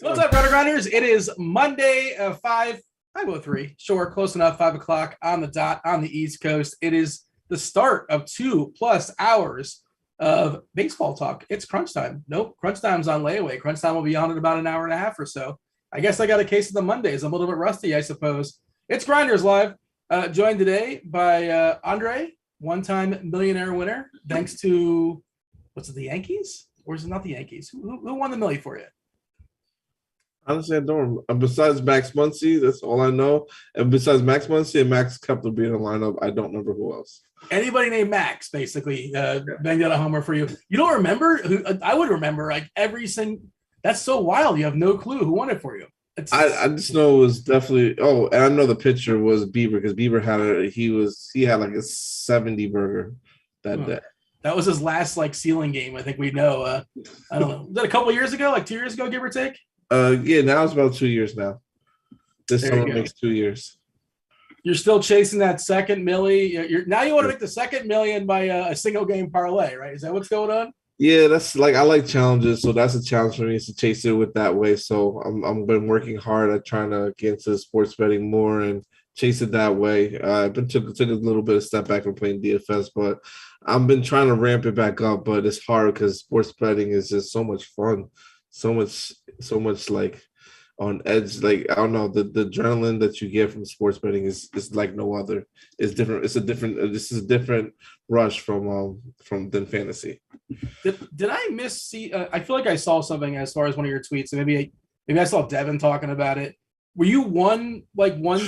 What's up, Rotogrinders? It is Monday, 5:03. Sure, close enough. 5 o'clock on the dot on the East Coast. It is the start of 2+ hours of baseball talk. It's crunch time. Nope, crunch time's on layaway. Crunch time will be on in about an hour and a half or so. I guess I got a case of the Mondays. I'm a little bit rusty, I suppose. It's GrindersLive, joined today by Andre, one-time millionaire winner, thanks to, what's it, the Yankees? Or is it not the Yankees? Who won the Millie for you? Honestly, I don't. Besides Max Muncy, that's all I know. And besides Max Muncy and Max Kepler being in the lineup, I don't remember who else. Anybody named Max, basically, banged out a homer for you. You don't remember? I would remember like every single. That's so wild. You have no clue who won it for you. I just know it was definitely. Oh, and I know the pitcher was Bieber because Bieber had he had like a 70 burger that day. That was his last like ceiling game. I think we know. I don't know. Was that a couple years ago? Like 2 years ago, give or take. Yeah, now it's about 2 years now. This There summer you go. makes 2 years. You're still chasing that second milli. Now you want to make the second million by a single game parlay, right? Is that what's going on? Yeah, that's like I like challenges, so that's a challenge for me is to chase it with that way. So I'm been working hard at trying to get into sports betting more and chase it that way. I've been took a little bit of step back from playing DFS, but I've been trying to ramp it back up. But it's hard because sports betting is just so much fun, so much like on edge. Like I don't know, the adrenaline that you get from sports betting is like no other. It's different. This is a different rush from than fantasy. Did I see? I feel like I saw something as far as one of your tweets. And maybe I saw Devin talking about it. Were you one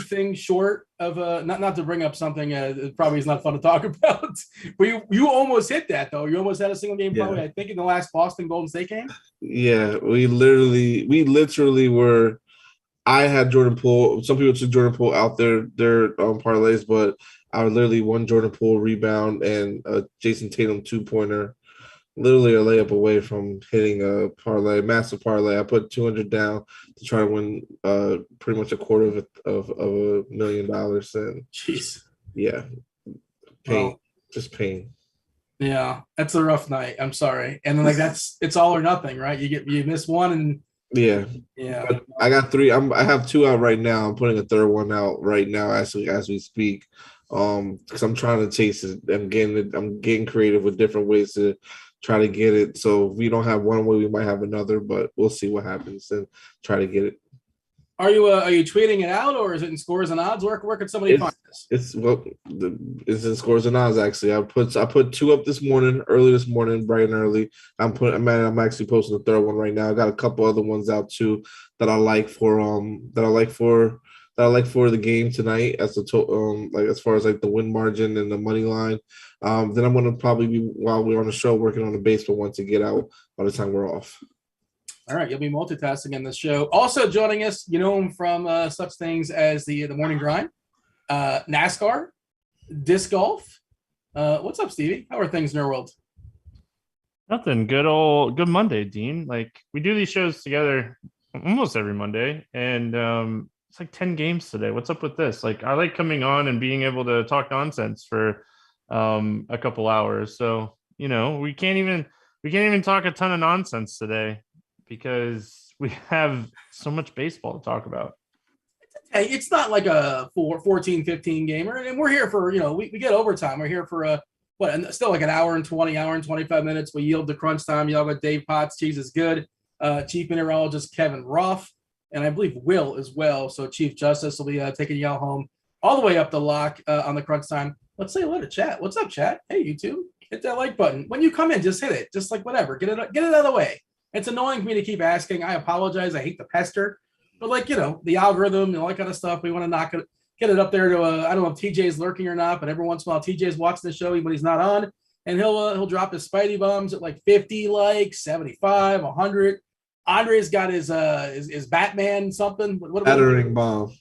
thing short of not to bring up something that probably is not fun to talk about? But you almost hit that though. You almost had a single game parlay. I think in the last Boston Golden State game. Yeah, we literally were. I had Jordan Poole. Some people took Jordan Poole out their parlays, but I literally won Jordan Poole rebound and Jason Tatum 2-pointer. Literally a layup away from hitting a parlay, massive parlay. I put 200 down to try to win pretty much a quarter of $1 million. And jeez, yeah, pain, just pain. Yeah, that's a rough night. I'm sorry. And then it's all or nothing, right? You miss one and yeah. But I got 3. I have 2 out right now. I'm putting a third one out right now as we speak. Because I'm trying to chase it. I'm getting creative with different ways to try to get it. So if we don't have one way, we might have another, but we'll see what happens and try to get it. Are you tweeting it out, or is it in scores and odds? Where can somebody find this? It's in scores and odds. Actually, I put 2 up early this morning, bright and early. I'm actually posting the third one right now. I got a couple other ones out too that I like for the game tonight as as far as like the win margin and the money line. Then I'm gonna probably be, while we're on the show, working on the baseball one to get out by the time we're off. All right, you'll be multitasking in this show. Also joining us, you know him from such things as the morning grind, NASCAR, disc golf. What's up, Stevie? How are things in your world? Nothing. Good Monday, Dean. Like, we do these shows together almost every Monday, and it's like 10 games today. What's up with this? Like, I like coming on and being able to talk nonsense for a couple hours. So, we can't even talk a ton of nonsense today, because we have so much baseball to talk about. Hey, it's not like a 14-15 gamer, and we're here for, we get overtime. We're here for still like an hour and 25 minutes. We yield to crunch time. Y'all got Dave Potts, Cheeseisgood, Chief Meteorologist Kevin Roth, and I believe Will as well. So Chief Justice will be taking y'all home all the way up the lock on the crunch time. Let's say hello to chat. What's up, chat? Hey, YouTube, hit that like button. When you come in, just hit it. Just like whatever. Get it out of the way. It's annoying for me to keep asking. I apologize. I hate the pester. But the algorithm and all that kind of stuff, we want to get it up there to I don't know if TJ's lurking or not, but every once in a while TJ's watching the show when he's not on, and he'll drop his Spidey bombs at like 50 likes, 75, 100. Andre's got his Batman something. Battering bomb.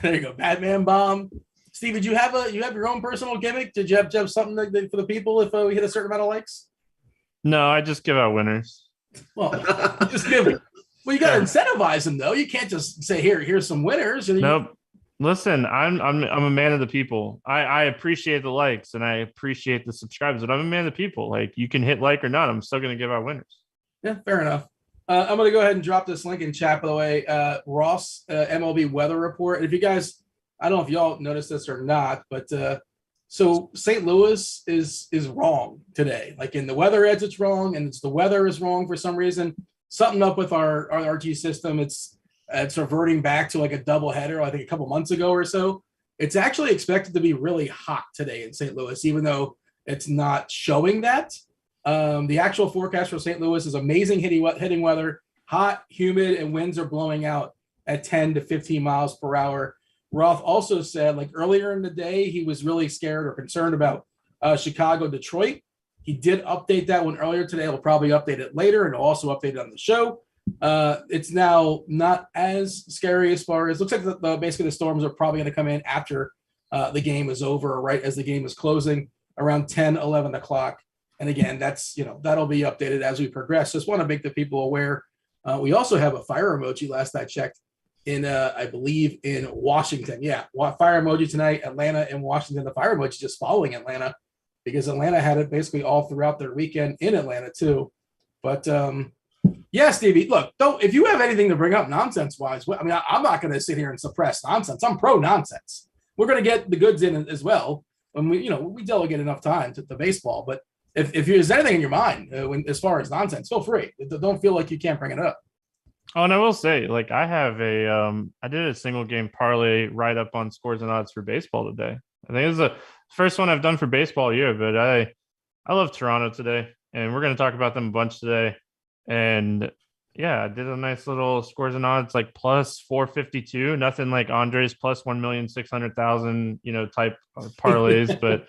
There you go, Batman bomb. Steve, did you have your own personal gimmick? Did you have something for the people if we hit a certain amount of likes? No, I just give out winners. Well, just give it. Well, you got to incentivize them, though. You can't just say, here's some winners. Nope. Listen, I'm a man of the people. I appreciate the likes and I appreciate the subscribers, but I'm a man of the people. Like, you can hit like or not, I'm still going to give out winners. Yeah, fair enough. I'm going to go ahead and drop this link in chat, by the way. Ross, MLB weather report. And if you guys, I don't know if y'all noticed this or not, but so St. Louis is wrong today. Like, in the weather edge, it's wrong, and the weather is wrong for some reason. Something up with our RG system. It's reverting back to like a double header, I think a couple months ago or so. It's actually expected to be really hot today in St. Louis, even though it's not showing that. The actual forecast for St. Louis is amazing hitting weather, hot, humid, and winds are blowing out at 10 to 15 miles per hour. Roth also said, like, earlier in the day, he was really scared or concerned about Chicago, Detroit. He did update that one earlier today. He'll probably update it later, and he'll also update it on the show. It's now not as scary as far as looks like basically the storms are probably going to come in after the game is over, right as the game is closing around 10, 11 o'clock. And again, that'll be updated as we progress. Just want to make the people aware. We also have a fire emoji last I checked in, I believe, in Washington. Yeah, fire emoji tonight, Atlanta and Washington. The fire emoji just following Atlanta, because Atlanta had it basically all throughout their weekend in Atlanta too. But yeah, Stevie, look, if you have anything to bring up nonsense-wise, I mean, I'm not going to sit here and suppress nonsense. I'm pro-nonsense. We're going to get the goods in as well. And we delegate enough time to the baseball. But if there's anything in your mind as far as nonsense, feel free. Don't feel like you can't bring it up. Oh, and I will say, like, I have I did a single game parlay right up on scores and odds for baseball today. I think it was the first one I've done for baseball all year, but I love Toronto today, and we're going to talk about them a bunch today. And yeah, I did a nice little scores and odds, like plus 452, nothing like Andre's plus 1,600,000, type parlays. But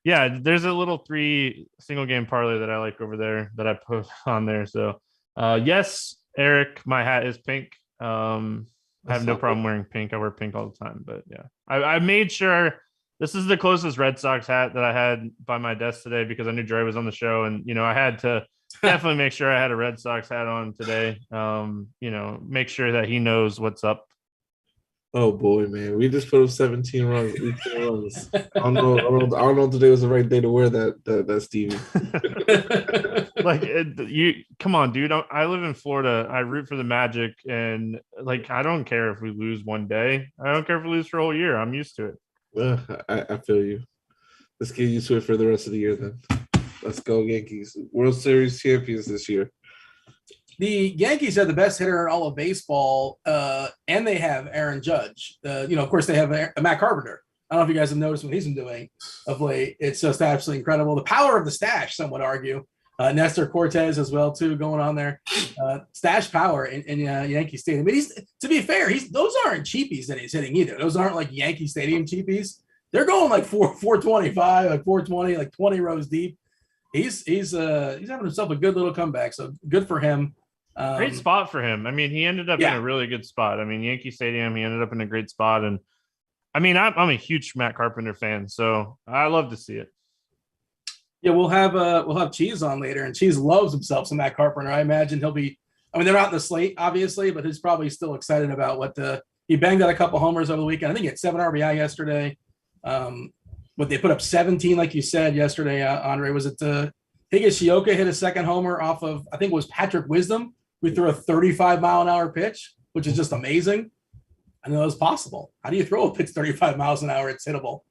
yeah, there's a little 3 single game parlay that I like over there that I put on there. So yes, Eric, my hat is pink. I have no problem wearing pink. I wear pink all the time. But yeah, I made sure this is the closest Red Sox hat that I had by my desk today, because I knew Dre was on the show, and I had to definitely make sure I had a Red Sox hat on today. Make sure that he knows what's up. Oh boy, man, we just put up 17 runs, 18 runs. I don't know if today was the right day to wear that Stevie. Like, you come on, dude. I live in Florida. I root for the Magic, and like, I don't care if we lose one day. I don't care if we lose for a whole year. I'm used to it. I feel you. Let's get used to it for the rest of the year then. Let's go Yankees. World Series champions this year. The Yankees have the best hitter in all of baseball, and they have Aaron Judge. Of course, they have Matt Carpenter. I don't know if you guys have noticed what he's been doing of late. It's just absolutely incredible. The power of the stash, some would argue. Nestor Cortez as well, too, going on there. Stash power in Yankee Stadium. But to be fair, those aren't cheapies that he's hitting either. Those aren't like Yankee Stadium cheapies. They're going like 425, like 420, like 20 rows deep. He's having himself a good little comeback. So good for him. Great spot for him. I mean, he ended up in a really good spot. I mean, Yankee Stadium, he ended up in a great spot. And I mean, I'm a huge Matt Carpenter fan, so I love to see it. Yeah, we'll have Cheese on later, and Cheese loves himself some Matt Carpenter. I imagine he'll be. I mean, they're not in the slate, obviously, but he's probably still excited about he banged out a couple homers over the weekend. I think he had 7 RBI yesterday. What they put up 17, like you said yesterday, Andre. Was it Higashioka hit a second homer off of, I think it was Patrick Wisdom, who threw a 35-mile-an-hour pitch, which is just amazing. I know it's possible. How do you throw a pitch 35 miles an hour? It's hittable,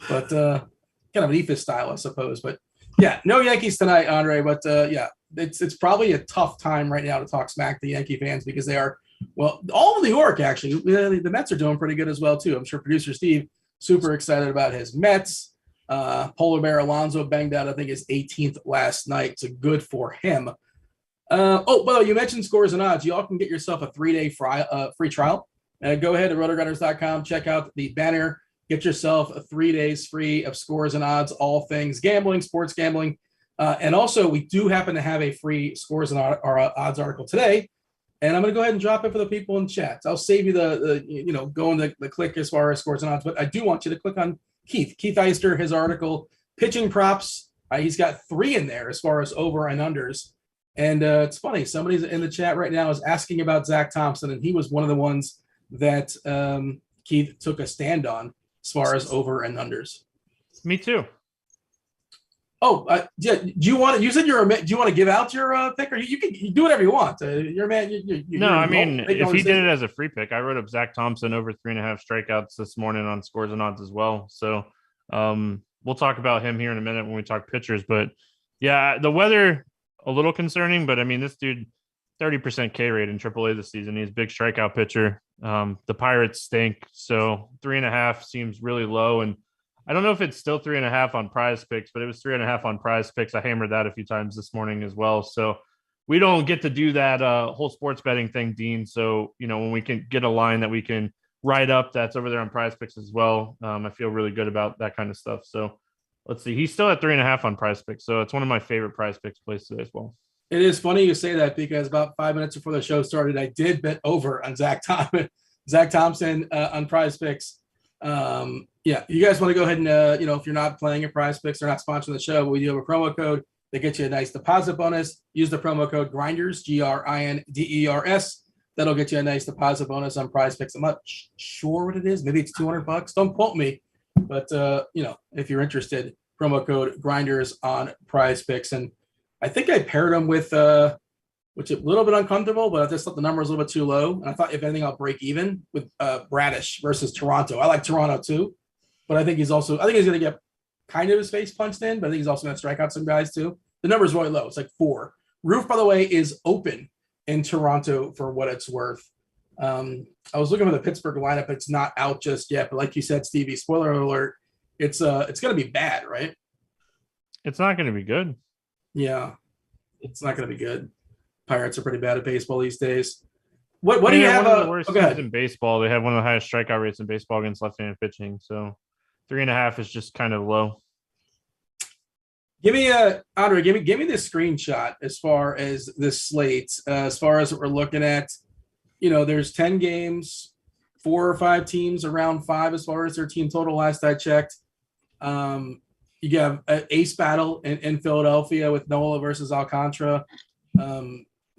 but kind of an Ephus style, I suppose. But yeah, no Yankees tonight, Andre. But it's probably a tough time right now to talk smack to Yankee fans because they are, well, all of New York actually. The Mets are doing pretty good as well too. I'm sure producer Steve super excited about his Mets. Polar Bear Alonso banged out, I think, his 18th last night. So good for him. By the way, you mentioned scores and odds. You all can get yourself a 3-day free trial. Go ahead to Rotogrinders.com, check out the banner, get yourself 3 days free of scores and odds, all things gambling, sports gambling. And also, we do happen to have a free scores and odds article today. And I'm going to go ahead and drop it for the people in chat. I'll save you going the click as far as scores and odds. But I do want you to click on Keith Eister, his article, pitching props. He's got 3 in there as far as over and unders. And it's funny. Somebody's in the chat right now is asking about Zach Thompson, and he was one of the ones that Keith took a stand on as far as over and unders. Me too. Oh, yeah. Do you want? You said you're a. Do you want to give out your pick, or you can do whatever you want? You're a man. No, I mean, if he did it as a free pick, I wrote up Zach Thompson over 3.5 strikeouts this morning on scores and odds as well. So we'll talk about him here in a minute when we talk pitchers. But yeah, the weather a little concerning, but I mean, this dude 30% K rate in AAA this season. He's a big strikeout pitcher. The Pirates stink, so 3.5 seems really low. And I don't know if it's still 3.5 on Prize Picks, but it was 3.5 on Prize Picks. I hammered that a few times this morning as well. So we don't get to do that whole sports betting thing, Dean. So, when we can get a line that we can write up that's over there on Prize Picks as well, I feel really good about that kind of stuff. So let's see. He's still at 3.5 on Prize Picks. So it's one of my favorite Prize Picks plays today as well. It is funny you say that because about 5 minutes before the show started, I did bet over on Zach Thompson on Prize Picks. Yeah, you guys want to go ahead and, if you're not playing at Prize Picks, they're not sponsoring the show, but we do have a promo code that gets you a nice deposit bonus. Use the promo code GRINDERS, GRINDERS. That'll get you a nice deposit bonus on Prize Picks. I'm not sure what it is. Maybe it's $200. Don't quote me. But, if you're interested, promo code GRINDERS on Prize Picks. And I think I paired them with, which is a little bit uncomfortable, but I just thought the number was a little bit too low. And I thought, if anything, I'll break even with Bradish versus Toronto. I like Toronto too, but I think he's going to get kind of his face punched in, but I think he's also going to strike out some guys too. The number is really low. It's like 4. Roof, by the way, is open in Toronto for what it's worth. I was looking for the Pittsburgh lineup. It's not out just yet, but like you said, Stevie, spoiler alert, it's going to be bad, right? It's not going to be good. Yeah, it's not going to be good. Pirates are pretty bad at baseball these days. What do you have? One of the worst teams in baseball. They have one of the highest strikeout rates in baseball against left-handed pitching. So 3.5 is just kind of low. Give me Andre. Give me this screenshot as far as this slate. As far as what we're looking at, there's 10 games, 4 or 5 teams around 5 as far as their team total. Last I checked. You have an ace battle in Philadelphia with Nola versus Alcantara.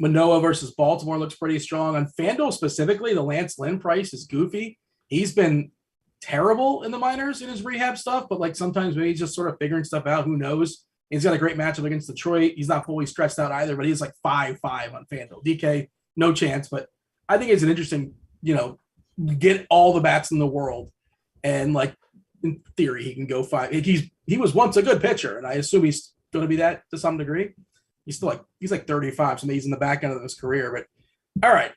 Manoah versus Baltimore looks pretty strong. On Fanduel specifically, the Lance Lynn price is goofy. He's been terrible in the minors in his rehab stuff, but sometimes maybe he's just sort of figuring stuff out. Who knows? He's got a great matchup against Detroit. He's not fully stretched out either, but he's 5-5 on Fanduel. DK, no chance, but I think it's an interesting, get all the bats in the world. And in theory, he can go 5. He was once a good pitcher, and I assume he's going to be that to some degree. he's like 35, so maybe he's in the back end of his career. But all right,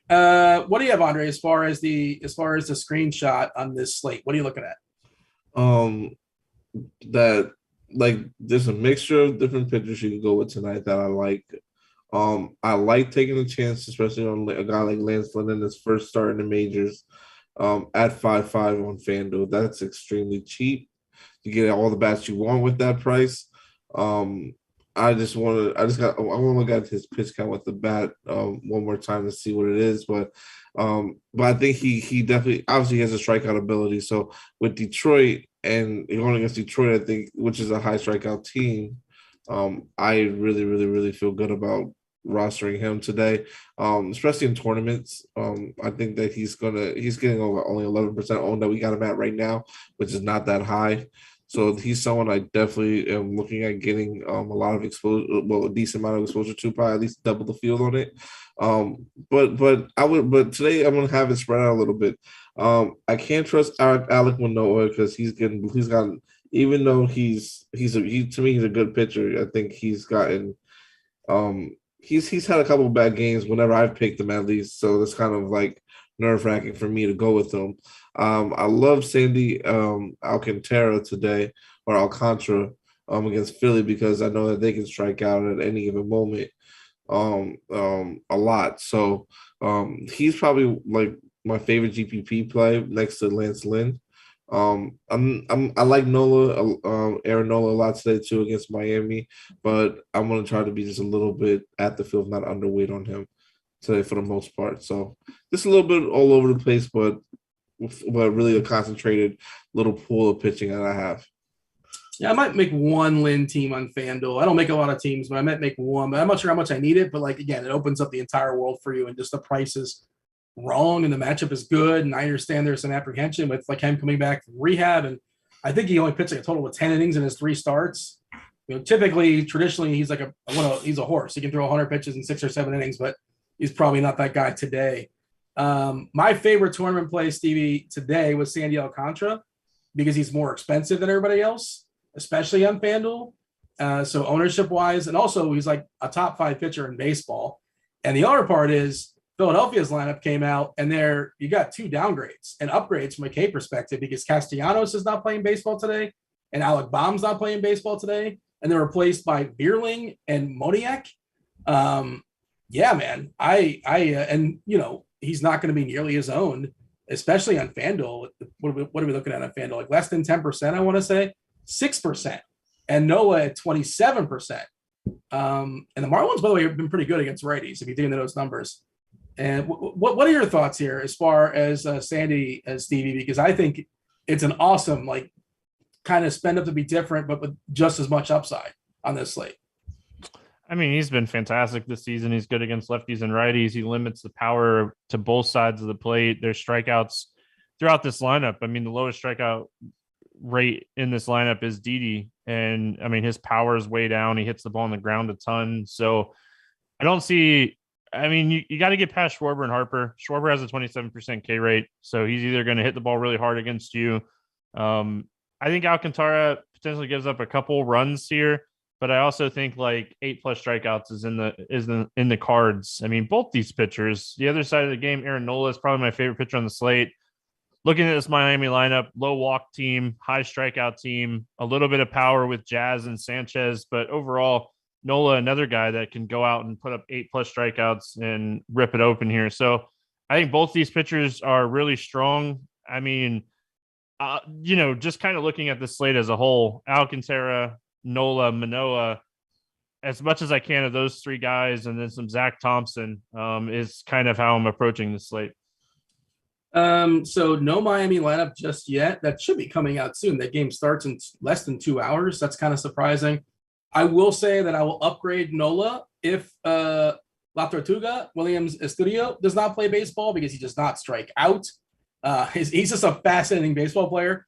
what do you have, Andre, as far as the screenshot on this slate? What are you looking at? That like there's a mixture of different pitchers you can go with tonight that I like. I like taking a chance, especially on a guy like Lance Lynn in his first start in the majors. At 5.5 on FanDuel, that's extremely cheap. You get all the bats you want with that price. I want to look at his pitch count with the bat one more time to see what it is. But I think he definitely obviously has a strikeout ability. So with Detroit and going against Detroit, I think, which is a high strikeout team, I really, really, really feel good about rostering him today, especially in tournaments. I think that he's getting over only 11% owned that we got him at right now, which is not that high. So he's someone I definitely am looking at getting a lot of exposure, well, a decent amount of exposure to, probably at least double the field on it. But today I'm gonna have it spread out a little bit. I can't trust Alek Manoah because even though he's a good pitcher. I think he's gotten he's had a couple of bad games whenever I've picked him, at least. So it's kind of like nerve-wracking for me to go with him. I love Sandy Alcantara today, or Alcantara, against Philly, because I know that they can strike out at any given moment a lot. So he's probably like my favorite GPP play next to Lance Lynn. I like Nola, Aaron Nola a lot today too against Miami, but I'm gonna try to be just a little bit at the field, not underweight on him today for the most part. So just a little bit all over the place, but really a concentrated little pool of pitching that I have. Yeah, I might make one Lynn team on FanDuel. I don't make a lot of teams, but I might make one. But I'm not sure how much I need it. But like again, it opens up the entire world for you, and just the price is wrong, and the matchup is good. And I understand there's some apprehension with like him coming back from rehab, and I think he only pitched like a total of 10 innings in his 3 starts. You know, traditionally, he's like he's a horse. He can throw 100 pitches in 6 or 7 innings, but he's probably not that guy today. My favorite tournament play, Stevie, today was Sandy Alcantara because he's more expensive than everybody else, especially on FanDuel. So ownership-wise, and also he's like a top 5 pitcher in baseball. And the other part is Philadelphia's lineup came out, and you got 2 downgrades and upgrades from a K perspective because Castellanos is not playing baseball today, and Alec Baum's not playing baseball today, and they're replaced by Bierling and Moniak. Yeah, man. And you know, he's not going to be nearly as owned, especially on FanDuel. What are we looking at on FanDuel? Like less than 10%, I want to say 6%, and Noah at 27%. And the Marlins, by the way, have been pretty good against righties if you dig into those numbers. And what are your thoughts here as far as Sandy as Stevie? Because I think it's an awesome like kind of spend up to be different, but with just as much upside on this slate. I mean, he's been fantastic this season. He's good against lefties and righties. He limits the power to both sides of the plate. There's strikeouts throughout this lineup. I mean, the lowest strikeout rate in this lineup is Didi. And I mean, his power is way down. He hits the ball on the ground a ton. So I don't see, I mean, you got to get past Schwarber and Harper. Schwarber has a 27% K rate. So he's either going to hit the ball really hard against you. I think Alcantara potentially gives up a couple runs here. But I also think like 8+ strikeouts is in the cards. I mean, both these pitchers, the other side of the game, Aaron Nola is probably my favorite pitcher on the slate. Looking at this Miami lineup, low walk team, high strikeout team, a little bit of power with Jazz and Sanchez, but overall, Nola, another guy that can go out and put up 8+ strikeouts and rip it open here. So I think both these pitchers are really strong. I mean, you know, just kind of looking at the slate as a whole, Alcantara, Nola, Manoah, as much as I can of those 3 guys, and then some Zach Thompson is kind of how I'm approaching the slate. So no Miami lineup just yet. That should be coming out soon. That game starts in less than 2 hours. That's kind of surprising. I will say that I will upgrade Nola if La Tortuga, Williams Estudio, does not play baseball because he does not strike out. He's just a fascinating baseball player.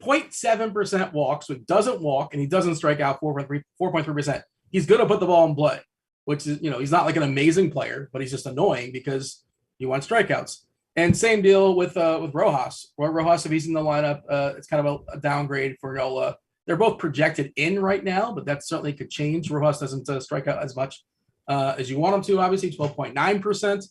0.7% walks, so he doesn't walk, and he doesn't strike out 4.3%. He's going to put the ball in play, which is, you know, he's not like an amazing player, but he's just annoying because he wants strikeouts. And same deal with Rojas. Rojas, if he's in the lineup, it's kind of a downgrade for Nola. They're both projected in right now, but that certainly could change. Rojas doesn't strike out as much as you want them to, obviously 12.9%.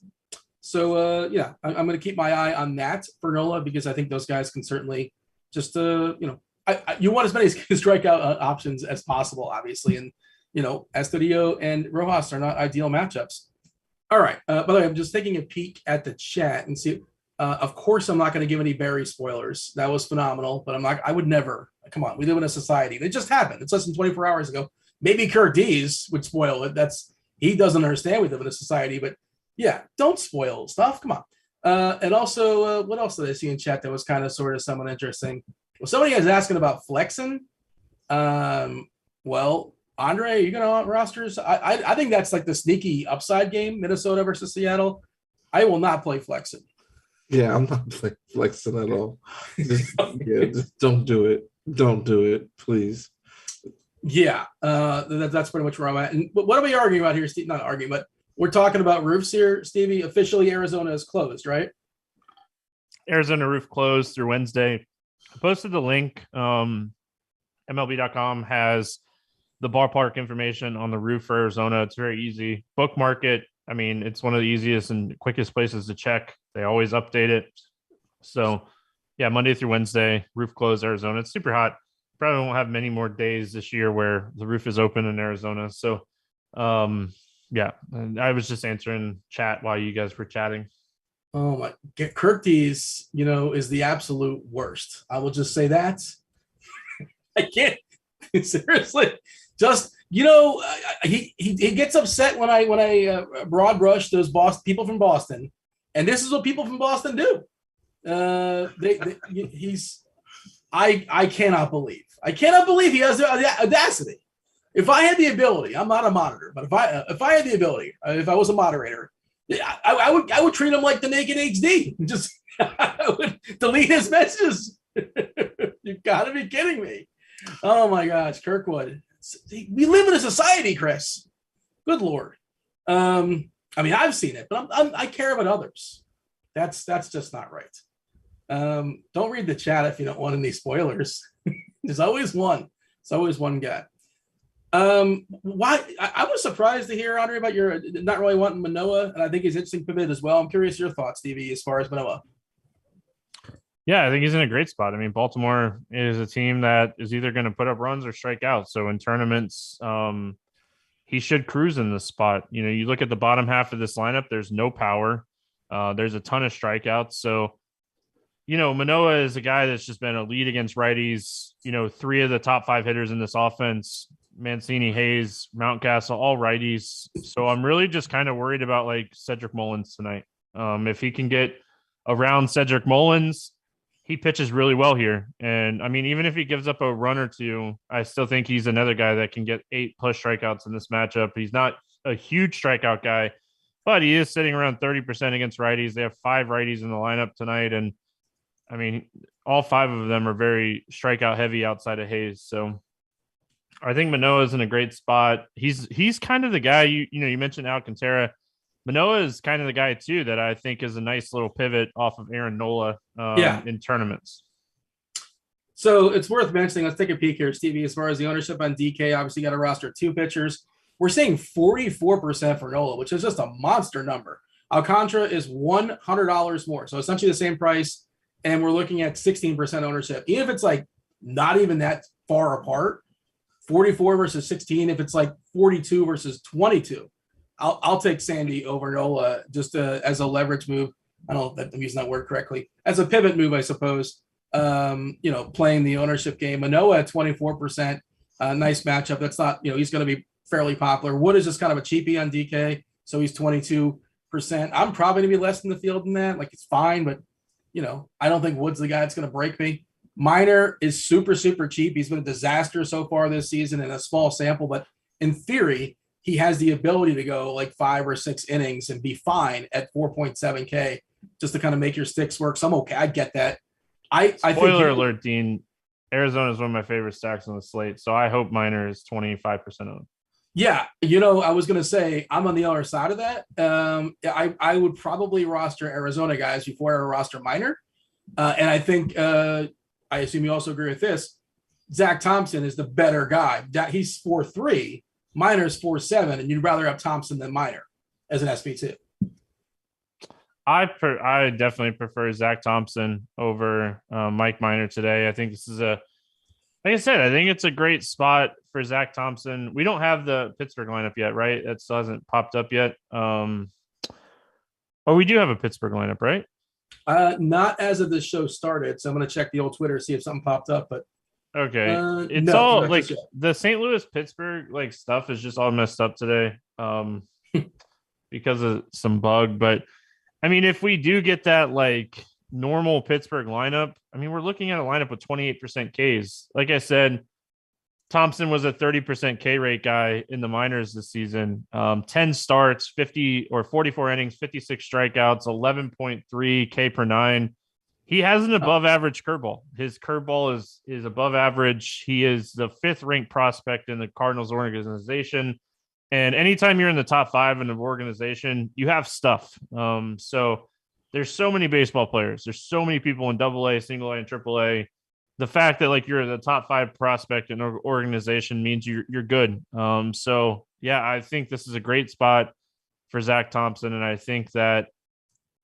So yeah, I'm going to keep my eye on that for Nola, because I think those guys can certainly just you want as many strikeout options as possible, obviously, and Astudillo and Rojas are not ideal matchups. All right. By the way, I'm just taking a peek at the chat and see. Of course, I'm not going to give any Barry spoilers. That was phenomenal, but I would never. Come on, we live in a society. It just happened. It's less than 24 hours ago. Maybe Kurt D's would spoil it. He doesn't understand we live in a society, but yeah, don't spoil stuff. Come on. And also, what else did I see in chat that was kind of sort of somewhat interesting? Well, somebody is asking about flexing. Well, Andre, you gonna rosters? I think that's like the sneaky upside game, Minnesota versus Seattle. I will not play flexing. Yeah, I'm not flexing at all. Just don't do it. Don't do it, please. Yeah, that's pretty much where I'm at. And what are we arguing about here, Steve? Not arguing, but we're talking about roofs here, Stevie. Officially, Arizona is closed, right? Arizona roof closed through Wednesday. I posted the link. MLB.com has the ballpark information on the roof for Arizona. It's very easy. Bookmark it. I mean, it's one of the easiest and quickest places to check. They always update it. So, yeah, Monday through Wednesday, roof closed, Arizona. It's super hot. Probably won't have many more days this year where the roof is open in Arizona. So, yeah, and I was just answering chat while you guys were chatting. Oh my, Kirk D's, is the absolute worst. I will just say that. I can't seriously. Just he gets upset when I broad brush those people from Boston, and this is what people from Boston do. I cannot believe he has the audacity. If I had the ability, I'm not a monitor, but if I had the ability, if I was a moderator, I would treat him like the Naked HD. Just I would delete his messages. You've got to be kidding me. Oh my gosh, Kirkwood. We live in a society, Chris. Good Lord. I mean, I've seen it, but I care about others. That's just not right. Don't read the chat if you don't want any spoilers. There's always one. It's always one guy. Why? I was surprised to hear, Andre, about your not really wanting Manoah, and I think he's interesting pivot as well. I'm curious your thoughts, Stevie, as far as Manoah. Yeah, I think he's in a great spot. I mean, Baltimore is a team that is either going to put up runs or strike out. So in tournaments, he should cruise in this spot. You look at the bottom half of this lineup, there's no power. There's a ton of strikeouts. So, Manoah is a guy that's just been a lead against righties. 3 of the top 5 hitters in this offense, Mancini, Hayes, Mountcastle, all righties. So I'm really just kind of worried about like Cedric Mullins tonight. If he can get around Cedric Mullins, he pitches really well here. And I mean, even if he gives up a run or two, I still think he's another guy that can get 8+ strikeouts in this matchup. He's not a huge strikeout guy, but he is sitting around 30% against righties. They have 5 righties in the lineup tonight. And I mean, all 5 of them are very strikeout heavy outside of Hayes. So I think Manoah's in a great spot. He's kind of the guy, you mentioned Alcantara. Manoah is kind of the guy, too, that I think is a nice little pivot off of Aaron Nola in tournaments. So it's worth mentioning, let's take a peek here, Stevie, as far as the ownership on DK. Obviously, got a roster of 2 pitchers. We're seeing 44% for Nola, which is just a monster number. Alcantara is $100 more. So essentially the same price, and we're looking at 16% ownership. Even if it's like not even that far apart, 44 versus 16, if it's like 42 versus 22, I'll take Sandy over Nola just as a leverage move. I don't know if I'm using that word correctly. As a pivot move, I suppose, playing the ownership game. Manoah at 24%, nice matchup. That's not, he's going to be fairly popular. Wood is just kind of a cheapie on DK, so he's 22%. I'm probably going to be less in the field than that. Like, it's fine, but, I don't think Wood's the guy that's going to break me. Minor is super, super cheap. He's been a disaster so far this season in a small sample, but in theory, he has the ability to go like 5 or 6 innings and be fine at 4.7K just to kind of make your sticks work. So I'm okay. I get that. Spoiler alert, Dean. Arizona is one of my favorite stacks on the slate, so I hope Minor is 25% owned. Yeah, I was going to say I'm on the other side of that. I would probably roster Arizona guys before I roster Minor. And I think I assume you also agree with this. Zach Thompson is the better guy. He's 4.3. Minor's 4.7, and you'd rather have Thompson than Minor as an SP2. I definitely prefer Zach Thompson over Mike Minor today. I think this is like I said, I think it's a great spot for Zach Thompson. We don't have the Pittsburgh lineup yet, right? That still hasn't popped up yet. We do have a Pittsburgh lineup, right? Not as of this show started, so I'm going to check the old Twitter, see if something popped up. But okay, it's all like the St. Louis Pittsburgh like stuff is just all messed up today because of some bug. But I mean, if we do get that like normal Pittsburgh lineup, I mean, we're looking at a lineup with 28% Ks. Like I said, Thompson was a 30% K rate guy in the minors this season. 10 starts, 50 or 44 innings, 56 strikeouts, 11.3 K per nine. He has an above average curveball. His curveball is above average. He is the 5th ranked prospect in the Cardinals organization. And anytime you're in the top 5 in an organization, you have stuff. So there's so many baseball players. There's so many people in AA, single A, and AAA. The fact that like you're the top 5 prospect in an organization means you're good. So yeah, I think this is a great spot for Zach Thompson. And I think that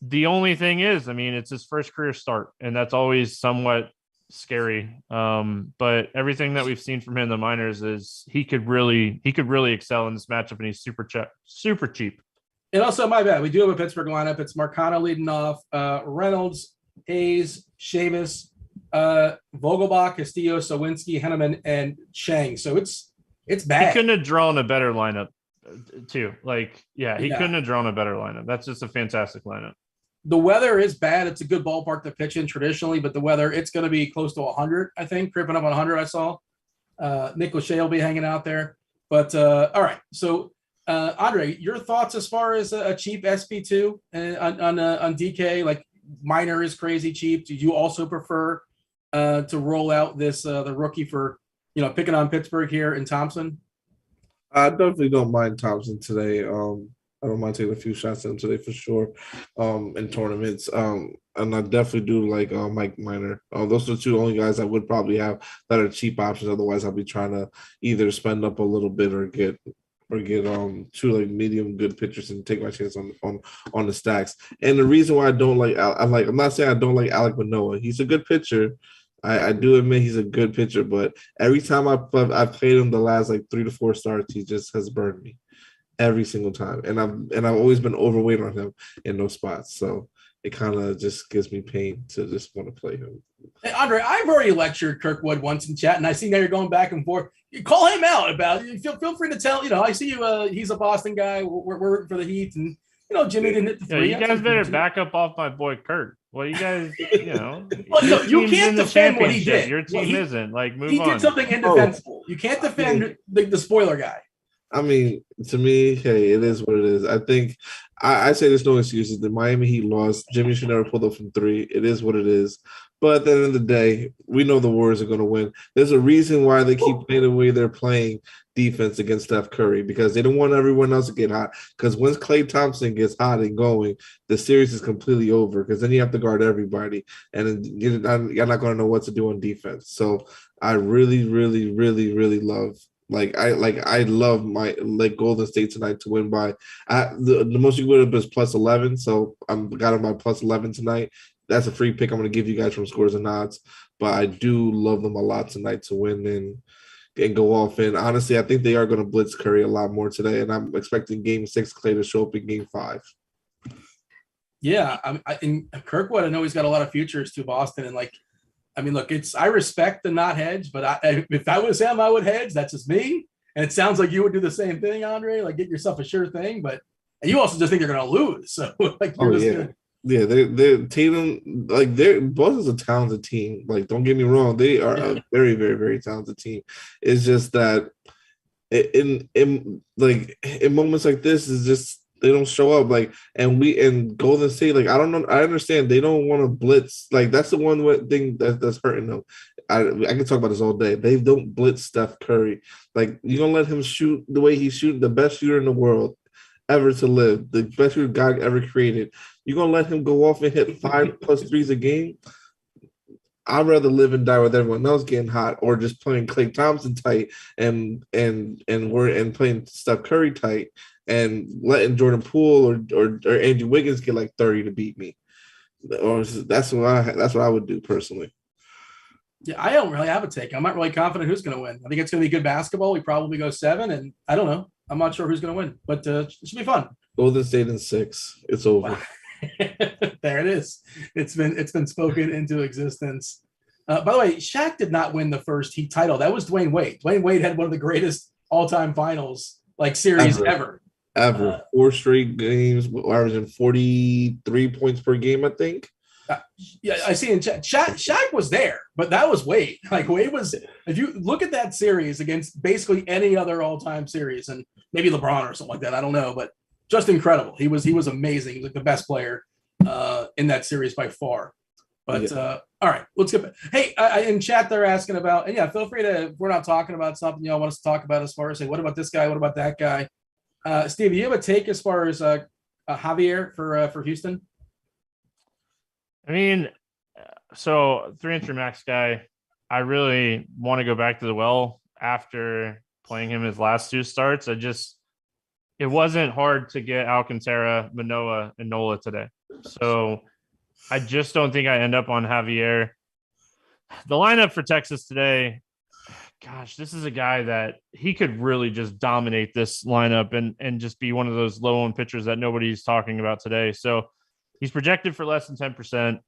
the only thing is, I mean, it's his first career start, and that's always somewhat scary. But everything that we've seen from him in the minors is he could really excel in this matchup, and he's super cheap. And also, my bad, we do have a Pittsburgh lineup. It's Marcano leading off, Reynolds, Hayes, Sheamus, Vogelbach, Castillo, Sawinski, Henneman, and Chang. So it's bad. He couldn't have drawn a better lineup too. Like, he couldn't have drawn a better lineup. That's just a fantastic lineup. The weather is bad. It's a good ballpark to pitch in traditionally, but the weather, it's going to be close to 100, I think, creeping up on 100, I saw. Nick Lachey will be hanging out there. But, all right. So, Andre, your thoughts as far as a cheap SP2 on DK? Like, Minor is crazy cheap. Do you also prefer to roll out this the rookie for, picking on Pittsburgh here in Thompson? I definitely don't mind Thompson today. I don't mind taking a few shots at him today for sure in tournaments. And I definitely do like Mike Minor. Those are the 2 only guys I would probably have that are cheap options. Otherwise, I'll be trying to either spend up a little bit or get 2 like medium good pitchers and take my chance on the stacks. And the reason why I don't like I'm not saying I don't like Alek Manoah. He's a good pitcher. I do admit he's a good pitcher, but every time I've played him the last like 3 to 4 starts, he just has burned me every single time. And I've always been overweight on him in those spots. So it kind of just gives me pain to just want to play him. Hey, Andre, I've already lectured Kirkwood once in chat, and I see now you're going back and forth. You call him out about it. Feel free to tell. I see you. He's a Boston guy. We're for the Heat, and Jimmy didn't hit the 3. You guys better back up off my boy Kirk. Well, you guys, well, no, you can't defend what he did. Your team isn't. Like, move on. He did something indefensible. You can't defend the spoiler guy. I mean, to me, hey, it is what it is. I think I say there's no excuses. The Miami Heat lost. Jimmy should never pull up from 3. It is what it is. But at the end of the day, we know the Warriors are going to win. There's a reason why they keep playing the way they're playing defense against Steph Curry, because they don't want everyone else to get hot. Because once Klay Thompson gets hot and going, the series is completely over, because then you have to guard everybody, and you're not going to know what to do on defense. So I really, really, really, really love I love my Golden State tonight to win by the most you would have is plus 11. So I'm got them by plus 11 tonight. That's a free pick I'm going to give you guys from Scores and Odds. But I do love them a lot tonight to win and go off. And honestly, I think they are going to blitz Curry a lot more today. And I'm expecting Game 6 Klay to show up in Game 5. Yeah, in Kirkwood, I know he's got a lot of futures to Boston, and look, I respect the not hedge, but if I was him, I would hedge. That's just me. And it sounds like you would do the same thing, Andre, like get yourself a sure thing. And you also just think they're going to lose. So they're Tatum, they're Boston's a talented team. Like, don't get me wrong, they are a very, very, very talented team. It's just that in moments like this is just they don't show up. And Golden State, I don't know. I understand they don't want to blitz. That's the one thing that's hurting them. I can talk about this all day. They don't blitz Steph Curry. You're gonna let him shoot the way he's shooting, the best shooter in the world ever to live, the best shooter God ever created. You're gonna let him go off and hit 5+ threes a game. I'd rather live and die with everyone else getting hot, or just playing Klay Thompson tight and playing Steph Curry tight and letting Jordan Poole or Andrew Wiggins get like 30 to beat me. Or that's what I would do personally. Yeah, I don't really have a take. I'm not really confident who's going to win. I think it's going to be good basketball. We probably go 7, and I don't know. I'm not sure who's going to win, but it should be fun. Golden State in 6. It's over. There it is. It's been spoken into existence. By the way, Shaq did not win the first Heat title. That was Dwayne Wade. Dwayne Wade had one of the greatest all-time finals series ever. 4 straight games, averaging 43 points per game, I think. Yeah, I see. In Shaq was there, but that was Wade. Wade was. If you look at that series against basically any other all-time series, and maybe LeBron or something like that, I don't know, but just incredible. He was amazing. He was the best player in that series by far. But all right, let's get back. Hey, in chat they're asking about, and yeah, feel free to. If we're not talking about something y'all want us to talk about, as far as what about this guy? What about that guy? Steve, do you have a take as far as Javier for Houston? I mean, so 3-inch max guy, I really want to go back to the well after playing him his last 2 starts. It wasn't hard to get Alcantara, Manoah, and Nola today. So I just don't think I end up on Javier. The lineup for Texas today, gosh, this is a guy that he could really just dominate this lineup and just be one of those low-owned pitchers that nobody's talking about today. So he's projected for less than 10%.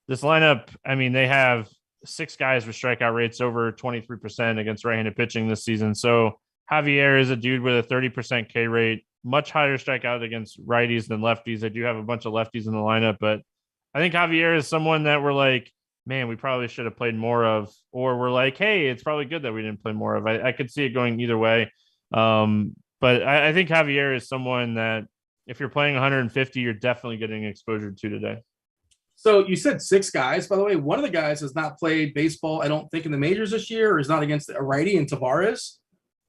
This lineup, I mean, they have 6 guys with strikeout rates over 23% against right-handed pitching this season. So Javier is a dude with a 30% K rate, much higher strikeout against righties than lefties. They do have a bunch of lefties in the lineup, but I think Javier is someone that we're like, man, we probably should have played more of, or we're like, hey, it's probably good that we didn't play more of. I could see it going either way. But I think Javier is someone that if you're playing 150, you're definitely getting exposure to today. So you said 6 guys. By the way, one of the guys has not played baseball, I don't think, in the majors this year, or is not against a righty in Tavares.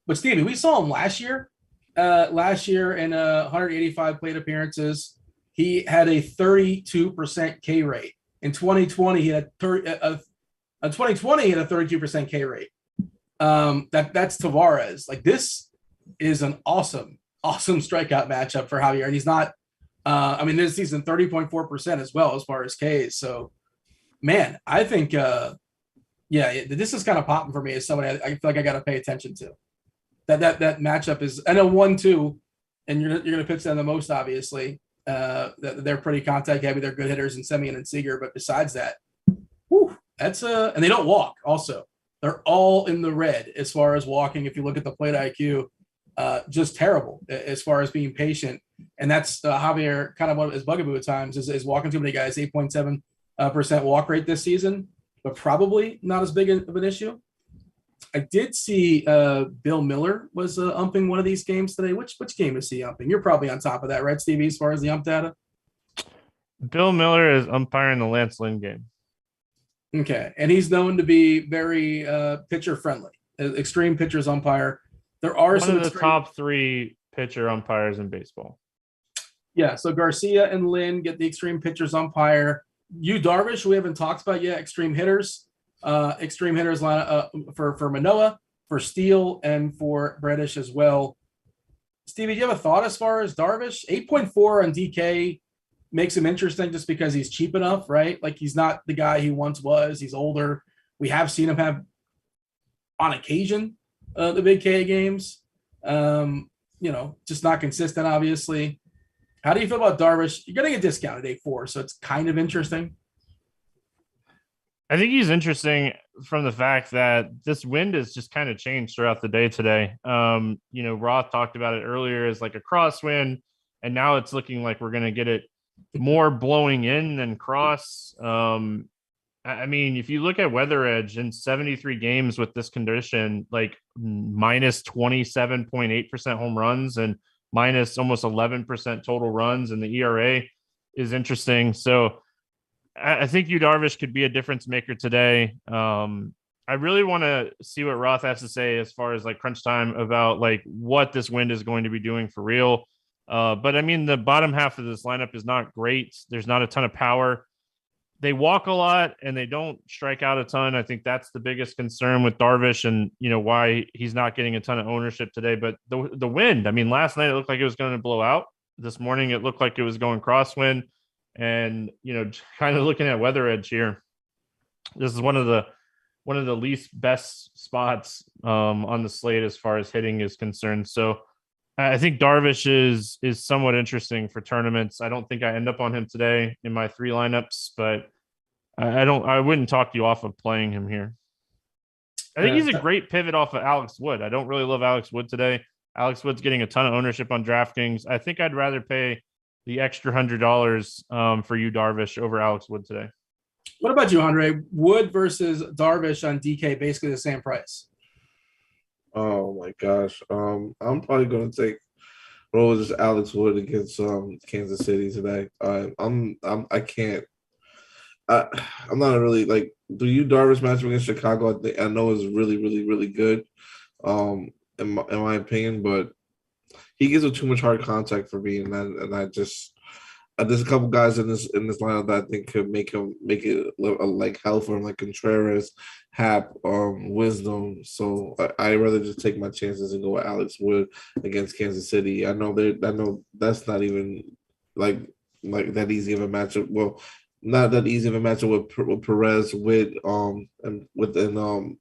But Stevie, we saw him last year. Last year in 185 plate appearances, he had a 32% K rate. In 2020, he had 32% K rate. That's Tavares. This is an awesome strikeout matchup for Javier, and he's not. This season 30.4% as well as far as Ks. So, man, I think, this is kind of popping for me as somebody I feel like I got to pay attention to. That matchup is, I know 1-2, and you're going to pitch them the most, obviously. They're pretty contact heavy. They're good hitters in Semien and Seager, but besides that, that's and they don't walk. Also, they're all in the red as far as walking. If you look at the plate IQ, just terrible as far as being patient. And that's Javier, kind of one of his bugaboo at times is walking too many guys. 8.7% walk rate this season, but probably not as big of an issue. I did see Bill Miller was umping one of these games today. Which game is he umping? You're probably on top of that, right, Stevie, as far as the ump data? Bill Miller is umpiring the Lance Lynn game. Okay, and he's known to be very pitcher-friendly, extreme pitchers umpire. There are one of the top 3 pitcher umpires in baseball. Yeah, so Garcia and Lynn get the extreme pitchers umpire. Yu Darvish, we haven't talked about yet, extreme hitters line for Manoah, for Steele, and for Bredish as well. Stevie, do you have a thought as far as Darvish? 8.4 on DK makes him interesting just because he's cheap enough, right? He's not the guy he once was. He's older. We have seen him have, on occasion, the big K games. Just not consistent, obviously. How do you feel about Darvish? You're getting a discount at 8.4, so it's kind of interesting. I think he's interesting from the fact that this wind has just kind of changed throughout the day today. Roth talked about it earlier as a crosswind, and now it's looking like we're going to get it more blowing in than cross. If you look at Weather Edge in 73 games with this condition, minus 27.8% home runs and minus almost 11% total runs, and the ERA is interesting. So I think Yu Darvish could be a difference maker today. I really want to see what Roth has to say as far as crunch time about what this wind is going to be doing for real. But the bottom half of this lineup is not great. There's not a ton of power. they walk a lot and they don't strike out a ton. I think that's the biggest concern with Darvish and, why he's not getting a ton of ownership today. But the wind, I mean, last night it looked like it was going to blow out. This morning it looked like it was going crosswind. And, kind of looking at Weather Edge here, this is one of the least best spots on the slate as far as hitting is concerned. So I think Darvish is somewhat interesting for tournaments. I don't think I end up on him today in my 3 lineups, but I wouldn't talk you off of playing him here. I think he's a great pivot off of Alex Wood. I don't really love Alex Wood today. Alex Wood's getting a ton of ownership on DraftKings. I think I'd rather pay the extra $100 for you, Darvish, over Alex Wood today. What about you, Andre? Wood versus Darvish on DK, basically the same price. Oh my gosh. I'm probably gonna take Alex Wood against Kansas City today. I'm not really like do you Darvish matchup against Chicago. I know is really, really, really good. In my opinion, but he gives it too much hard contact for me, and I just there's a couple guys in this lineup that I think could make it like hell for him, like Contreras, Hap, Wisdom. So I'd rather just take my chances and go with Alex Wood against Kansas City. I know that's not even like that easy of a matchup. Well, not that easy of a matchup with Perez, and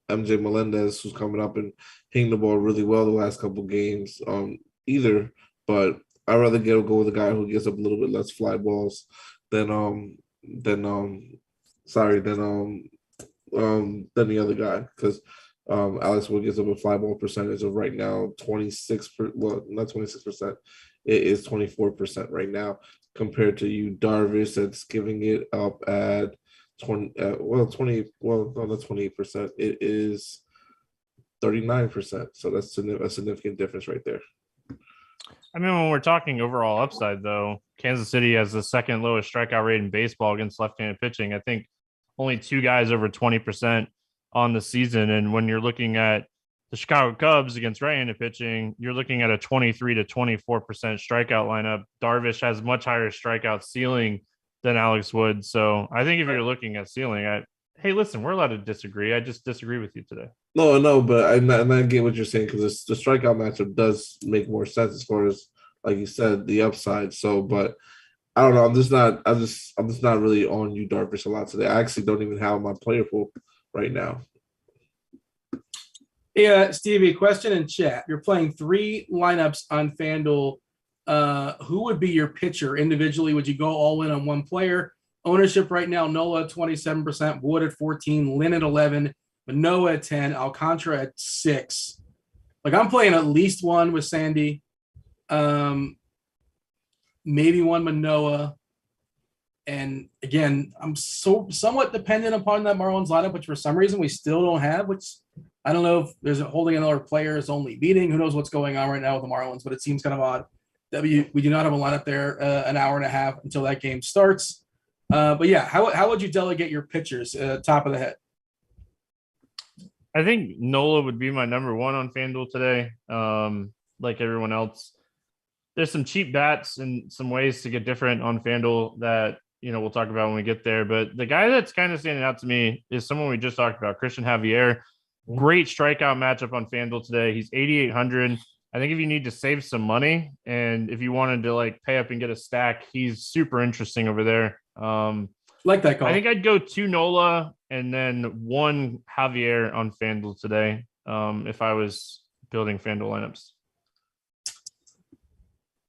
MJ Melendez, who's coming up and hitting the ball really well the last couple games. Either, but I'd rather go with a guy who gets up a little bit less fly balls than the other guy, because Alex Wood gets up a fly ball percentage of right now 26%. Well, not 26%. It is 24% right now, compared to you, Darvish, that's giving it up at 28%. It is 39%. So that's a significant difference right there. I mean, when we're talking overall upside, though, Kansas City has the second lowest strikeout rate in baseball against left-handed pitching. I think only 2 guys over 20% on the season. And when you're looking at the Chicago Cubs against right-handed pitching, you're looking at a 23 to 24% strikeout lineup. Darvish has much higher strikeout ceiling than Alex Wood. So I think if you're looking at ceiling, hey, listen, we're allowed to disagree. I just disagree with you today. No, but I get what you're saying, because the strikeout matchup does make more sense as far as, like you said, the upside. So, but I don't know. I'm just not really on you, Darvish, a lot today. I actually don't even have my player pool right now. Yeah, Stevie, question in chat. You're playing 3 lineups on FanDuel. Who would be your pitcher individually? Would you go all in on one player? Ownership right now, Nola 27%, Wood at 14%, Lynn at 11%, Manoah at 10%, Alcantara at 6%. Like, I'm playing at least one with Sandy, maybe one Manoah. And again, I'm somewhat dependent upon that Marlins lineup, which for some reason we still don't have, which I don't know if there's holding another player is only beating. Who knows what's going on right now with the Marlins, but it seems kind of odd that we do not have a lineup there an hour and a half until that game starts. But yeah, how would you delegate your pitchers top of the head? I think Nola would be my number 1 on FanDuel today. Like everyone else, there's some cheap bats and some ways to get different on FanDuel that, we'll talk about when we get there. But the guy that's kind of standing out to me is someone we just talked about, Christian Javier. Great strikeout matchup on FanDuel today. He's 8,800. I think if you need to save some money and if you wanted to like pay up and get a stack, he's super interesting over there. Like that call. I think I'd go 2 Nola and then 1 Javier on FanDuel today if I was building FanDuel lineups.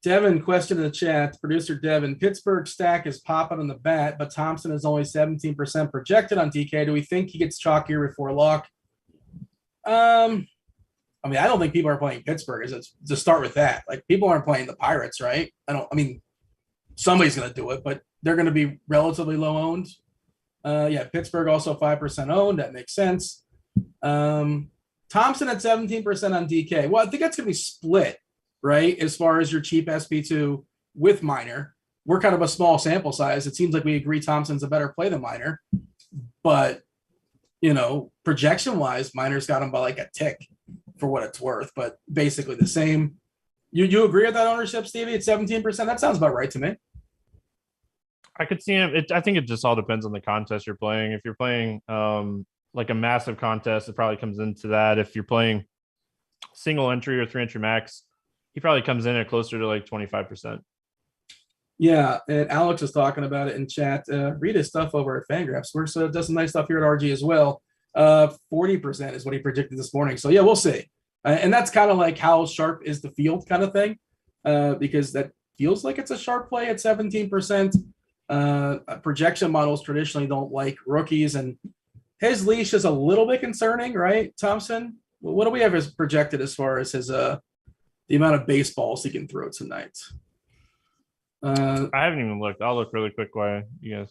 Devin, question in the chat. Producer Devin, Pittsburgh stack is popping on the bat, but Thompson is only 17% projected on DK. Do we think he gets chalkier before lock? I mean, I don't think people are playing Pittsburgh. To start with that, like, people aren't playing the Pirates, right? Somebody's going to do it, but they're going to be relatively low owned. Yeah, Pittsburgh also 5% owned. That makes sense. Thompson at 17% on DK. Well, I think that's going to be split, right? As far as your cheap SP2 with Minor, we're kind of a small sample size. It seems like we agree Thompson's a better play than Minor, but projection wise, Minor's got him by like a tick for what it's worth, but basically the same. You agree with that ownership, Stevie? At 17%? That sounds about right to me. I could see him. I think it just all depends on the contest you're playing. If you're playing like a massive contest, it probably comes into that. If you're playing single entry or 3-entry max, he probably comes in at closer to like 25%. Yeah, and Alex is talking about it in chat. Read his stuff over at Fangraphs. Works does some nice stuff here at RG as well. 40% is what he predicted this morning. So yeah, we'll see. And that's kind of like how sharp is the field kind of thing, because that feels like it's a sharp play at 17%. Projection models traditionally don't like rookies, and his leash is a little bit concerning, right, Thompson? What do we have as projected as far as his the amount of baseballs he can throw tonight? I haven't even looked. I'll look really quick while you guys.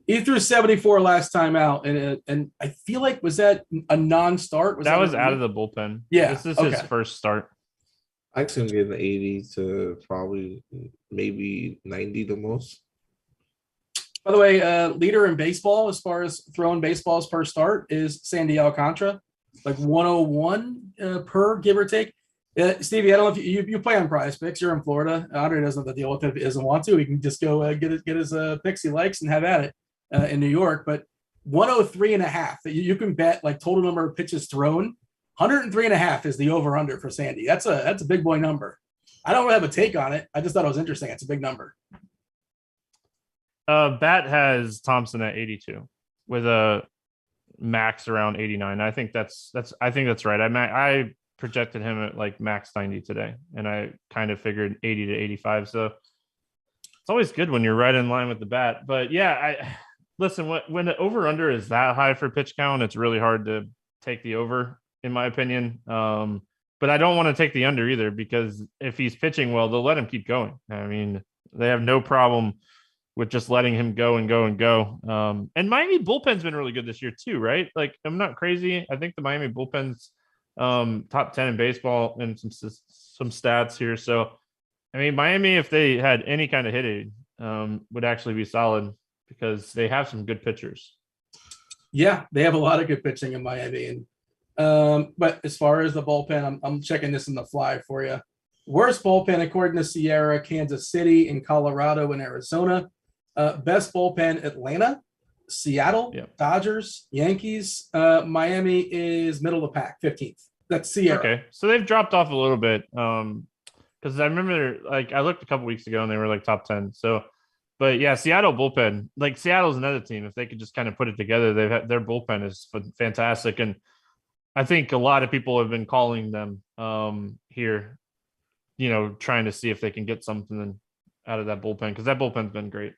He threw 74 last time out, and I feel like, was that a non-start? That was out of the bullpen. Yeah, this is his first start. I can get an 80 to probably maybe 90 the most. By the way, leader in baseball as far as throwing baseballs per start is Sandy Alcantara, like 101 per, give or take. Stevie, I don't know if you play on Prize Picks. You're in Florida. Andre doesn't have to deal with it if he doesn't want to. He can just go get his picks he likes and have at it in New York. But 103.5. You can bet like total number of pitches thrown. 103.5 is the over/under for Sandy. That's a big boy number. I don't really have a take on it. I just thought it was interesting. It's a big number. Bat has Thompson at 82 with a max around 89. I think that's right. I projected him at like max 90 today, and I kind of figured 80 to 85. So it's always good when you're right in line with the bat. But yeah, listen, when the over under is that high for pitch count, it's really hard to take the over, in my opinion. But I don't want to take the under either, because if he's pitching well, they'll let him keep going. I mean, they have no problem with just letting him go and go and go. And Miami bullpen's been really good this year too, right? Like, I'm not crazy. I think the Miami bullpen's top 10 in baseball and some stats here. So, I mean, Miami, if they had any kind of hitting, would actually be solid, because they have some good pitchers. Yeah, they have a lot of good pitching in Miami. And but as far as the bullpen, I'm checking this in the fly for you. Worst bullpen according to Sierra: Kansas City and Colorado and Arizona. Best bullpen: Atlanta, Seattle, Dodgers, Yankees. Miami is middle of the pack, 15th. That's Sierra. Okay, so they've dropped off a little bit. Because I remember, like, I looked a couple weeks ago and they were like top 10. So, but yeah, Seattle bullpen, like, Seattle's another team. If they could just kind of put it together, their bullpen is fantastic. And I think a lot of people have been calling them here, trying to see if they can get something out of that bullpen, because that bullpen's been great.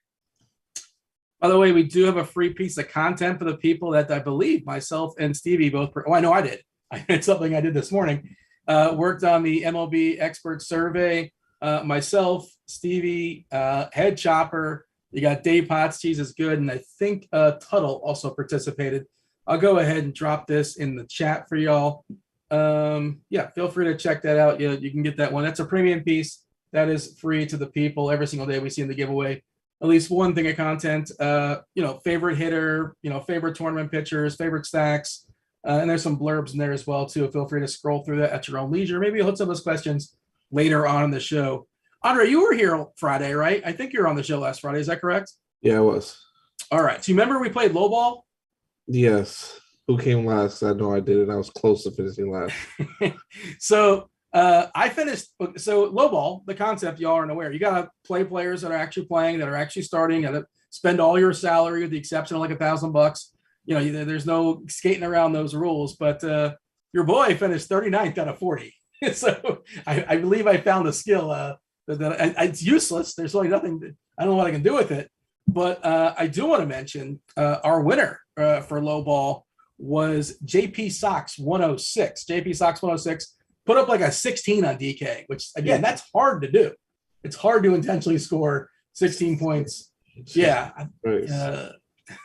By the way, we do have a free piece of content for the people that I believe myself and Stevie both. I know I did. It's something I did this morning. Worked on the MLB expert survey. Myself, Stevie, Head Chopper. You got Dave Potts, Cheeseisgood, and I think Tuttle also participated. I'll go ahead and drop this in the chat for y'all. Yeah, feel free to check that out. Yeah, you can get that one. That's a premium piece that is free to the people. Every single day we see in the giveaway at least one thing of content. Favorite hitter, favorite tournament pitchers, favorite stacks. And there's some blurbs in there as well, too. Feel free to scroll through that at your own leisure. Maybe you'll hit some of those questions later on in the show. Andre, you were here Friday, right? I think you were on the show last Friday. Is that correct? Yeah, I was. All right. So you remember we played low ball? Yes. Who came last? I know I did, and I was close to finishing last. So I finished. So low ball, the concept, y'all aren't aware. You got to play players that are actually playing, that are actually starting, and spend all your salary with the exception of like $1,000. There's no skating around those rules. But your boy finished 39th out of 40. So I believe I found a skill that it's useless. There's really nothing. I don't know what I can do with it. But I do want to mention our winner for low ball was JP Sox 106. JP Sox 106 put up like a 16 on DK, which, again, that's hard to do. It's hard to intentionally score 16 points. Yeah.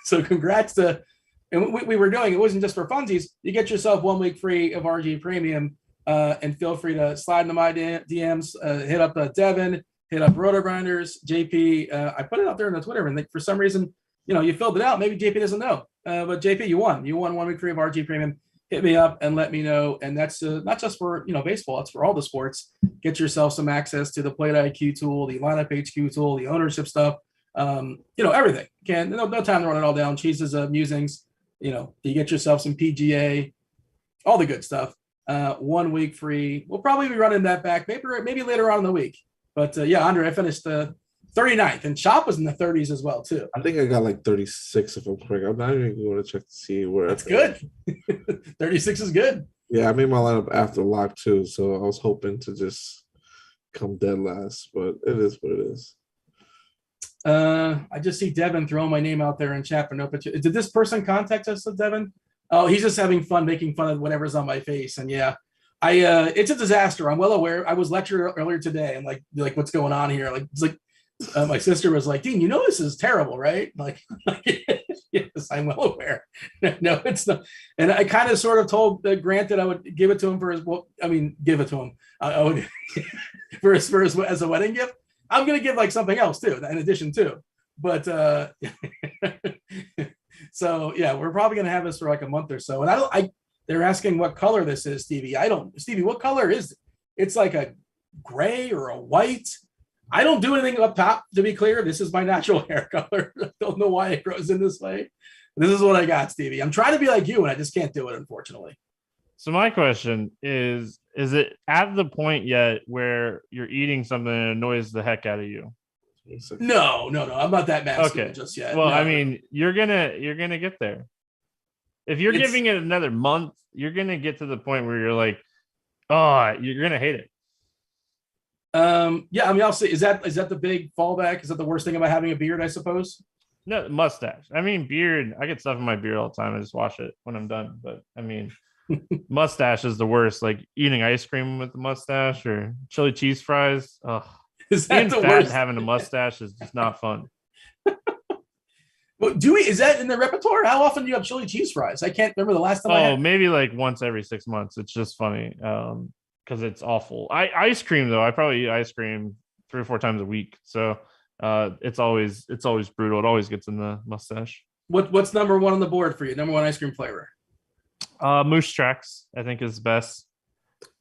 So congrats to – and we were doing – it wasn't just for funsies. You get yourself 1 week free of RG Premium, and feel free to slide into my DMs, hit up Devin, hit up Rotogrinders, JP. I put it out there on the Twitter, and for some reason, you filled it out. Maybe JP doesn't know. But JP, you won. You won 1 week free of RG Premium. Hit me up and let me know. And that's not just for baseball; it's for all the sports. Get yourself some access to the Plate IQ tool, the lineup HQ tool, the ownership stuff. Everything. No time to run it all down. Cheese's musings. You get yourself some PGA, all the good stuff. 1 week free. We'll probably be running that back maybe later on in the week. But Andre, I finished 39th, and Chop was in the 30s as well too. I think I got like 36 if I'm correct. I'm not even going to check to see where. That's good. 36 is good. Yeah, I made my lineup after lock too, so I was hoping to just come dead last, but it is what it is. I just see Devin throwing my name out there in chat for no particular. Did this person contact us, Devin? Oh, he's just having fun making fun of whatever's on my face. And it's a disaster. I'm well aware. I was lecturing earlier today and like what's going on here? My sister was like, Dean, this is terrible, right? Like yes, I'm well aware. No, it's not. And I kind of sort of told Grant that I would give it to him give it to him. I would for his as a wedding gift. I'm going to give like something else too, in addition to, but so yeah, we're probably going to have this for like a month or so. And they're asking what color this is, Stevie. Stevie, what color is it? It's like a gray or a white. I don't do anything up top, to be clear. This is my natural hair color. I don't know why it grows in this way. This is what I got, Stevie. I'm trying to be like you, and I just can't do it, unfortunately. So my question is it at the point yet where you're eating something that annoys the heck out of you? No. I'm not that masculine just yet. Well, no. I mean, you're gonna get there. If you're giving it another month, you're gonna get to the point where you're like, oh, you're gonna hate it. I'll say, is that the big fallback? Is that the worst thing about having a beard, I suppose? No, mustache. I mean, beard, I get stuff in my beard all the time. I just wash it when I'm done. But I mean, mustache is the worst. Like eating ice cream with a mustache or chili cheese fries. Ugh. Is that the worst? Having a mustache is just not fun. Well, is that in the repertoire? How often do you have chili cheese fries? I can't remember the last time. I had. Maybe like once every 6 months. It's just funny because it's awful. Ice cream though. I probably eat ice cream 3 or 4 times a week. So it's always brutal. It always gets in the mustache. What's number one on the board for you? Number one ice cream flavor? Moose Tracks, I think, is best.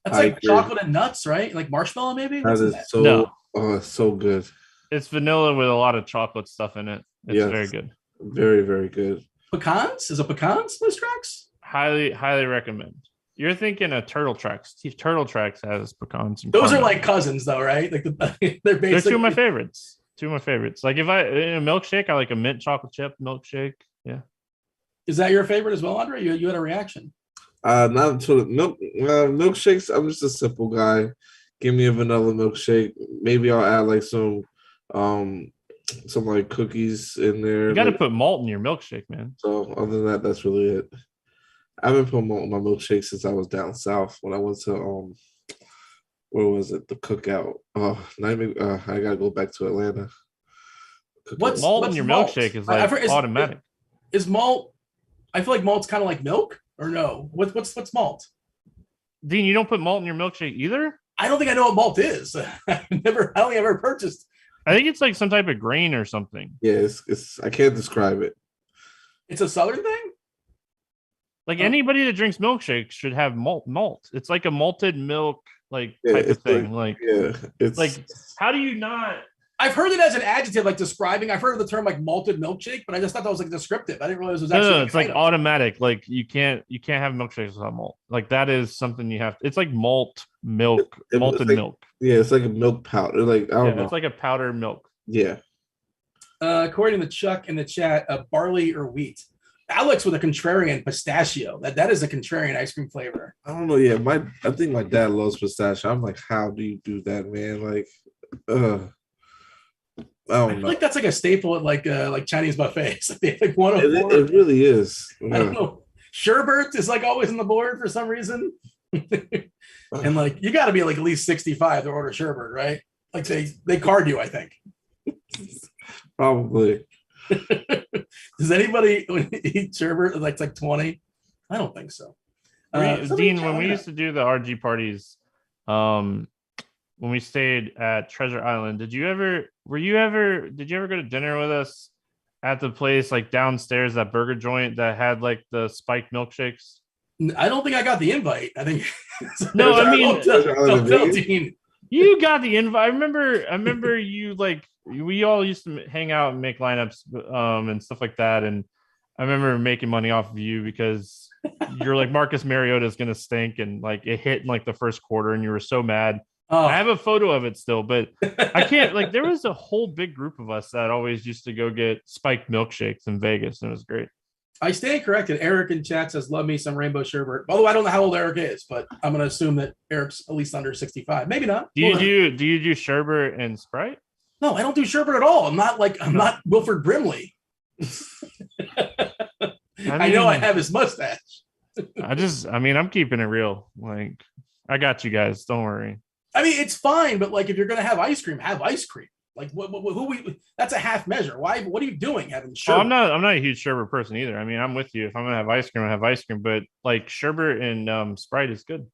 That's like chocolate and nuts, right? Like marshmallow, maybe. So good. It's vanilla with a lot of chocolate stuff in it. It's very good. Very, very good. Pecans? Is it pecans, Moose Tracks? Highly recommend. You're thinking of Turtle Tracks. Turtle Tracks has pecans. And those are like cousins, though, right? Like they're basically. They're two of my favorites. Like if in a milkshake, I like a mint chocolate chip milkshake. Yeah. Is that your favorite as well, Andre? You had a reaction. Not until milkshakes. I'm just a simple guy. Give me a vanilla milkshake. Maybe I'll add like some like cookies in there. You got to put malt in your milkshake, man. So other than that, that's really it. I haven't put malt in my milkshake since I was down south when I went to where was it? The Cookout. I gotta go back to Atlanta. What's malt in your milkshake is like automatic. Is malt? I feel like malt's kind of like milk, or no? What's malt? Dean, you don't put malt in your milkshake either? I don't think I know what malt is. I don't think I've ever purchased. I think it's like some type of grain or something. Yeah, it's I can't describe it. It's a Southern thing? Like anybody that drinks milkshakes should have malt. It's like a malted milk type of thing. It's like, how do you not? I've heard it as an adjective, like describing. I've heard of the term like malted milkshake, but I just thought that was like descriptive. I didn't realize it was actually. No, it's like automatic. Like you can't have milkshakes without malt. Like that is something you have. It's like malted milk. Yeah, it's like a milk powder. Like I don't know. It's like a powdered milk. Yeah. According to Chuck in the chat, barley or wheat. Alex with a contrarian pistachio. That is a contrarian ice cream flavor. I don't know. Yeah, I think my dad loves pistachio. I'm like, how do you do that, man? Like, I feel like that's like a staple at like Chinese buffets. Like 104. It really is. I don't know. Sherbet is like always on the board for some reason. And like you got to be like at least 65 to order sherbet, right? Like they card you, I think. Probably. Does anybody eat sherbet like 20? I don't think so. Dean, when we used to do the RG parties, when we stayed at Treasure Island, did you ever go to dinner with us at the place like downstairs, that burger joint that had like the spiked milkshakes? I don't think I got the invite. I think no, I mean, don't tell Dean. You got the invite. I remember you like we all used to hang out and make lineups and stuff like that. And I remember making money off of you because you're like, Marcus Mariota is going to stink. And like it hit in like the first quarter and you were so mad. Oh. I have a photo of it still, but I can't like, there was a whole big group of us that always used to go get spiked milkshakes in Vegas. And it was great. I stand corrected. Eric in chat says, love me some rainbow sherbet. Although I don't know how old Eric is, but I'm going to assume that Eric's at least under 65. Maybe not. Do you do sherbet and Sprite? No, I don't do sherbet at all. I'm not Wilford Brimley. I know I have his mustache. I'm keeping it real. Like, I got you guys. Don't worry. I mean, it's fine, but like, if you're going to have ice cream, have ice cream. Like that's a half measure. Why? What are you doing having sherbet? I'm not a huge sherbet person either. I mean, I'm with you. If I'm going to have ice cream, I have ice cream, but like sherbet and Sprite is good.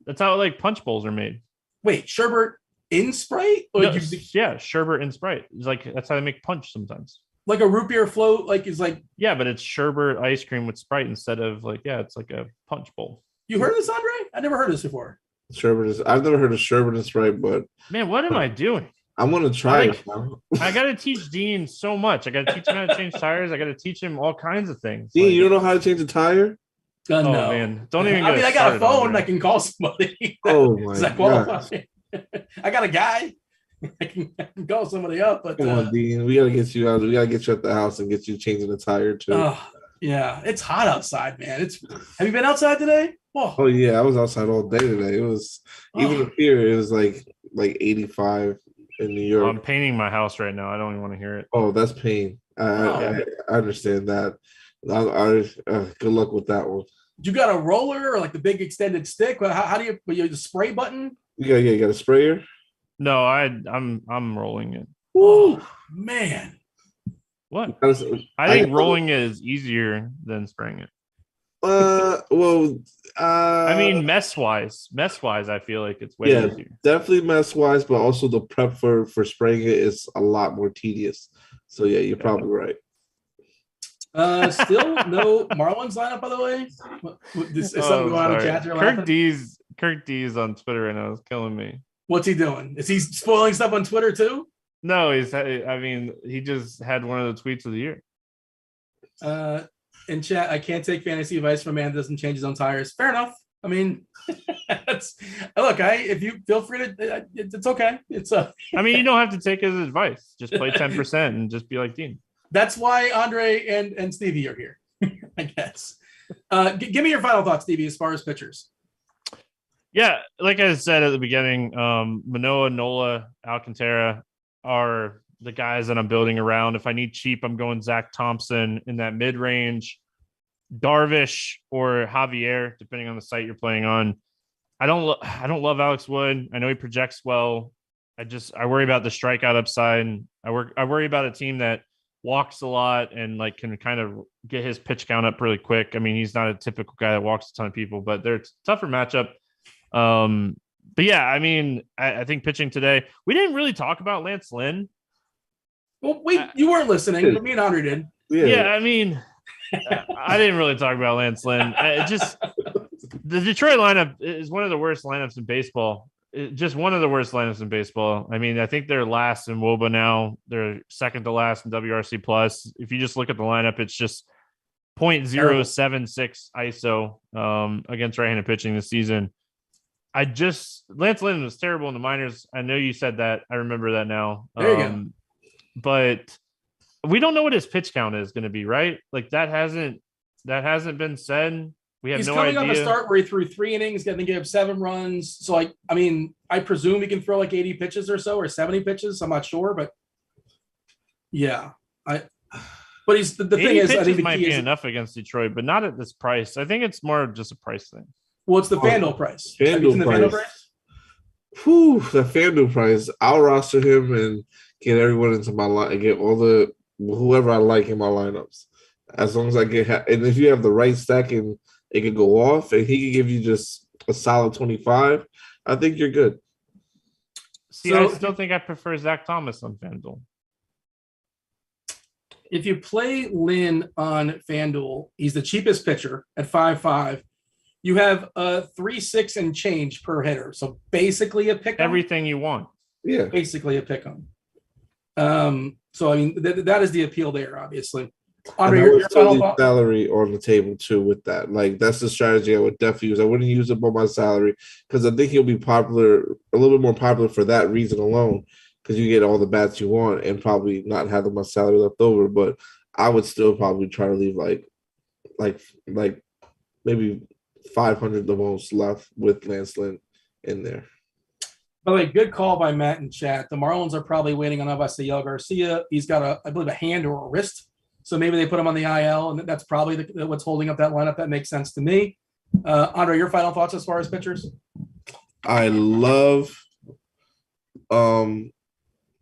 That's how like punch bowls are made. Wait, sherbet in Sprite? Yeah, sherbet and Sprite. It's like, that's how they make punch sometimes. Like a root beer float, like is like. Yeah, but it's sherbet ice cream with Sprite instead of like, it's like a punch bowl. You heard of this, Andre? I never heard of this before. I've never heard of sherbet and Sprite, but man, what am I doing? I'm gonna try it now. I gotta teach Dean so much. I gotta teach him how to change tires. I gotta teach him all kinds of things. Dean, you don't know how to change a tire? No, man, don't even. I got a phone. I can call somebody. Oh my god! I got a guy. I can call somebody up. But come on, Dean, we gotta get you out. We gotta get you at the house and get you changing the tire too. Yeah, it's hot outside, man. Have you been outside today? Oh yeah, I was outside all day today. It was even up here. It was like 85 in New York. I'm painting my house right now. I don't even want to hear it. Oh, that's pain. I understand that. Good luck with that one. You got a roller or like the big extended stick? How do you the spray button? You got a sprayer? No, I'm rolling it. Oh man. What? I think rolling it is easier than spraying it. I mean, mess wise, I feel like it's way easier. Definitely mess wise, but also the prep for spraying it is a lot more tedious. So yeah, you're probably right. Still no Marlins lineup, by the way. Is something going on in chat? Kirk D's on Twitter right now is killing me. What's he doing? Is he spoiling stuff on Twitter too? No, he just had one of the tweets of the year. In chat, I can't take fantasy advice from a man that doesn't change his own tires. Fair enough. I mean, if you feel free to, it's okay. I mean, you don't have to take his advice. Just play 10% and just be like Dean. That's why Andre and Stevie are here, I guess. Give me your final thoughts, Stevie, as far as pitchers. Yeah, like I said at the beginning, Manoah, Nola, Alcantara are the guys that I'm building around. If I need cheap, I'm going Zach Thompson in that mid-range. Darvish or Javier, depending on the site you're playing on. I don't love Alex Wood. I know he projects well. I worry about the strikeout upside. I worry about a team that walks a lot and like can kind of get his pitch count up really quick. I mean, he's not a typical guy that walks a ton of people, but they're a tougher matchup. But yeah, I mean, I think pitching today, we didn't really talk about Lance Lynn. Well, you weren't listening, but me and Andre did. Yeah, I mean, I didn't really talk about Lance Lynn. The Detroit lineup is one of the worst lineups in baseball. Just one of the worst lineups in baseball. I mean, I think they're last in WOBA now. They're second to last in WRC plus. If you just look at the lineup, it's just 0.076 ISO against right-handed pitching this season. Lance Lynn was terrible in the minors. I know you said that. I remember that now. There you go. But we don't know what his pitch count is going to be, right? Like that hasn't been said. We have no idea. He's coming on a start where he threw 3 innings, going to give up 7 runs. So I presume he can throw like 80 pitches or so, or 70 pitches. I'm not sure, but yeah, but he's the thing is, I think the might be enough against Detroit, but not at this price. I think it's more just a price thing. What's the FanDuel price? FanDuel price? Whew, the FanDuel price. I'll roster him and get everyone into my line and get whoever I like in my lineups. As long as I and if you have the right stack and it can go off and he can give you just a solid 25, I think you're good. See, I still think I prefer Zach Thomas on FanDuel. If you play Lynn on FanDuel, he's the cheapest pitcher at 5.5. You have 3.6 and change per hitter. So basically a pick. Everything you want. Yeah. Basically a pick 'em. So I mean, that is the appeal there, obviously. And Andre, I your, would your still final leave thought? salary on the table too with that. Like that's the strategy I would definitely use. I wouldn't use up on my salary because I think he'll be popular, a little bit more popular for that reason alone. Because you get all the bats you want and probably not have that much salary left over. But I would still probably try to leave like like maybe 500 the most left with Lance Lynn in there. By the way, good call by Matt in chat. The Marlins are probably waiting on Avisail Garcia. He's got I believe, a hand or a wrist. So maybe they put him on the IL, and that's probably what's holding up that lineup. That makes sense to me. Andre, your final thoughts as far as pitchers? I love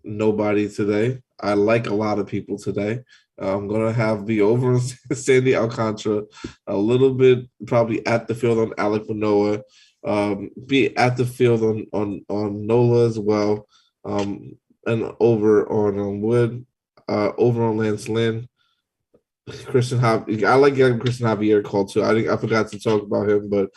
nobody today. I like a lot of people today. I'm gonna have the over Sandy Alcantara, a little bit probably at the field on Alek Manoah, be at the field on Nola as well, and over on Wood, over on Lance Lynn. Christian Javier. I like getting Christian Javier called too. I forgot to talk about him, but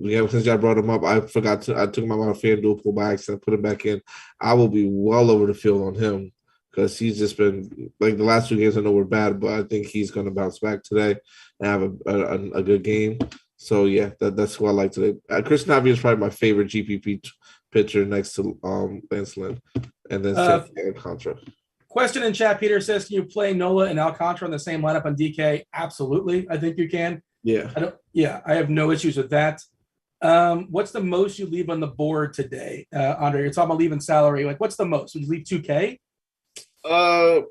yeah, since y'all brought him up, I forgot to. I took him out of Fanduel pool by accident, put him back in. I will be well over the field on him because he's just been like the last 2 games. I know we're bad, but I think he's going to bounce back today and have a good game. So yeah, that's who I like today. Christian Javier is probably my favorite GPP pitcher next to Lance Lynn, and then Sandy Contra. Question in chat, Peter says, can you play Nola and Alcantara in the same lineup on DK? Absolutely. I think you can. Yeah. I have no issues with that. What's the most you leave on the board today? Andre, you're talking about leaving salary. Like, what's the most? Would you leave 2K? I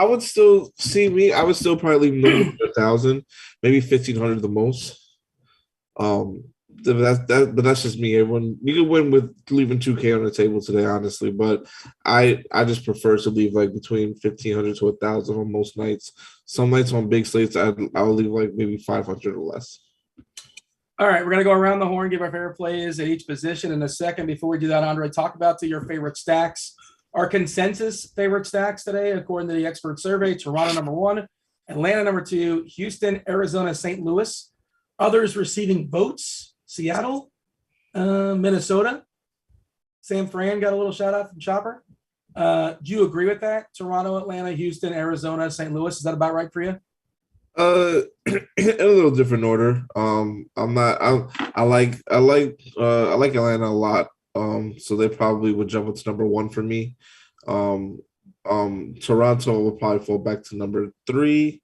would still see me. I would still probably leave no more than 1,000, maybe 1,500 the most. But that's just me. Everyone, you can win with leaving 2K on the table today, honestly. But I just prefer to leave like between 1,500 to 1,000 on most nights. Some nights on big slates, I'll leave like maybe 500 or less. All right, we're gonna go around the horn, give our favorite plays at each position in a second. Before we do that, Andre, talk about your favorite stacks. Our consensus favorite stacks today, according to the expert survey: Toronto number 1, Atlanta number 2, Houston, Arizona, St. Louis. Others receiving votes: Seattle, Minnesota. Sam Fran got a little shout out from Chopper. Do you agree with that? Toronto, Atlanta, Houston, Arizona, St. Louis. Is that about right for you? In a little different order. I like Atlanta a lot. So they probably would jump up to number 1 for me. Toronto will probably fall back to number 3.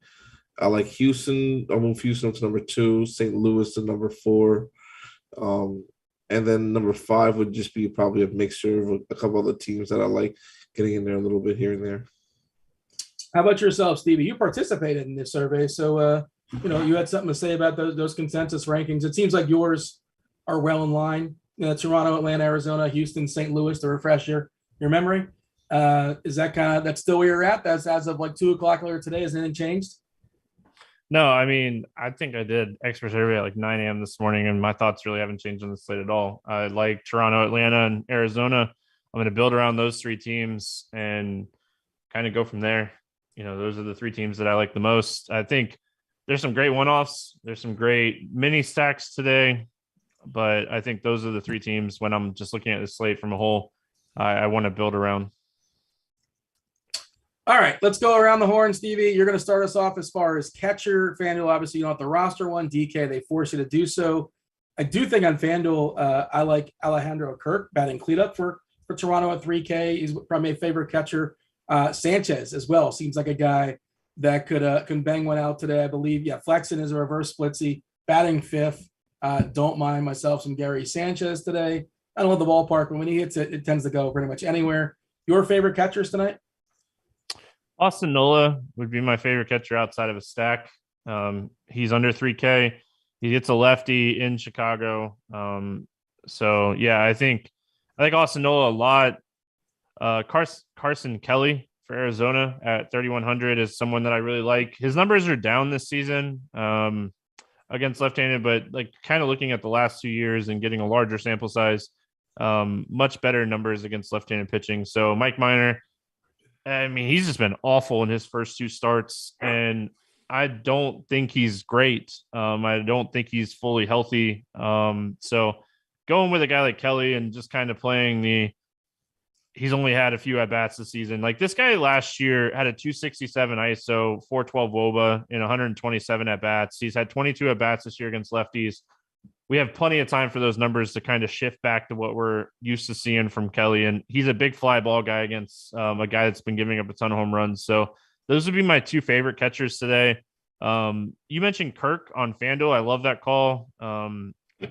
I like Houston. I'll move Houston to number 2, St. Louis to number 4. And then number 5 would just be probably a mixture of a couple other teams that I like getting in there a little bit here and there. How about yourself, Stevie? You participated in this survey, so you had something to say about those consensus rankings. It seems like yours are well in line. Toronto, Atlanta, Arizona, Houston, St. Louis. To refresh your memory, is that that's still where you're at? That's as of like 2:00 later today. Has anything changed? No, I mean, I think I did expert survey at like 9 a.m. this morning, and my thoughts really haven't changed on the slate at all. I like Toronto, Atlanta, and Arizona. I'm going to build around those 3 teams and kind of go from there. Those are the 3 teams that I like the most. I think there's some great one-offs. There's some great mini stacks today, but I think those are the 3 teams when I'm just looking at the slate from a whole, I want to build around. All right, let's go around the horn, Stevie. You're going to start us off as far as catcher. FanDuel, obviously, you don't have to roster one. DK, they force you to do so. I do think on FanDuel, I like Alejandro Kirk batting cleanup for Toronto at 3K. He's probably my favorite catcher. Sanchez as well seems like a guy that can bang one out today, I believe. Yeah, Flexen is a reverse splitsy, batting 5th. Don't mind myself some Gary Sanchez today. I don't love the ballpark, but when he hits it, it tends to go pretty much anywhere. Your favorite catchers tonight? Austin Nola would be my favorite catcher outside of a stack. He's under 3K. He gets a lefty in Chicago. So yeah, I think Austin Nola a lot. Carson Kelly for Arizona at 3,100 is someone that I really like. His numbers are down this season against left-handed, but like kind of looking at the last 2 years and getting a larger sample size, much better numbers against left-handed pitching. So Mike Minor, I mean, he's just been awful in his first 2 starts, and I don't think he's great. I don't think he's fully healthy. So going with a guy like Kelly and just kind of playing he's only had a few at bats this season. Like this guy last year had a 267 ISO, 412 WOBA in 127 at bats. He's had 22 at bats this year against lefties. We have plenty of time for those numbers to kind of shift back to what we're used to seeing from Kelly. And he's a big fly ball guy against a guy that's been giving up a ton of home runs. So those would be my two favorite catchers today. You mentioned Kirk on FanDuel. I love that call.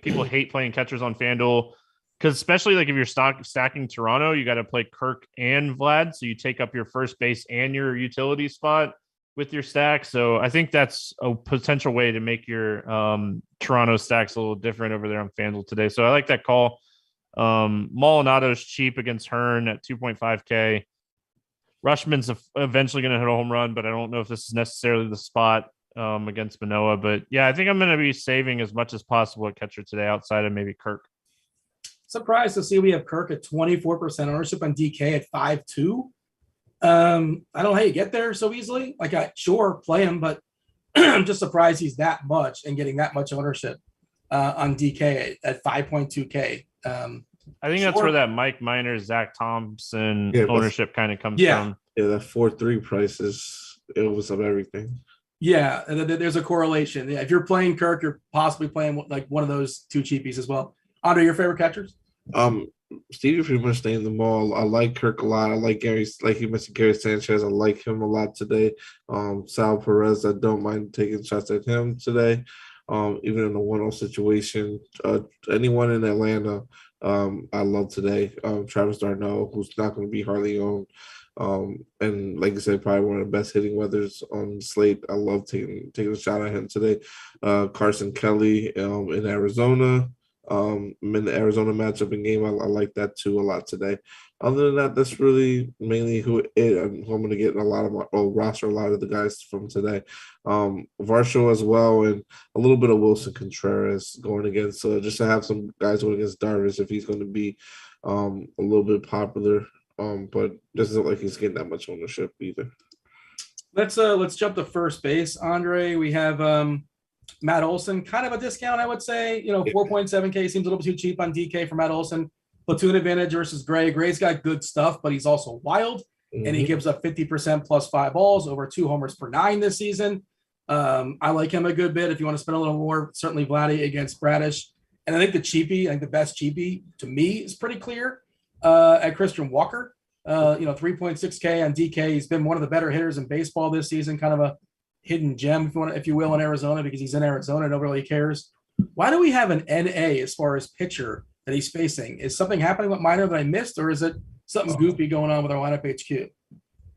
People hate playing catchers on FanDuel because especially like if you're stacking Toronto, you got to play Kirk and Vlad. So you take up your first base and your utility spot with your stack. So I think that's a potential way to make your Toronto stacks a little different over there on FanDuel today. So I like that call. Maldonado's cheap against Hearn at 2.5K. Rushman's eventually going to hit a home run, but I don't know if this is necessarily the spot against Manoah. But yeah, I think I'm going to be saving as much as possible at catcher today outside of maybe Kirk. Surprised to see we have Kirk at 24% ownership on DK at 5.2. I don't know how you get there so easily. Like, sure, play him, but I'm just surprised he's that much and getting that much ownership on DK at 5.2K. I think that's where that Mike Minor, Zach Thompson ownership kind of comes from. Yeah, that 4.3 price it was of everything. Yeah, there's a correlation. Yeah, if you're playing Kirk, you're possibly playing like one of those two cheapies as well. Andre, your favorite catchers? Stevie pretty much named them all. I like Kirk a lot. I like Gary, like you mentioned, Gary Sanchez. I like him a lot today. Sal Perez, I don't mind taking shots at him today. Even in a 1-0 situation, anyone in Atlanta, I love today. Travis d'Arnaud, who's not going to be hardly owned. And like I said, probably one of the best hitting weathers on Slate. I love taking a shot at him today. Carson Kelly in Arizona. In the Arizona matchup and game, I like that too a lot today. Other than that, that's really mainly who I'm going to get in a lot of my roster, a lot of the guys from today. Varsho as well, and a little bit of Wilson Contreras going against, just to have some guys going against Darvish if he's going to be a little bit popular. But doesn't look like he's getting that much ownership either. Let's jump to first base, Andre. We have Matt Olson, kind of a discount, I would say. 4.7K seems a little bit too cheap on DK for Matt Olson. Platoon advantage versus Gray. Gray's got good stuff, but he's also wild, and he gives up 50% plus 5 balls, over 2 homers per 9 this season. I like him a good bit. If you want to spend a little more, certainly Vladdy against Bradish. And I think the best cheapie to me is pretty clear at Christian Walker. 3.6K on DK. He's been one of the better hitters in baseball this season, kind of a hidden gem, if you will, in Arizona, because he's in Arizona. Nobody really cares. Why do we have an NA as far as pitcher that he's facing? Is something happening with Minor that I missed, or is it something goofy going on with our lineup HQ?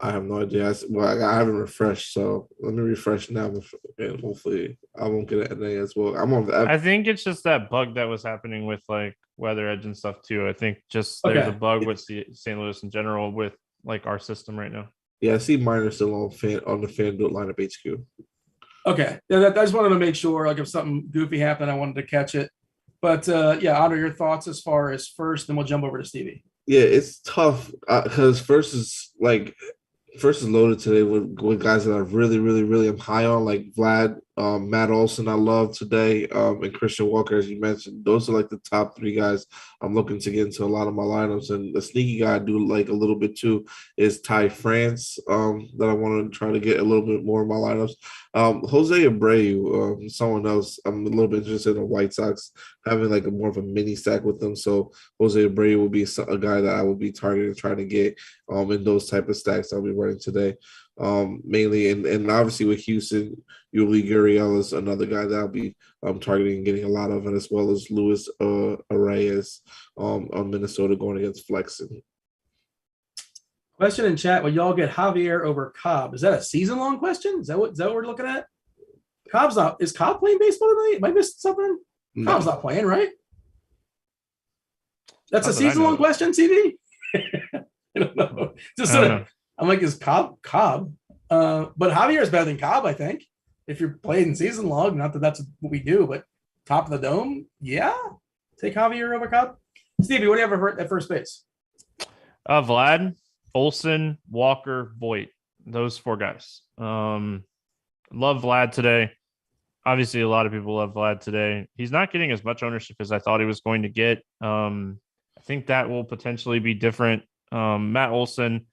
I have no idea. I haven't refreshed, so let me refresh now, and hopefully I won't get an NA as well. I think it's just that bug that was happening with like Weather Edge and stuff too. I think just there's a bug with St. Louis in general with like our system right now. Yeah, I see Minor still on the FanDuel lineup HQ. Okay. Yeah, I just wanted to make sure, like, if something goofy happened, I wanted to catch it. But, Andre, your thoughts as far as first, then we'll jump over to Stevie. Yeah, it's tough because first is loaded today with guys that I really, really, really am high on, like Vlad, Matt Olson, I love today, and Christian Walker, as you mentioned. Those are like the top 3 guys I'm looking to get into a lot of my lineups. And the sneaky guy I do like a little bit too is Ty France, that I want to try to get a little bit more in my lineups. Jose Abreu, someone else I'm a little bit interested in the White Sox, having like more of a mini stack with them. So Jose Abreu will be a guy that I will be targeting, trying to get in those type of stacks I'll be running today. Mainly, and obviously with Houston, Yuli Gurriel is another guy that I'll be targeting and getting a lot of, and as well as Luis Arraez on Minnesota going against Flexen. Question in chat: will y'all get Javier over Cobb? Is that a season-long question? Is that what we're looking at? Is Cobb playing baseball tonight? Am I missing something? No. Cobb's not playing, right? That's a season-long question, CD? I don't know. I'm like, is Cobb? But Javier is better than Cobb, I think. If you're playing season long, not that that's what we do, but top of the dome, yeah. Take Javier over Cobb. Stevie, what do you have at first base? Vlad, Olson, Walker, Voit. Those 4 guys. Love Vlad today. Obviously, a lot of people love Vlad today. He's not getting as much ownership as I thought he was going to get. I think that will potentially be different Matt Olson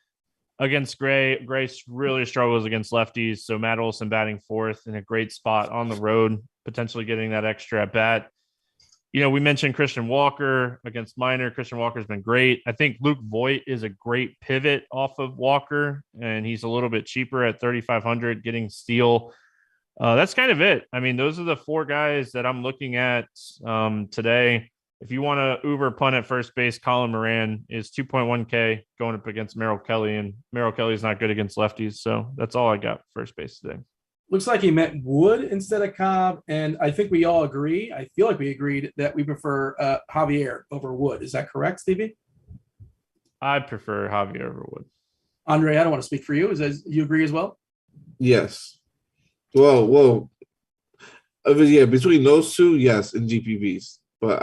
against Gray. Gray really struggles against lefties. So Matt Olson batting fourth in a great spot on the road, potentially getting that extra at bat. We mentioned Christian Walker against Minor. Christian Walker's been great. I think Luke Voigt is a great pivot off of Walker, and he's a little bit cheaper at 3,500, getting Steele. That's kind of it. I mean, those are the four guys that I'm looking at today. If you want to Uber punt at first base, Colin Moran is 2.1K going up against Merrill Kelly, and Merrill Kelly's not good against lefties. So that's all I got for first base today. Looks like he meant Wood instead of Cobb, and I think we all agree. I feel like we agreed that we prefer Javier over Wood. Is that correct, Stevie? I prefer Javier over Wood. Andre, I don't want to speak for you. You agree as well? Yes. Well, yeah, between those two, yes, in GPPs. But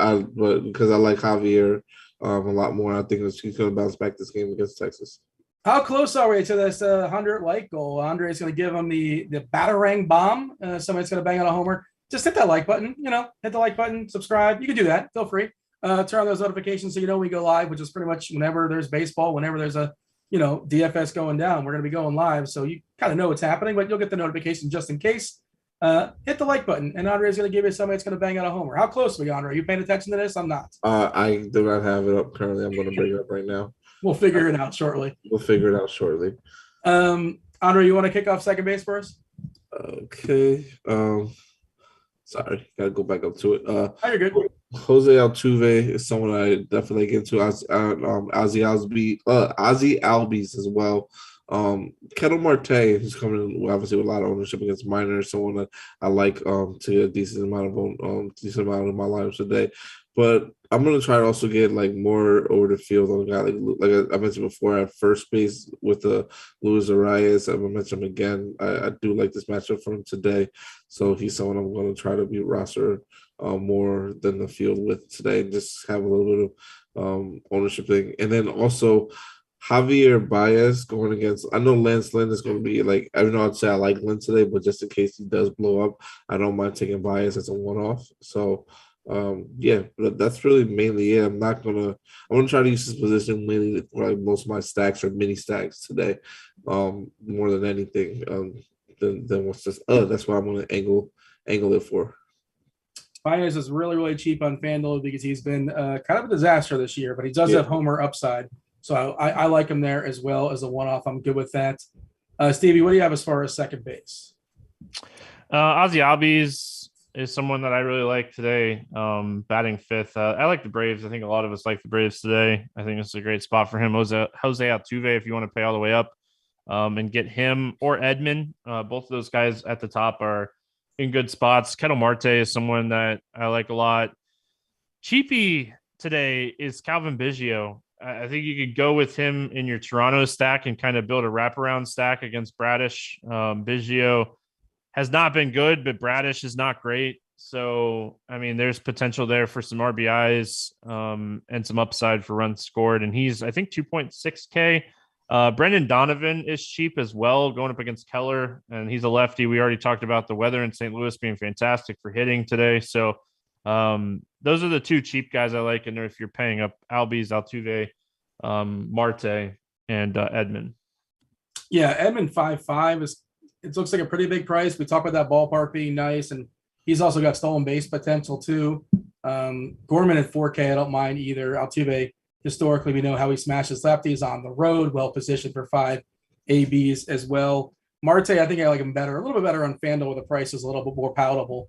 because I like Javier a lot more, I think he's going to bounce back this game against Texas. How close are we to this 100 like goal? Andre's going to give him the batarang bomb. Somebody's going to bang on a homer. Just hit that like button. Hit the like button, subscribe. You can do that. Feel free. Turn on those notifications so you know we go live, which is pretty much whenever there's baseball, whenever there's a DFS going down, we're going to be going live. So you kind of know what's happening, but you'll get the notification just in case. Hit the like button, and Andre is going to give you somebody that's going to bang out a homer. How close are we, Andre? Are you paying attention to this? I'm not. I do not have it up currently. I'm going to bring it up right now. We'll figure it out shortly. Andre, you want to kick off second base for us? Okay. Sorry, got to go back up to it. You're good. Jose Altuve is someone I definitely get into. Ozzy Albies as well. Kettle Marte, who's coming in obviously with a lot of ownership against Minor, someone that I like to get a decent amount of my lineups today. But I'm gonna try to also get like more over the field on a guy like I mentioned before at first base with Luis Arias. I'm gonna mention him again. I do like this matchup for him today, so he's someone I'm gonna try to be roster more than the field with today, and just have a little bit of ownership thing. And then also Javier Baez going against, I know Lance Lynn is going to be like, I don't know, I'd say I like Lynn today, but just in case he does blow up, I don't mind taking Baez as a one-off. So, yeah, but that's really mainly it. I'm going to try to use this position mainly for like most of my stacks or mini stacks today, more than anything, than what's just, that's what I'm going to angle it for. Baez is really, really cheap on FanDuel because he's been kind of a disaster this year, but he does have homer upside. So I like him there as well as a one-off. I'm good with that. Stevie, what do you have as far as second base? Ozzy Albies is someone that I really like today, batting fifth. I like the Braves. I think a lot of us like the Braves today. I think it's a great spot for him. Jose Altuve, if you want to pay all the way up and get him or Edman. Both of those guys at the top are in good spots. Kettle Marte is someone that I like a lot. Cheapy today is Calvin Biggio. I think you could go with him in your Toronto stack and kind of build a wraparound stack against Bradish. Biggio has not been good, but Bradish is not great. So, I mean, there's potential there for some RBIs and some upside for runs scored. And he's, I think, 2.6K. Brendan Donovan is cheap as well, going up against Keller, and he's a lefty. We already talked about the weather in St. Louis being fantastic for hitting today. So, those are the two cheap guys I like. And if you're paying up Albies, Altuve, Marte, and Edman. Yeah, Edman 5.5 it looks like a pretty big price. We talk about that ballpark being nice, and he's also got stolen base potential too. Gorman at 4K, I don't mind either. Altuve, historically, we know how he smashes lefties on the road, well positioned for 5 ABs as well. Marte, I think I like him better, a little bit better on FanDuel where the price is a little bit more palatable.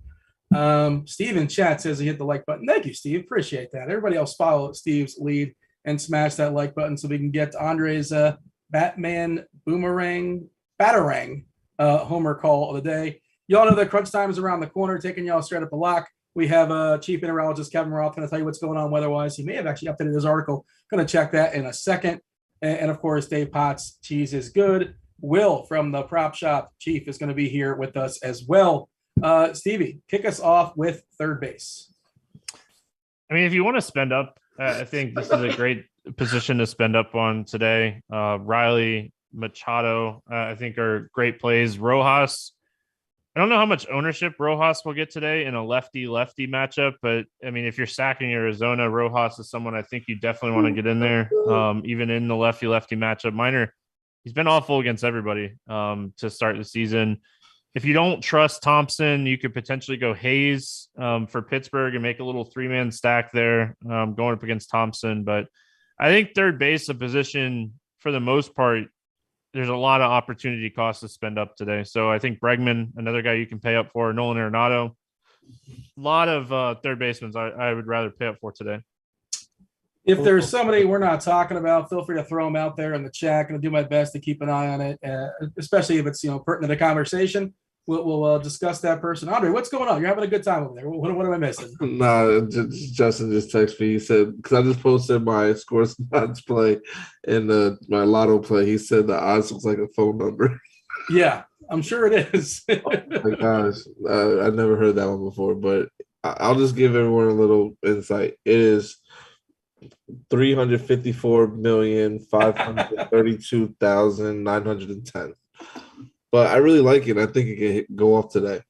Steve in chat says he hit the like button. Thank you, Steve. Appreciate that. Everybody else follow Steve's lead and smash that like button so we can get Andre's Batman Batarang homer call of the day. Y'all know that crunch time is around the corner, taking y'all straight up the lock. We have Chief Meteorologist Kevin Roth going to tell you what's going on weather-wise. He may have actually updated his article. Going to check that in a second. And of course, Dave Potts, Cheese is Good. Will from the Prop Shop Chief is going to be here with us as well. Stevie, kick us off with third base. I mean, if you want to spend up, I think this is a great position to spend up on today. Riley, Machado, I think are great plays. Rojas, I don't know how much ownership Rojas will get today in a lefty-lefty matchup, but I mean, if you're stacking Arizona, Rojas is someone I think you definitely want to get in there, even in the lefty-lefty matchup. He's been awful against everybody to start the season. If you don't trust Thompson, you could potentially go Hayes for Pittsburgh and make a little three-man stack there going up against Thompson. But I think third base, a position for the most part, there's a lot of opportunity costs to spend up today. So I think Bregman, another guy you can pay up for, Nolan Arenado, a lot of third basemen I would rather pay up for today. If there's somebody we're not talking about, feel free to throw them out there in the chat. Going to do my best to keep an eye on it, especially if it's pertinent to conversation. We'll discuss that person. Andre, what's going on? You're having a good time over there. What am I missing? Nah, Justin just texted me. He said, because I just posted my scores odds play and my lotto play. He said the odds looks like a phone number. Yeah, I'm sure it is. Oh my gosh. I never heard that one before, but I'll just give everyone a little insight. It is 354,532,910. But I really like it. I think it can go off today.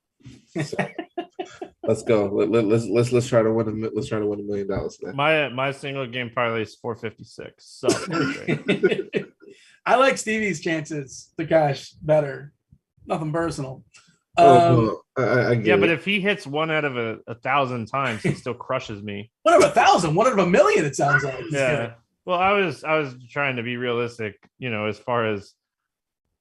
So, let's go. Let's try to win let's try to win $1 million today. My single game parlay is 456. So I like Stevie's chances to cash better. Nothing personal. I yeah, but if he hits one out of a 1,000 times, he still crushes me. One out of 1,000, one out of 1,000,000. It sounds like. Yeah. Well, I was trying to be realistic, as far as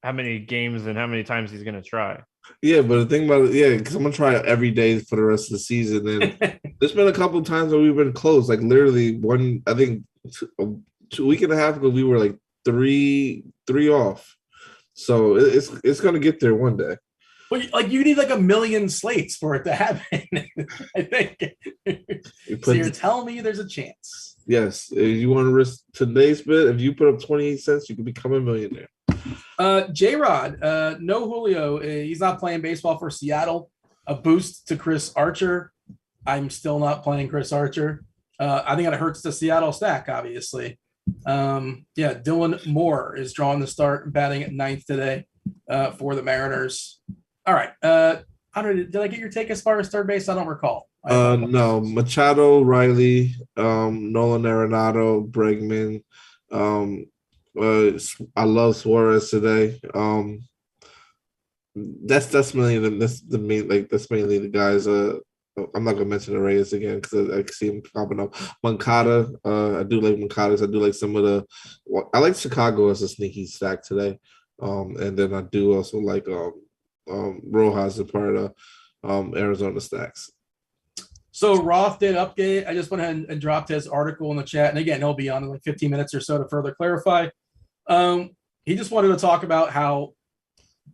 how many games and how many times he's going to try. Yeah, but the thing about it, because I'm going to try it every day for the rest of the season. And there's been a couple of times where we've been close. Like literally I think 2 weeks and a half ago, we were like three off. So it's going to get there one day. Well, you need like 1 million slates for it to happen, I think. So you're telling me there's a chance. Yes. If you want to risk today's bid, if you put up 28 cents, you can become a millionaire. J-Rod, no Julio. He's not playing baseball for Seattle. A boost to Chris Archer. I'm still not playing Chris Archer. I think it hurts the Seattle stack, obviously. Dylan Moore is drawing the start, batting at 9th today for the Mariners. All right. Andre, did I get your take as far as third base? I don't recall. No. Machado, Riley, Nolan Arenado, Bregman. I love Suarez today. That's mainly that's mainly the guys. I'm not gonna mention the Reyes again because I see him popping up. Moncada, I do like Moncadas. I do like some of the. I like Chicago as a sneaky stack today, and then I do also like Rojas as part of Arizona stacks. So Roth did update. I just went ahead and dropped his article in the chat, and again, he'll be on in like 15 minutes or so to further clarify. He just wanted to talk about how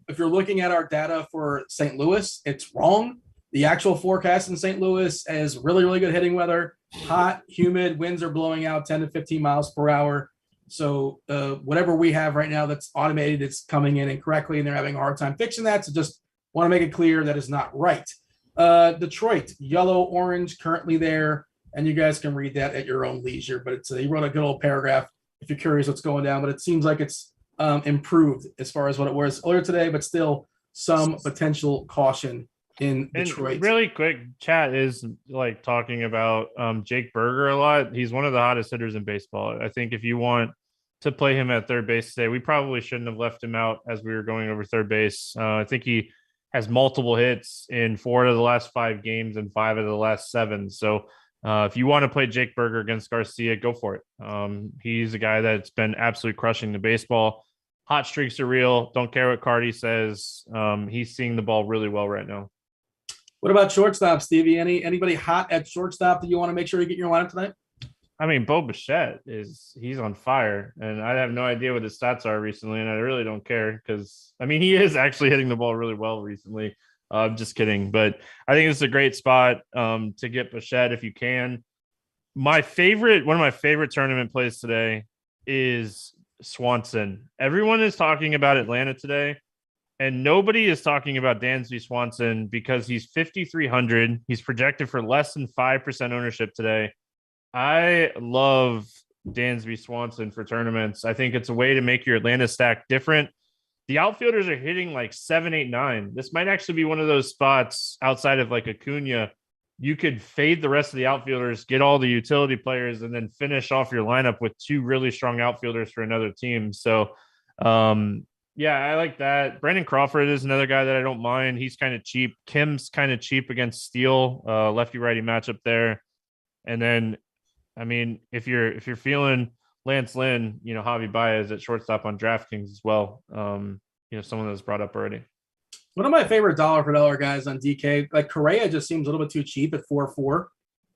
if you're looking at our data for St. Louis, it's wrong. The actual forecast in St. Louis is really, really good hitting weather, hot, humid, winds are blowing out 10 to 15 miles per hour. So whatever we have right now that's automated, it's coming in incorrectly, and they're having a hard time fixing that. So just want to make it clear that is not right. Detroit, yellow, orange, currently there, and you guys can read that at your own leisure. But he wrote a good old paragraph if you're curious what's going down. But it seems like it's improved as far as what it was earlier today, but still some potential caution in Detroit. And really quick, chat is like talking about Jake Berger a lot. He's one of the hottest hitters in baseball. I think if you want to play him at third base today, we probably shouldn't have left him out as we were going over third base. I think he has multiple hits in 4 of the last 5 games and 5 of the last 7. So if you want to play Jake Berger against Garcia, go for it. He's a guy that's been absolutely crushing the baseball. Hot streaks are real. Don't care what Cardi says. He's seeing the ball really well right now. What about shortstop, Stevie? Anybody hot at shortstop that you want to make sure you get in your lineup tonight? I mean, Bo Bichette he's on fire, and I have no idea what his stats are recently, and I really don't care because, I mean, he is actually hitting the ball really well recently. I'm just kidding, but I think it's a great spot to get Bichette if you can. One of my favorite tournament plays today is Swanson. Everyone is talking about Atlanta today, and nobody is talking about Dansby Swanson because he's 5,300. He's projected for less than 5% ownership today. I love Dansby Swanson for tournaments. I think it's a way to make your Atlanta stack different. the outfielders are hitting like 7, 8, 9. This might actually be one of those spots outside of like Acuna. You could fade the rest of the outfielders, get all the utility players, and then finish off your lineup with 2 really strong outfielders for another team. So, yeah, I like that. Brandon Crawford is another guy that I don't mind. He's kind of cheap. Kim's kind of cheap against Steele, lefty righty matchup there. And then, I mean, if you're feeling Lance Lynn, Javi Baez at shortstop on DraftKings as well. Someone that's brought up already. One of my favorite dollar for dollar guys on DK, like Correa, just seems a little bit too cheap at 4-4.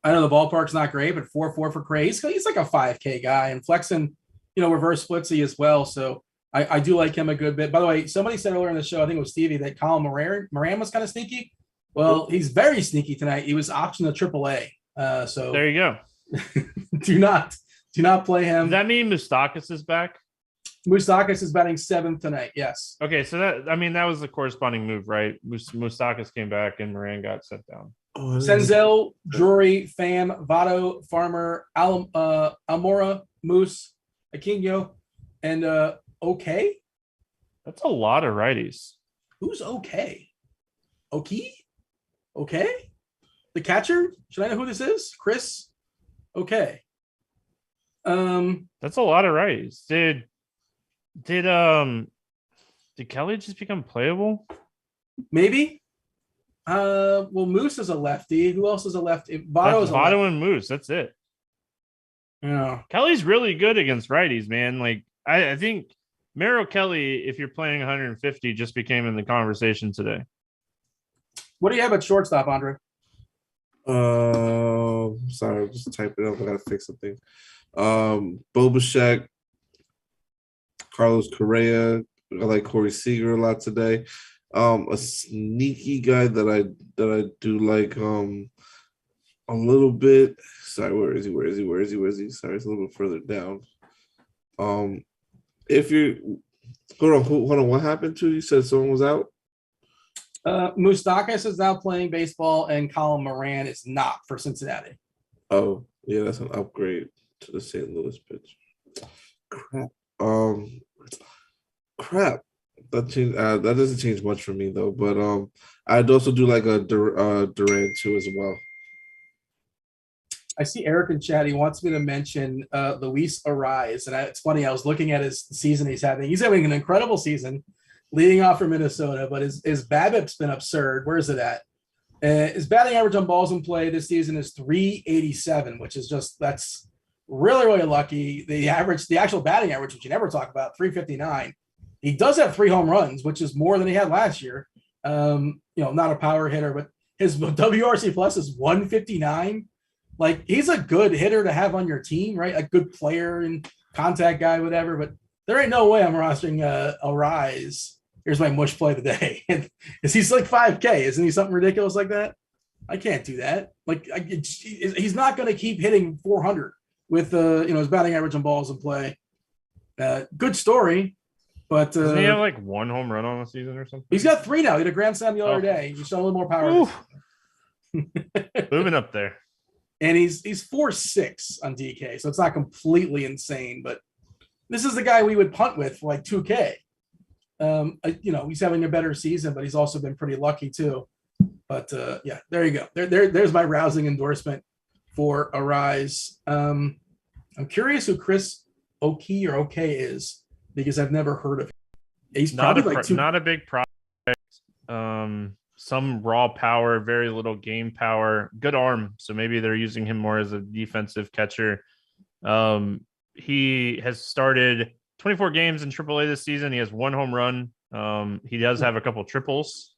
I know the ballpark's not great, but 4-4 for Correa, he's like a 5K guy and flexing, reverse splitsy as well. So I do like him a good bit. By the way, somebody said earlier in the show, I think it was Stevie, that Colin Moran was kind of sneaky. Well, he's very sneaky tonight. He was optioned to AAA. So there you go. do not play him. Does that mean Moustakas is back? Moustakas is batting 7th tonight. Yes. Okay, so that was the corresponding move, right? Moustakas came back and Moran got sent down. Senzel, Drury, Pham, Votto, Farmer, Almora, Moose, Aquino, and okay. That's a lot of righties. Who's okay? Okay? The catcher? Should I know who this is? Chris? Okay. That's a lot of righties. Did Kelly just become playable? Maybe. Well, Moose is a lefty. Who else is a lefty? Votto and Moose. That's it. Yeah. Kelly's really good against righties, man. Like I think Merrill Kelly, if you're playing 150, just became in the conversation today. What do you have at shortstop, Andre? Sorry, I'm just typing up. I gotta fix something. Bobashek, Carlos Correa. I like Corey Seager a lot today. A sneaky guy that I do like a little bit. Sorry, where is he? Sorry, it's a little bit further down. If you hold on, what happened to you? Said someone was out? Moustakas is now playing baseball, and Colin Moran is not for Cincinnati. Oh, yeah, that's an upgrade to the St. Louis pitch. Crap. That doesn't change much for me though. But I'd also do like a Duran too as well. I see Eric in chat. He wants me to mention Luis Ariz, and it's funny. I was looking at his season he's having. He's having an incredible season, leading off for Minnesota. But his BABIP's been absurd. Where is it at? His batting average on balls in play this season is 387, which is that's really, really lucky. The actual batting average, which you never talk about, 359. He does have 3 home runs, which is more than he had last year. Not a power hitter, but his WRC plus is 159. Like, he's a good hitter to have on your team, right? A good player and contact guy, whatever. But there ain't no way I'm rostering a Rise. Here's my mush play today. Is he's like 5K? Isn't he something ridiculous like that? I can't do that. Like, he's not going to keep hitting 400 with his batting average on balls in play. Good story. But doesn't he have like 1 home run on the season or something? He's got 3 now. He had a grand slam the other day. He's showing a little more power. Moving up there. And he's 4.6 on DK, so it's not completely insane. But this is the guy we would punt with for like 2K. He's having a better season, but he's also been pretty lucky too. But yeah, there you go. There's my rousing endorsement for Arise. I'm curious who Chris Oki or OK is, because I've never heard of him. He's probably not a big prospect. Some raw power, very little game power, good arm. So maybe they're using him more as a defensive catcher. He has started 24 games in AAA this season. He has 1 home run. He does have a couple triples,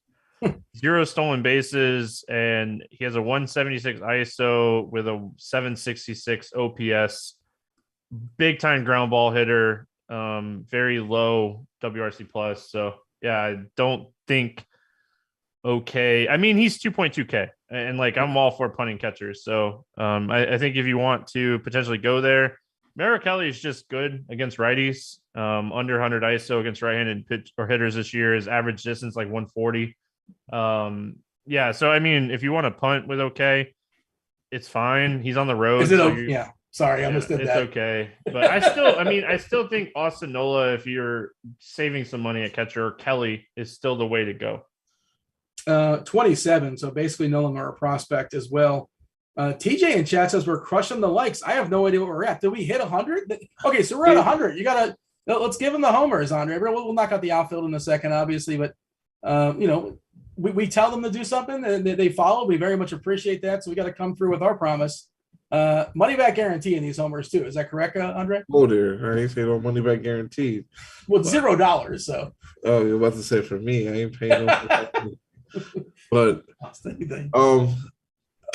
0 stolen bases, and he has a 176 ISO with a 766 OPS. Big time ground ball hitter. Very low WRC plus. So yeah, I don't think okay. I mean, he's 2.2K, and like I'm all for punting catchers. So I think if you want to potentially go there, Merrill Kelly is just good against righties. Under 100 ISO against right-handed pitch or hitters this year. His average distance like 140. Yeah, so I mean, if you want to punt with okay, it's fine. He's on the road. Is it yeah? Sorry, I understood it's that. okay. But I still think Austin Nola, if you're saving some money at catcher, or Kelly is still the way to go. 27, so basically no longer a prospect as well. TJ in chat says we're crushing the likes. I have no idea what we're at. Did we hit 100? Okay, so we're at 100. Let's give them the homers, Andre. We'll knock out the outfield in a second, obviously, but we tell them to do something and they follow. We very much appreciate that. So we got to come through with our promise. Money back guarantee in these homers too. Is that correct, Andre? Oh dear, I ain't saying no money back guaranteed. Well, $0. So. Oh, you're about to say for me, I ain't paying no. But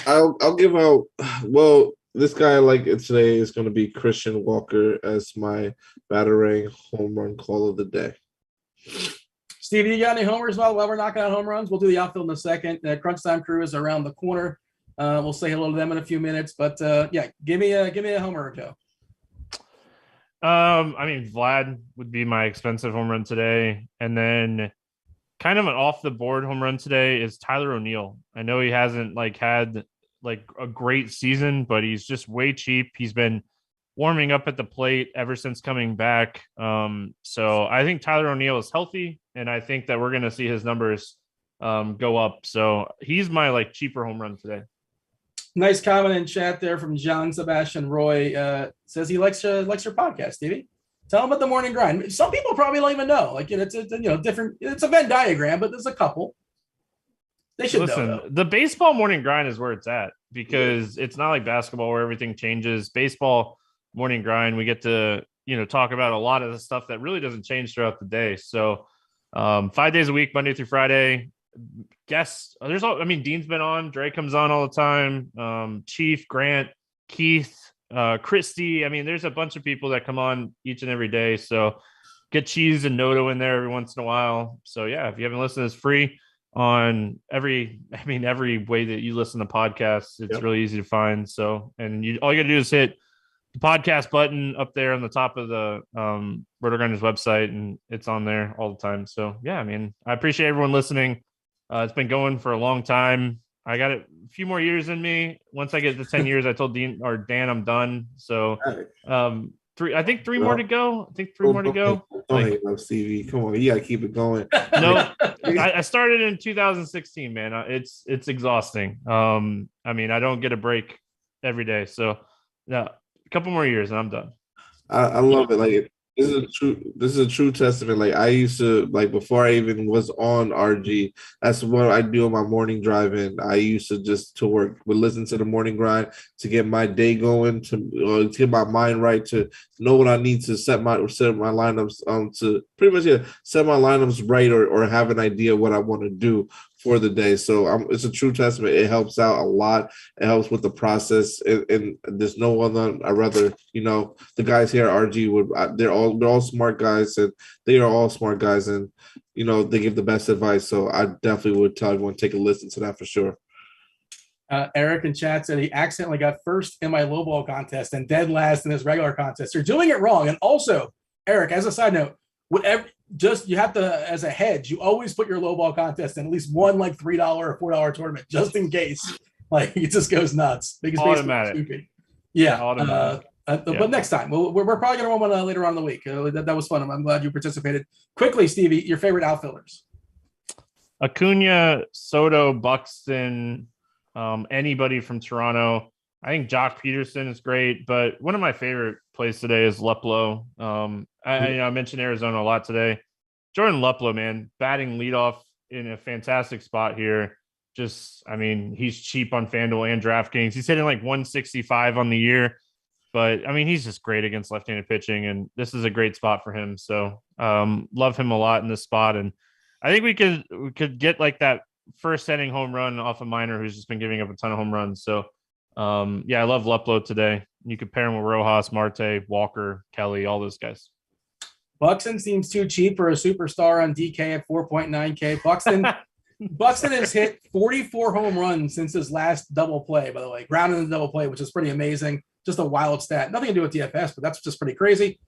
I'll give out. Well, this guy I like it today is going to be Christian Walker as my battering home run call of the day. Stevie, you got any homers while we're knocking out home runs? We'll do the outfield in a second. Crunch time crew is around the corner. We'll say hello to them in a few minutes. But give me a homer or two. Vlad would be my expensive home run today, and then kind of an off the board home run today is Tyler O'Neill. I know he hasn't had a great season, but he's just way cheap. He's been warming up at the plate ever since coming back. So I think Tyler O'Neill is healthy, and I think that we're going to see his numbers go up. So he's my cheaper home run today. Nice comment in chat there from John Sebastian Roy. Says he likes your podcast, Stevie. Tell them about the morning grind. Some people probably don't even know. It's a different. It's a Venn diagram, but there's a couple. They should know. The baseball morning grind is where it's at because it's not like basketball where everything changes. Baseball morning grind, we get to talk about a lot of the stuff that really doesn't change throughout the day. So 5 days a week, Monday through Friday. Dean's been on. Dre comes on all the time. Chief, Grant, Keith. Christy, there's a bunch of people that come on each and every day. So get Cheese and Noto in there every once in a while. So yeah, if you haven't listened, it's free on every way that you listen to podcasts. It's really easy to find. So, and all you got to do is hit the podcast button up there on the top of the Rotogrinders website, and it's on there all the time. So yeah, I appreciate everyone listening. It's been going for a long time. I got a few more years in me. Once I get to 10 years, I told Dan I'm done. So three more to go. Don't hate no Stevie. Come on, you gotta keep it going. No, I started in 2016, man. It's exhausting. I don't get a break every day. So yeah, a couple more years and I'm done. I love it. This is a true testament. I used to before I even was on RG, that's what I do on my morning drive in. I used to would listen to the morning grind to get my day going, to get my mind right, to know what I need to set my lineups to pretty much set my lineups right or have an idea what I want to do for the day. So it's a true testament. It helps out a lot. It helps with the process. And there's no one I rather, the guys here at RG they're all smart guys, and they are all smart guys, and they give the best advice. So I definitely would tell everyone to take a listen to that for sure. Eric in chat said he accidentally got first in my low ball contest and dead last in his regular contest. You're doing it wrong. And also, Eric, as a side note, you have to, as a hedge, you always put your low ball contest in at least one $3 or $4 tournament, just in case. It just goes nuts. Because automatic. Yeah. Automatic. But next time, we're probably going to run one later on in the week. That was fun. I'm glad you participated. Quickly, Stevie, your favorite outfielders? Acuna, Soto, Buxton, anybody from Toronto. I think Jock Peterson is great, but one of my favorite plays today is Leplo. I mentioned Arizona a lot today. Jordan Leplo, man, batting leadoff in a fantastic spot here. He's cheap on Fanduel and DraftKings. He's hitting 165 on the year, but he's just great against left-handed pitching, and this is a great spot for him. So love him a lot in this spot, and I think we could get that first inning home run off a minor who's just been giving up a ton of home runs. So I love Leplo today. You could pair him with Rojas, Marte, Walker, Kelly, all those guys. Buxton seems too cheap for a superstar on DK at 4.9K. Buxton has hit 44 home runs since his last double play, by the way, grounded in the double play, which is pretty amazing. Just a wild stat. Nothing to do with DFS, but that's just pretty crazy.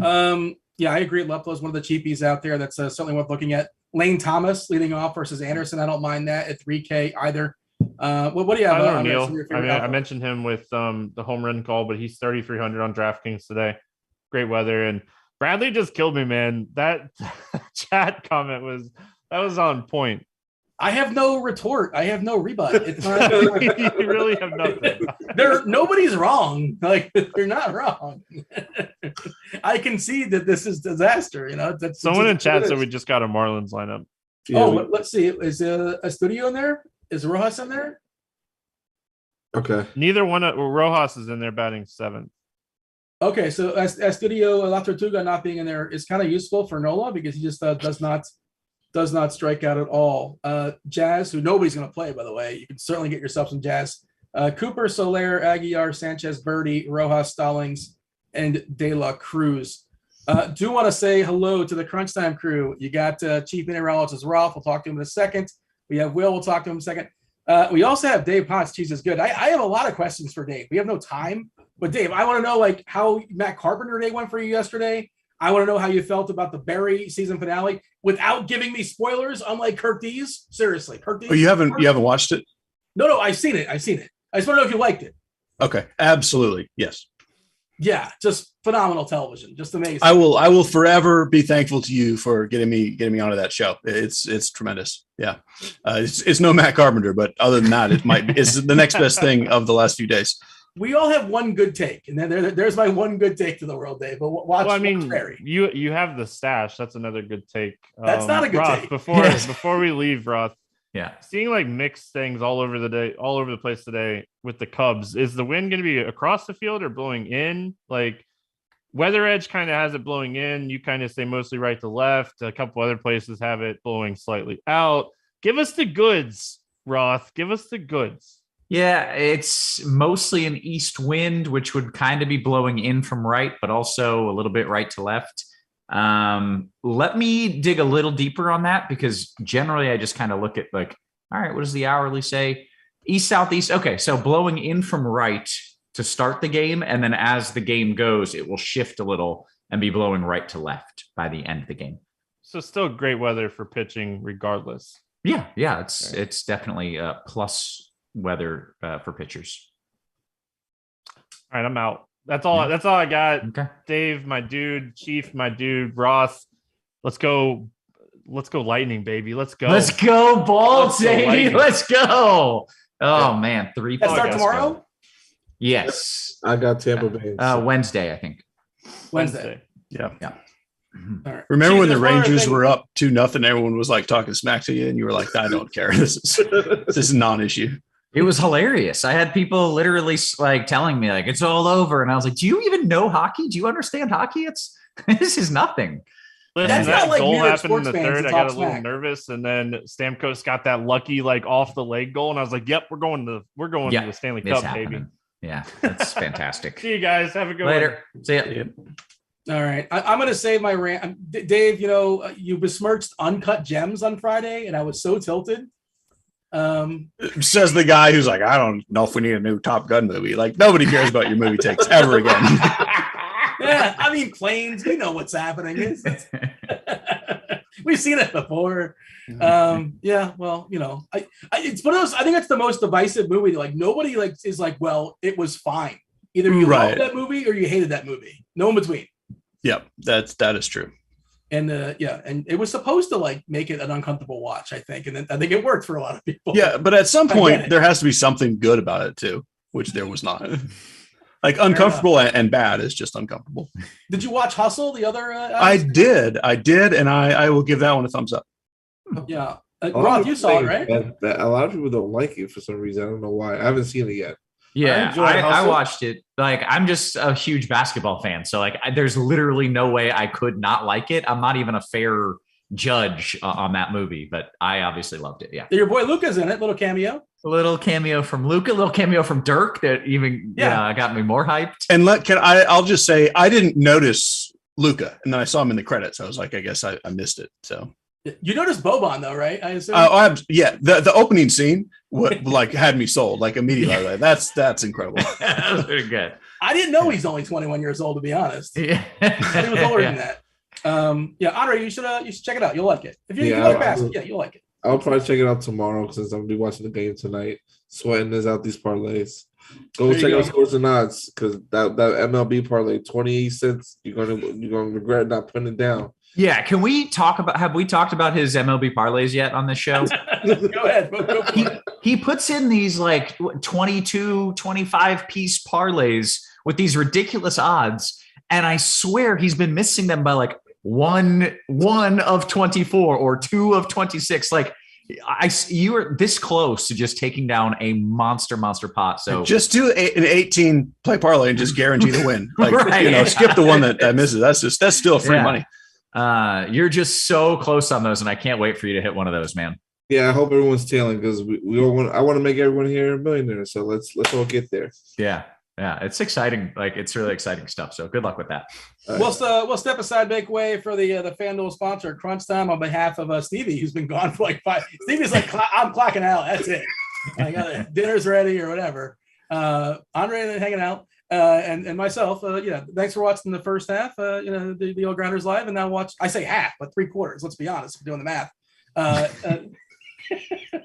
I agree. Leplo is one of the cheapies out there. That's certainly worth looking at. Lane Thomas leading off versus Anderson. I don't mind that at 3K either. What do you have? Tyler Some O'Neill. of your I favorite mean, I outfielders? mentioned him with the home run call, but he's 3,300 on DraftKings today. Great weather, and Bradley just killed me, man. That chat comment was on point. I have no retort. I have no rebut. It's not. You really have nothing. Nobody's wrong. Like they're not wrong. I concede that this is disaster. You know, that's Someone in chat it said is. we just got a Marlins lineup. Yeah, Let's see. Is a studio in there? Is Rojas in there? okay. Neither one of Rojas is in there batting 7th. Okay, so Studio La Tortuga not being in there is kind of useful for Nola because he just does not strike out at all. Jazz, who nobody's going to play, by the way, you can certainly get yourself some Jazz. Cooper, Soler, Aguilar, Sanchez, Birdie, Rojas, Stallings, and De La Cruz. Do want to say hello to the Crunch Time crew. You got Chief Meteorologist Ralph. We'll talk to him in a second. We have Will. We'll talk to him in a second. We also have Dave Potts. Cheeseisgood. I have a lot of questions for Dave. We have no time, but Dave, I want to know like how Matt Carpenter Day went for you yesterday. I want to know how you felt about the Barry season finale without giving me spoilers. Unlike Kurt Dees, seriously, Kurt Dees. Oh, you haven't watched it? No, I've seen it. I just want to know if you liked it. Okay, absolutely, yes. Yeah, just phenomenal television, just amazing. I will forever be thankful to you for getting me onto that show. It's tremendous. Yeah, it's no Matt Carpenter, but other than that, it's the next best thing of the last few days. We all have one good take, and then there's my one good take to the world, Dave. But watch. Well, I mean, watch Barry. you have the stash. That's another good take. That's not a good Roth, take. Before we leave, Roth. Yeah. Seeing like mixed things all over the place today with the Cubs. Is the wind going to be across the field or blowing in? Like Weather Edge kind of has it blowing in. You kind of say mostly right to left. A couple other places have it blowing slightly out. Give us the goods, Roth. Give us the goods. Yeah, it's mostly an east wind, which would kind of be blowing in from right, but also a little bit right to left. Let me dig a little deeper on that because generally I just kind of look at like, all right, what does the hourly say? East, southeast. Okay, so blowing in from right to start the game, and then as the game goes, it will shift a little and be blowing right to left by the end of the game. So still great weather for pitching regardless. Yeah, it's definitely plus weather for pitchers. All right, I'm out. That's all I got. Okay. Dave, my dude, Chief, my dude, Roth. Let's go Lightning, baby. Let's go. Let's go, Bolts, Let's go, baby. Lightning. Let's go. Oh man, 3 That start points. tomorrow. Yes. I got Tampa Bay. Wednesday, I think. Wednesday. Yeah. Mhm. All right. Remember when the Cheese, there's one other Rangers thing- were up 2-0? Everyone was like talking smack to you, and you were like, "I don't care. This is non-issue." It was hilarious. I had people literally like telling me like it's all over, and I was like, "Do you even know hockey? Do you understand hockey? This is nothing." Listen, That's that not like goal New York happened in sports the fans third. to I got a talk little smack. nervous, and then Stamkos got that lucky like off the leg goal, and I was like, "Yep, we're going to the Stanley It's Cup, happening. baby." Yeah, that's fantastic. See you guys. Have a good Later. See ya. Yeah. All right, I'm going to save my rant. Dave, you besmirched Uncut Gems on Friday, and I was so tilted. Says the guy who's like, "I don't know if we need a new Top Gun movie." Like nobody cares about your movie takes ever again. Yeah, I mean, planes. We know what's happening. We've seen it before. Yeah, well, it's one of those. I think it's the most divisive movie. Like nobody is like, well, it was fine. Either you loved that movie or you hated that movie. No in between. Yep, that is true. And and it was supposed to like make it an uncomfortable watch, I think, and then I think it worked for a lot of people. Yeah, but at some I get point it. there has to be something good about it too, which there was not. Like uncomfortable and bad is just uncomfortable. Did you watch Hustle? The other? I did, and I will give that one a thumbs up. Yeah, A lot Roth, of you people saw it, say right? that a lot of people don't like it for some reason. I don't know why. I haven't seen it yet. Yeah, enjoyed I Hustle. watched it. Like, I'm just a huge basketball fan, so like, there's literally no way I could not like it. I'm not even a fair judge on that movie, but I obviously loved it. Yeah, Your boy Luca's in it. Little cameo. a little cameo from Luca, a little cameo from Dirk that even got me more hyped. And I'll just say I didn't notice Luca, and then I saw him in the credits. I was like, I guess I missed it. So You noticed Boban though, right? I assume. The opening scene had me sold like immediately. I was like, that's incredible. That was pretty good. I didn't know he's only 21 years old, to be honest. Yeah, He was older than that. Andre, you should check it out. You'll like it. If you like basketball, you'll like it. I'll probably check it out tomorrow since I'm gonna be watching the game tonight. sweating this out these parlays. Go There you check go. out Scores and Odds because that MLB parlay 28 cents. You're gonna regret not putting it down. Yeah, can we talk about? Have we talked about his MLB parlays yet on this show? Go ahead. Go for it. He puts in these like 22, 25 piece parlays with these ridiculous odds, and I swear he's been missing them by like one of 24 or 2 of 26. Like you are this close to just taking down a monster pot. So just do an 18 play parlay and just guarantee the win. Like Right. skip the one that misses. That's still free money. You're just so close on those, and I can't wait for you to hit one of those, man. Yeah, I hope everyone's tailing because we all want. I want to make everyone here a millionaire. So let's all get there. Yeah, it's exciting. Like it's really exciting stuff. So good luck with that. We'll step aside, make way for the Fanduel sponsor, Crunch Time, on behalf of Stevie, who's been gone for like 5. Stevie's like, I'm clocking out. That's it. I got it. Dinner's ready or whatever. Andre hanging out. And myself, thanks for watching the first half, the old Grinders Live, and now I say half, but 3/4. Let's be honest, we're doing the math.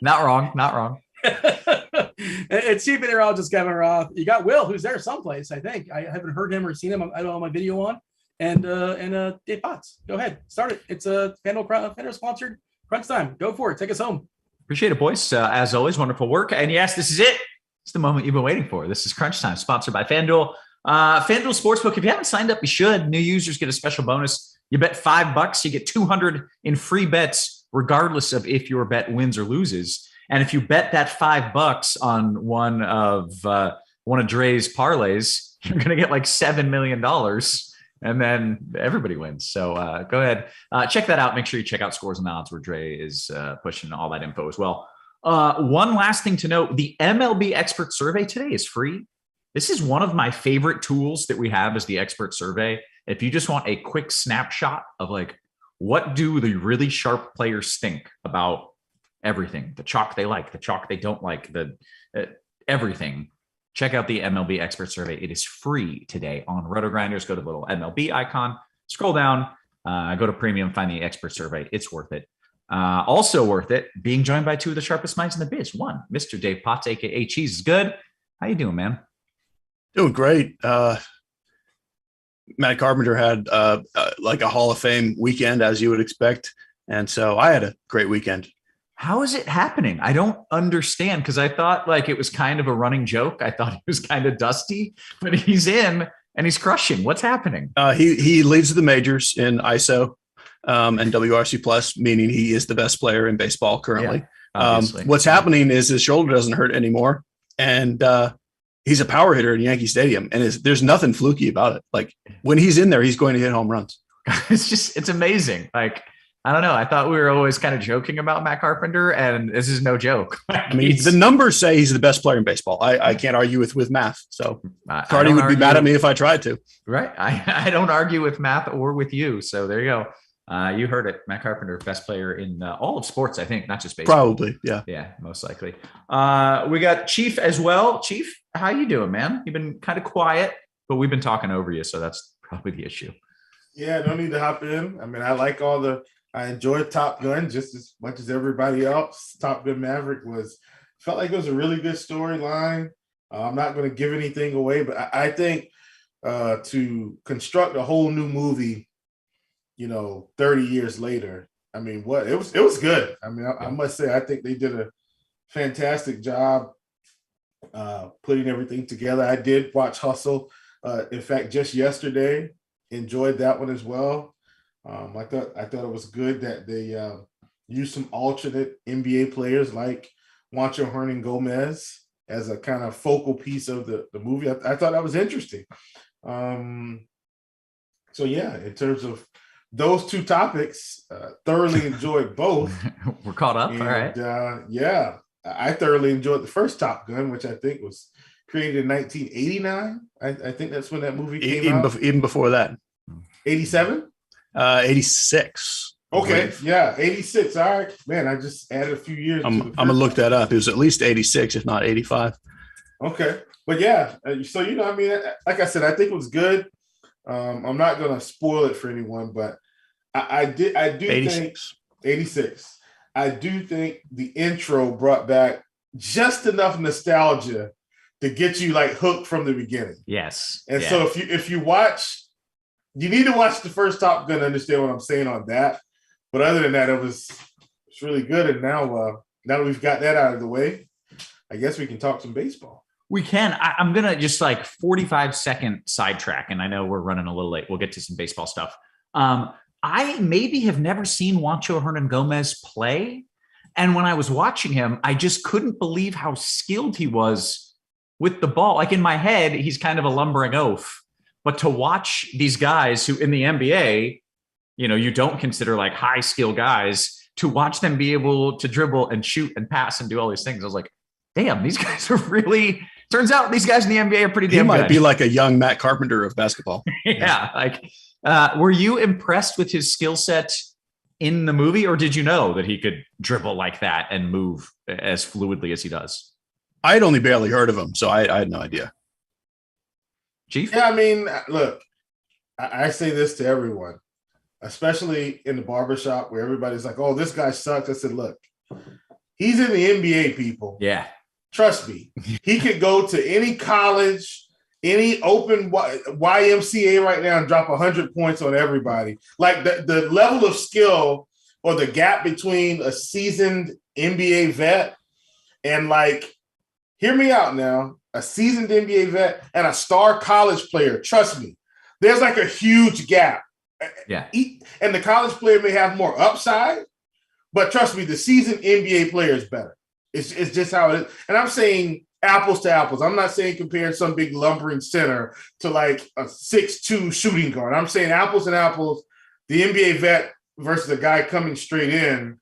Not wrong. It's Chief Meteorologist Kevin Roth. You got Will, who's there someplace. I think I haven't heard him or seen him. I don't know my video on, and Dave Potts. Go ahead, start it. It's a Fanduel sponsored Crunch Time. Go for it. Take us home. Appreciate it, boys. As always, wonderful work. And yes, this is it. It's the moment you've been waiting for. This is Crunch Time, sponsored by FanDuel. FanDuel Sportsbook. If you haven't signed up, you should. New users get a special bonus. You bet $5, you get 200 in free bets, regardless of if your bet wins or loses. And if you bet that $5 on one of Dre's parlays, you're going to get like $7 million, and then everybody wins. So go ahead, check that out. Make sure you check out Scores and Odds, where Dre is pushing all that info as well. One last thing to note, the MLB expert survey today is free. This is one of my favorite tools that we have, is the expert survey. If you just want a quick snapshot of like, what do the really sharp players think about everything, the chalk they like, the chalk they don't like, everything, check out the MLB expert survey. It is free today on Rotogrinders. Go to the little MLB icon, scroll down, go to premium, find the expert survey. It's worth it. Also worth it being joined by 2 of the sharpest minds in the biz. One, Mr. Dave Potts, aka Cheeseisgood. How you doing, man? Doing great. Matt Carpenter had like a Hall of Fame weekend, as you would expect. And so I had a great weekend. How is it happening? I don't understand, because I thought like it was kind of a running joke. I thought he was kind of dusty, but he's in and he's crushing. What's happening? He leads the majors in ISO and WRC plus, meaning he is the best player in baseball currently. Yeah, what's happening is his shoulder doesn't hurt anymore. And he's a power hitter in Yankee Stadium, and there's nothing fluky about it. Like when he's in there, he's going to hit home runs. It's amazing. Like, I don't know. I thought we were always kind of joking about Matt Carpenter, and this is no joke. I mean, the numbers say he's the best player in baseball. I can't argue with math. So Cardi would be mad at me if I tried to. Right. I don't argue with math or with you. So there you go. You heard it. Matt Carpenter, best player in all of sports, I think, not just baseball. Probably. Yeah. Yeah, most likely. We got Chief as well. Chief, how you doing, man? You've been kind of quiet, but we've been talking over you. So that's probably the issue. Yeah, no need to hop in. I mean, I enjoyed Top Gun just as much as everybody else. Top Gun Maverick felt like it was a really good storyline. I'm not going to give anything away, but I think to construct a whole new movie, 30 years later, I mean, it was good. I mean, I must say, I think they did a fantastic job putting everything together. I did watch Hustle. In fact, just yesterday, enjoyed that one as well. I thought it was good that they used some alternate NBA players like Juancho Hernan-Gomez as a kind of focal piece of the movie. I thought that was interesting. So yeah, in terms of those two topics, thoroughly enjoyed both. We're caught up. All right. Yeah, I thoroughly enjoyed the first Top Gun, which I think was created in 1989. I think that's when that movie came out. Even before that. 87? 86. Okay, yeah, 86. All right, man. I just added a few years. I'm gonna look that up. It was at least 86, if not 85. Okay, but yeah, so I mean, like I said, I think it was good. I'm not gonna spoil it for anyone, but I do 86. think 86. I do think the intro brought back just enough nostalgia to get you like hooked from the beginning. Yes. And so if you watch, you need to watch the first Top Gun to understand what I'm saying on that. But other than that, it's really good. And now that we've got that out of the way, I guess we can talk some baseball. We can. I'm going to just like 45-second sidetrack. And I know we're running a little late. We'll get to some baseball stuff. I maybe have never seen Juancho Hernangomez play. And when I was watching him, I just couldn't believe how skilled he was with the ball. Like in my head, he's kind of a lumbering oaf. But to watch these guys who in the NBA, you don't consider like high skill guys, to watch them be able to dribble and shoot and pass and do all these things, I was like, damn, these guys are really, turns out these guys in the NBA are pretty damn good. He might be like a young Matt Carpenter of basketball. Yeah. Like, were you impressed with his skill set in the movie, or did you know that he could dribble like that and move as fluidly as he does? I had only barely heard of him, so I had no idea. Chief? Yeah, I mean, look, I say this to everyone, especially in the barbershop where everybody's like, oh, this guy sucks. I said, look, he's in the NBA, people. Yeah. Trust me. He could go to any college, any open YMCA right now and drop 100 points on everybody. Like the level of skill or the gap between a seasoned NBA vet and like, hear me out now, a seasoned NBA vet and a star college player. Trust me, there's like a huge gap. Yeah. And the college player may have more upside, but trust me, the seasoned NBA player is better. It's just how it is. And I'm saying apples to apples. I'm not saying comparing some big lumbering center to like a 6'2" shooting guard. I'm saying apples and apples, the NBA vet versus a guy coming straight in,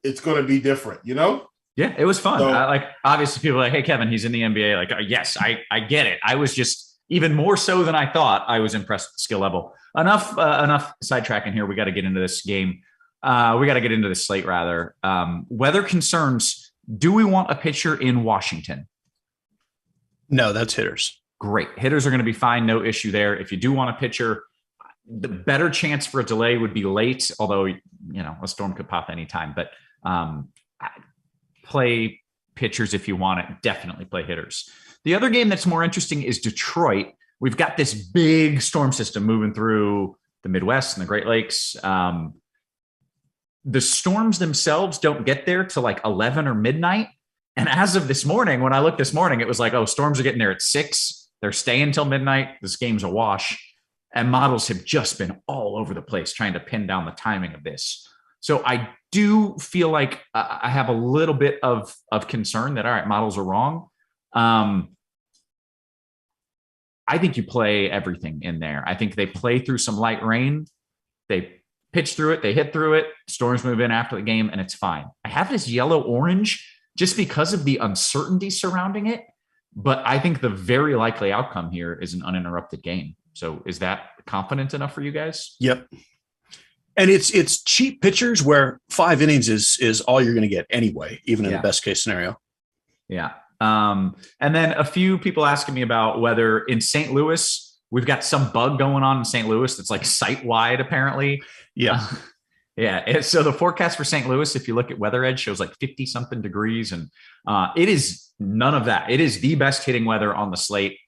it's going to be different, Yeah, it was fun. So, obviously people are like, hey, Kevin, he's in the NBA. Like, yes, I get it. I was just even more so than I thought. I was impressed with the skill level. Enough sidetracking here. We got to get into this game. We got to get into this slate rather. Weather concerns. Do we want a pitcher in Washington? No, that's hitters. Great. Hitters are going to be fine. No issue there. If you do want a pitcher, the better chance for a delay would be late, although, a storm could pop anytime. But play pitchers if you want it. Definitely play hitters. The other game that's more interesting is Detroit. We've got this big storm system moving through the Midwest and the Great Lakes. The storms themselves don't get there till like 11 or midnight. And as of this morning, when I looked this morning, it was like, oh, storms are getting there at 6. They're staying till midnight. This game's a wash. And models have just been all over the place trying to pin down the timing of this. So I do feel like I have a little bit of concern that, all right, models are wrong. I think you play everything in there. I think they play through some light rain. They pitch through it. They hit through it. Storms move in after the game, and it's fine. I have this yellow-orange just because of the uncertainty surrounding it. But I think the very likely outcome here is an uninterrupted game. So is that confident enough for you guys? Yep. And it's cheap pitchers where 5 innings is all you're going to get anyway, even in the best case scenario. Yeah. And then a few people asking me about whether in St. Louis, we've got some bug going on in St. Louis that's like site-wide apparently. Yeah. Yeah. So the forecast for St. Louis, if you look at Weather Edge, shows like 50-something degrees. And it is none of that. It is the best hitting weather on the slate,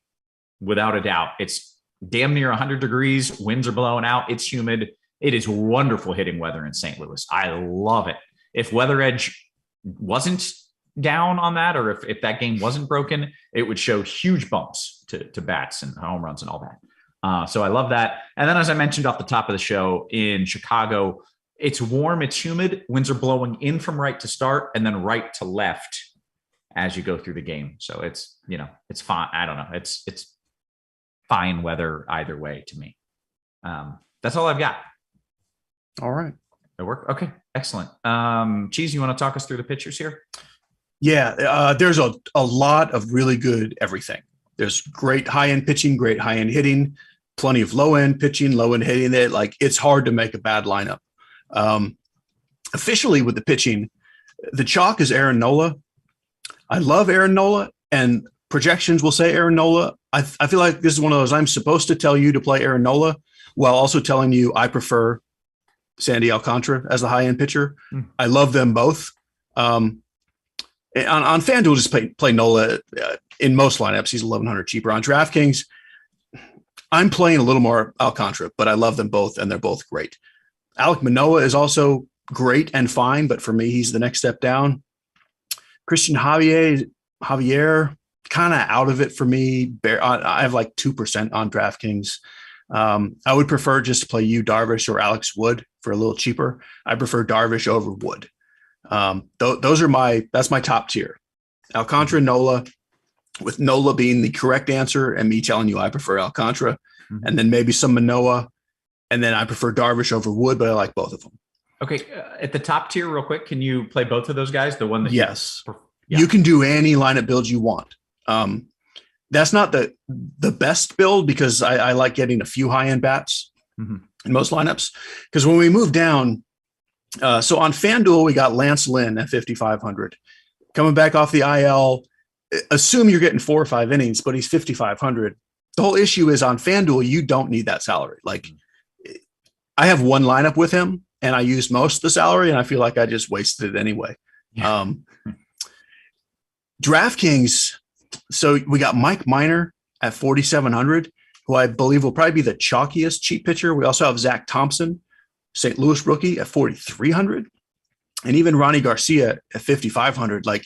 without a doubt. It's damn near 100 degrees. Winds are blowing out. It's humid. It is wonderful hitting weather in St. Louis. I love it. If Weather Edge wasn't down on that, or if that game wasn't broken, it would show huge bumps to bats and home runs and all that. So I love that. And then, as I mentioned off the top of the show, in Chicago, it's warm, it's humid. Winds are blowing in from right to start and then right to left as you go through the game. So it's, it's fine. I don't know. It's fine weather either way to me. That's all I've got. All right. That work? Okay. Excellent. Cheese, you want to talk us through the pitchers here? Yeah. There's a lot of really good everything. There's great high-end pitching, great high-end hitting, plenty of low-end pitching, low-end hitting. It's hard to make a bad lineup. Officially with the pitching, the chalk is Aaron Nola. I love Aaron Nola, and projections will say Aaron Nola. I feel like this is one of those, I'm supposed to tell you to play Aaron Nola while also telling you I prefer Sandy Alcantara as the high-end pitcher. I love them both. On FanDuel, just play Nola. In most lineups, he's 1,100 cheaper. On DraftKings, I'm playing a little more Alcantara, but I love them both, and they're both great. Alek Manoah is also great and fine, but for me, he's the next step down. Christian Javier, kind of out of it for me. I have like 2% on DraftKings. I would prefer just to play Darvish or Alex Wood for a little cheaper. I prefer Darvish over Wood. That's my top tier. Alcantara, Nola, with Nola being the correct answer and me telling you I prefer Alcantara, and then maybe some Manoah, and then I prefer Darvish over Wood, but I like both of them. Okay, at the top tier, real quick, can you play both of those guys? The one that yes, you can do any lineup build you want. That's not the best build because I like getting a few high end bats in most lineups. Because when we move down, so on FanDuel we got Lance Lynn at 5,500 coming back off the IL. Assume you're getting 4 or 5 innings, but he's 5,500. The whole issue is on FanDuel you don't need that salary. Like I have one lineup with him, and I used most of the salary, and I feel like I just wasted it anyway. Yeah. DraftKings, so we got Mike Minor at 4,700, who I believe will probably be the chalkiest cheap pitcher. We also have Zach Thompson, St. Louis rookie, at 4,300, and even Ronnie Garcia at 5,500. Like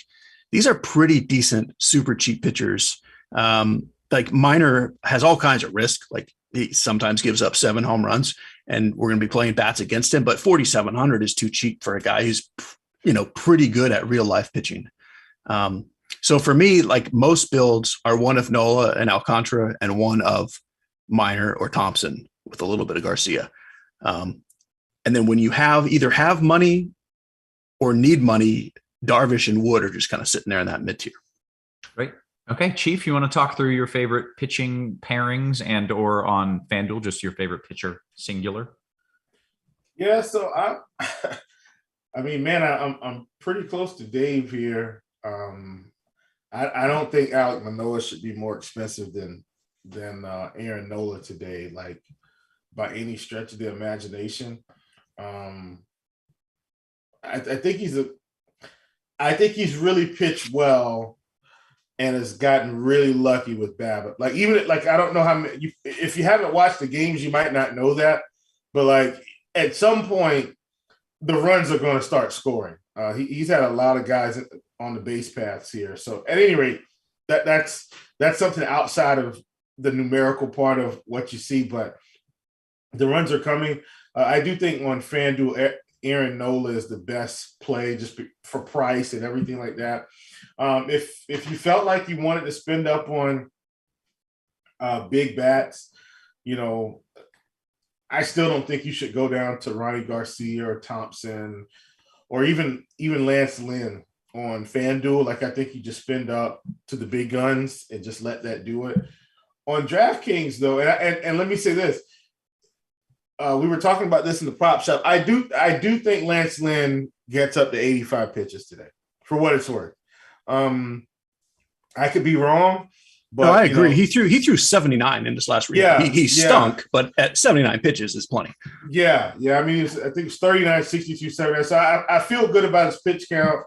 these are pretty decent, super cheap pitchers. Like Minor has all kinds of risk. Like he sometimes gives up 7 home runs, and we're going to be playing bats against him. But 4,700 is too cheap for a guy who's, pretty good at real life pitching. So for me, like most builds are one of Nola and Alcantara and one of Minor or Thompson with a little bit of Garcia. And then when you either have money or need money, Darvish and Wood are just kind of sitting there in that mid tier. Great. Okay, Chief, you want to talk through your favorite pitching pairings and or on FanDuel, just your favorite pitcher singular? Yeah, so I mean, man, I'm pretty close to Dave here. I don't think Alek Manoah should be more expensive than Aaron Nola today, like by any stretch of the imagination. I think he's really pitched well and has gotten really lucky with BABIP. Like even like I don't know how many. If you haven't watched the games, you might not know that, but like at some point, the runs are going to start scoring. He's had a lot of guys on the base paths here. So at any rate, that's something outside of the numerical part of what you see, but the runs are coming. I do think on FanDuel, Aaron Nola is the best play just for price and everything like that. If you felt like you wanted to spend up on big bats, I still don't think you should go down to Ronnie Garcia or Thompson or even Lance Lynn on FanDuel. Like I think you just spend up to the big guns and just let that do it. On DraftKings, though, and let me say this. We were talking about this in the prop shop. I do think Lance Lynn gets up to 85 pitches today, for what it's worth. I could be wrong, but no, I agree. He threw 79 in this last week. Yeah, he stunk, but at 79 pitches is plenty. Yeah. I mean, I think it's 39, 62, 79. So I feel good about his pitch count.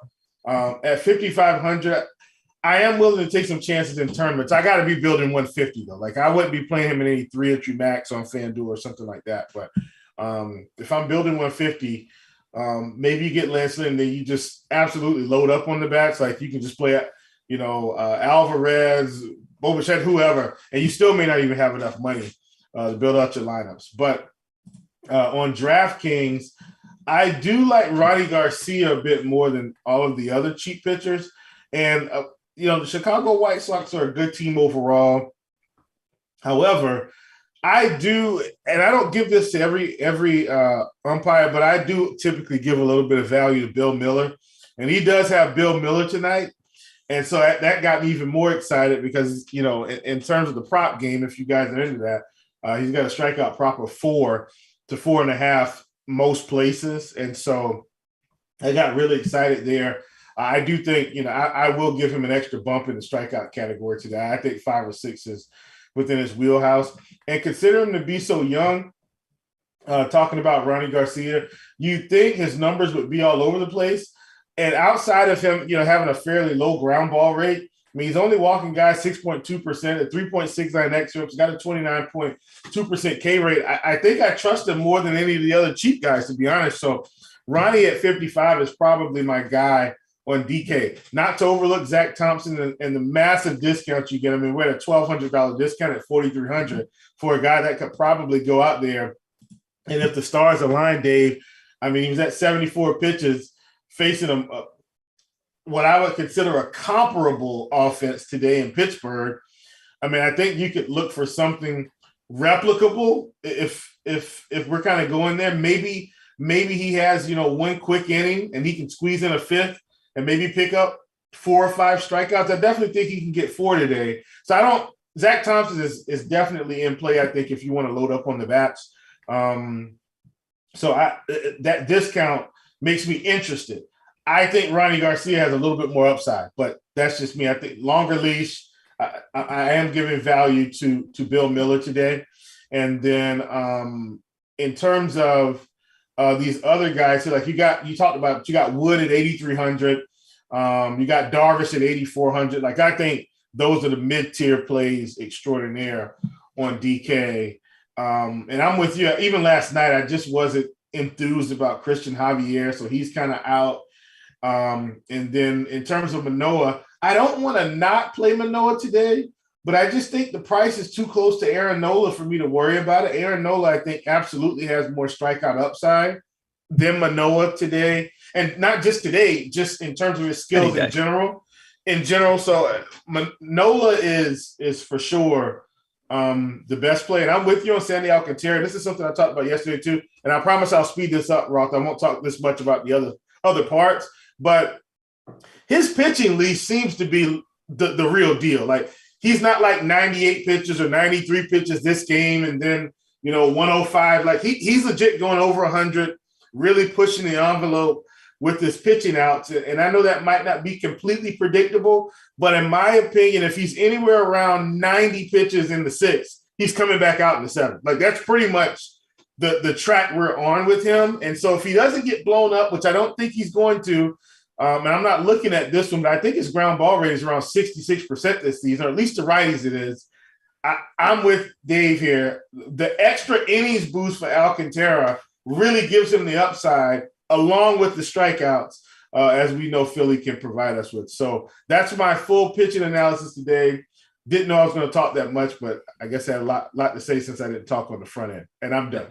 At 5,500, I am willing to take some chances in tournaments. I got to be building 150 though. Like I wouldn't be playing him in any 3-entry max on FanDuel or something like that. But if I'm building 150, maybe you get Lance Lynn, then you just absolutely load up on the bats. Like you can just play, Alvarez, Bobichet, whoever, and you still may not even have enough money to build out your lineups. But on DraftKings, I do like Ronnie Garcia a bit more than all of the other cheap pitchers. And the Chicago White Sox are a good team overall. However, I do, and I don't give this to every umpire, but I do typically give a little bit of value to Bill Miller. And he does have Bill Miller tonight. And so that got me even more excited because, in terms of the prop game, if you guys are into that, he's got a strikeout prop of 4 to 4.5 most places. And so I got really excited there. I do think, I will give him an extra bump in the strikeout category today. I think 5 or 6 is within his wheelhouse. And consider him to be so young, talking about Ronnie Garcia, you think his numbers would be all over the place. And outside of him, having a fairly low ground ball rate, I mean, he's only walking guys 6.2% at 3.69 X-Rips. He's got a 29.2% K rate. I think I trust him more than any of the other cheap guys, to be honest. So Ronnie at 55 is probably my guy on DK. Not to overlook Zach Thompson and the massive discounts you get. I mean, we're at a $1,200 discount at $4,300 for a guy that could probably go out there. And if the stars align, Dave, I mean, he was at 74 pitches facing him. What I would consider a comparable offense today in Pittsburgh. I mean, I think you could look for something replicable if we're kind of going there. Maybe he has, one quick inning and he can squeeze in a fifth and maybe pick up 4 or 5 strikeouts. I definitely think he can get 4 today. So Zach Thompson is definitely in play, I think, if you want to load up on the bats. So that discount makes me interested. I think Ronnie Garcia has a little bit more upside, but that's just me. I think longer leash. I am giving value to Bill Miller today. And then in terms of these other guys, so like you talked about, you got Wood at 8,300. You got Darvish at 8,400. Like, I think those are the mid-tier plays extraordinaire on DK. And I'm with you. Even last night, I just wasn't enthused about Christian Javier, so he's kind of out. And then in terms of Manoah, I don't want to not play Manoah today, but I just think the price is too close to Aaron Nola for me to worry about it. Aaron Nola, I think, absolutely has more strikeout upside than Manoah today. And not just today, just in terms of his skills in general. So Nola is for sure the best play. And I'm with you on Sandy Alcantara. This is something I talked about yesterday too. And I promise I'll speed this up, Roth. I won't talk this much about the other parts. But his pitching leash seems to be the real deal. Like, he's not like 98 pitches or 93 pitches this game and then, 105. Like, he's legit going over 100, really pushing the envelope with his pitching outs. And I know that might not be completely predictable, but in my opinion, if he's anywhere around 90 pitches in the 6th, he's coming back out in the 7th. Like, that's pretty much the track we're on with him. And so if he doesn't get blown up, which I don't think he's going to, and I'm not looking at this one, but I think his ground ball rate is around 66% this season, or at least the righties it is. I'm with Dave here. The extra innings boost for Alcantara really gives him the upside, along with the strikeouts, as we know Philly can provide us with. So that's my full pitching analysis today. Didn't know I was going to talk that much, but I guess I had a lot to say since I didn't talk on the front end. And I'm done.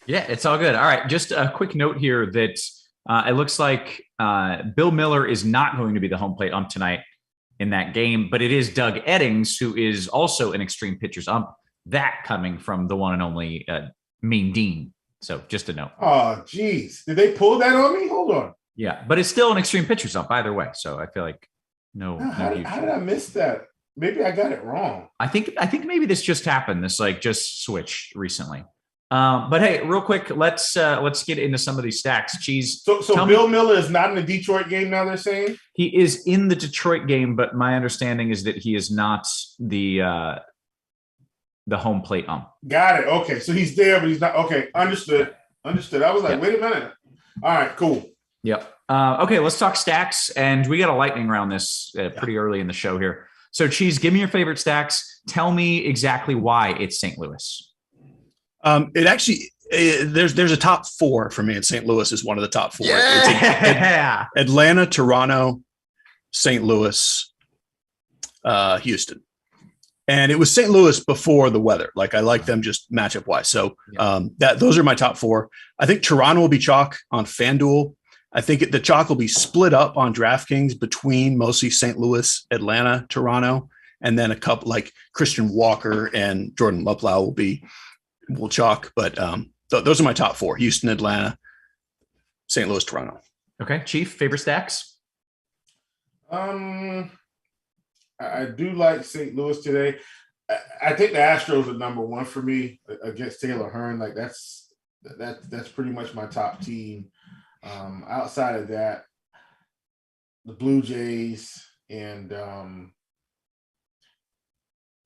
Yeah, it's all good. All right, just a quick note here that it looks like Bill Miller is not going to be the home plate ump tonight in that game, but it is Doug Eddings, who is also an extreme pitchers ump, that coming from the one and only Mean Dean. So just a note. Oh, geez. Did they pull that on me? Hold on. Yeah, but it's still an extreme pitchers ump either way. So I feel like how did I miss that? Maybe I got it wrong. I think maybe this just happened. This just switched recently. But hey, real quick, let's get into some of these stacks. Cheese. So Bill Miller is not in the Detroit game now, they're saying? He is in the Detroit game, but my understanding is that he is not the home plate ump. Got it. Okay. So he's there, but he's not. Okay. Understood. I was like, wait a minute. All right, cool. Yep. Okay, let's talk stacks. And we got a lightning round this pretty early in the show here. So Cheese, give me your favorite stacks. Tell me exactly why it's St. Louis. It actually there's a top 4 for me, and St. Louis is one of the top 4. Yeah. It's Atlanta, Toronto, St. Louis, Houston, and it was St. Louis before the weather. Like, I like them just matchup wise. So those are my top 4. I think Toronto will be chalk on FanDuel. I think the chalk will be split up on DraftKings between mostly St. Louis, Atlanta, Toronto, and then a couple like Christian Walker and Jordan Luplow will chalk. But those are my top 4: Houston, Atlanta, St. Louis, Toronto. Okay. Chief, favorite stacks? I do like St. Louis today. I think the Astros are number 1 for me against Taylor Hearn. Like, that's pretty much my top team. Outside of that, the Blue Jays and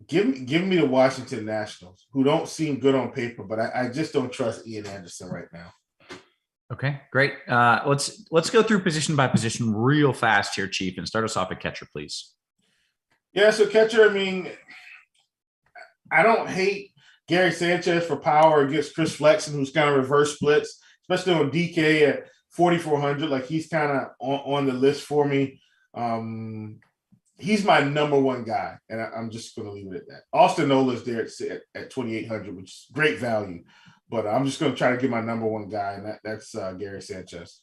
give me the Washington Nationals, who don't seem good on paper, but I just don't trust Ian Anderson right now. Okay, great. Let's go through position by position real fast here, Chief, and start us off at catcher, please. Yeah, so catcher, I mean, I don't hate Gary Sanchez for power against Chris Flexen, who's kind of reverse splits, especially on DK at 4,400. Like, he's kind of on the list for me. He's my number one guy, and I'm just going to leave it at that. Austin Nola's there at 2,800, which is great value. But I'm just going to try to get my number one guy, and that's Gary Sanchez.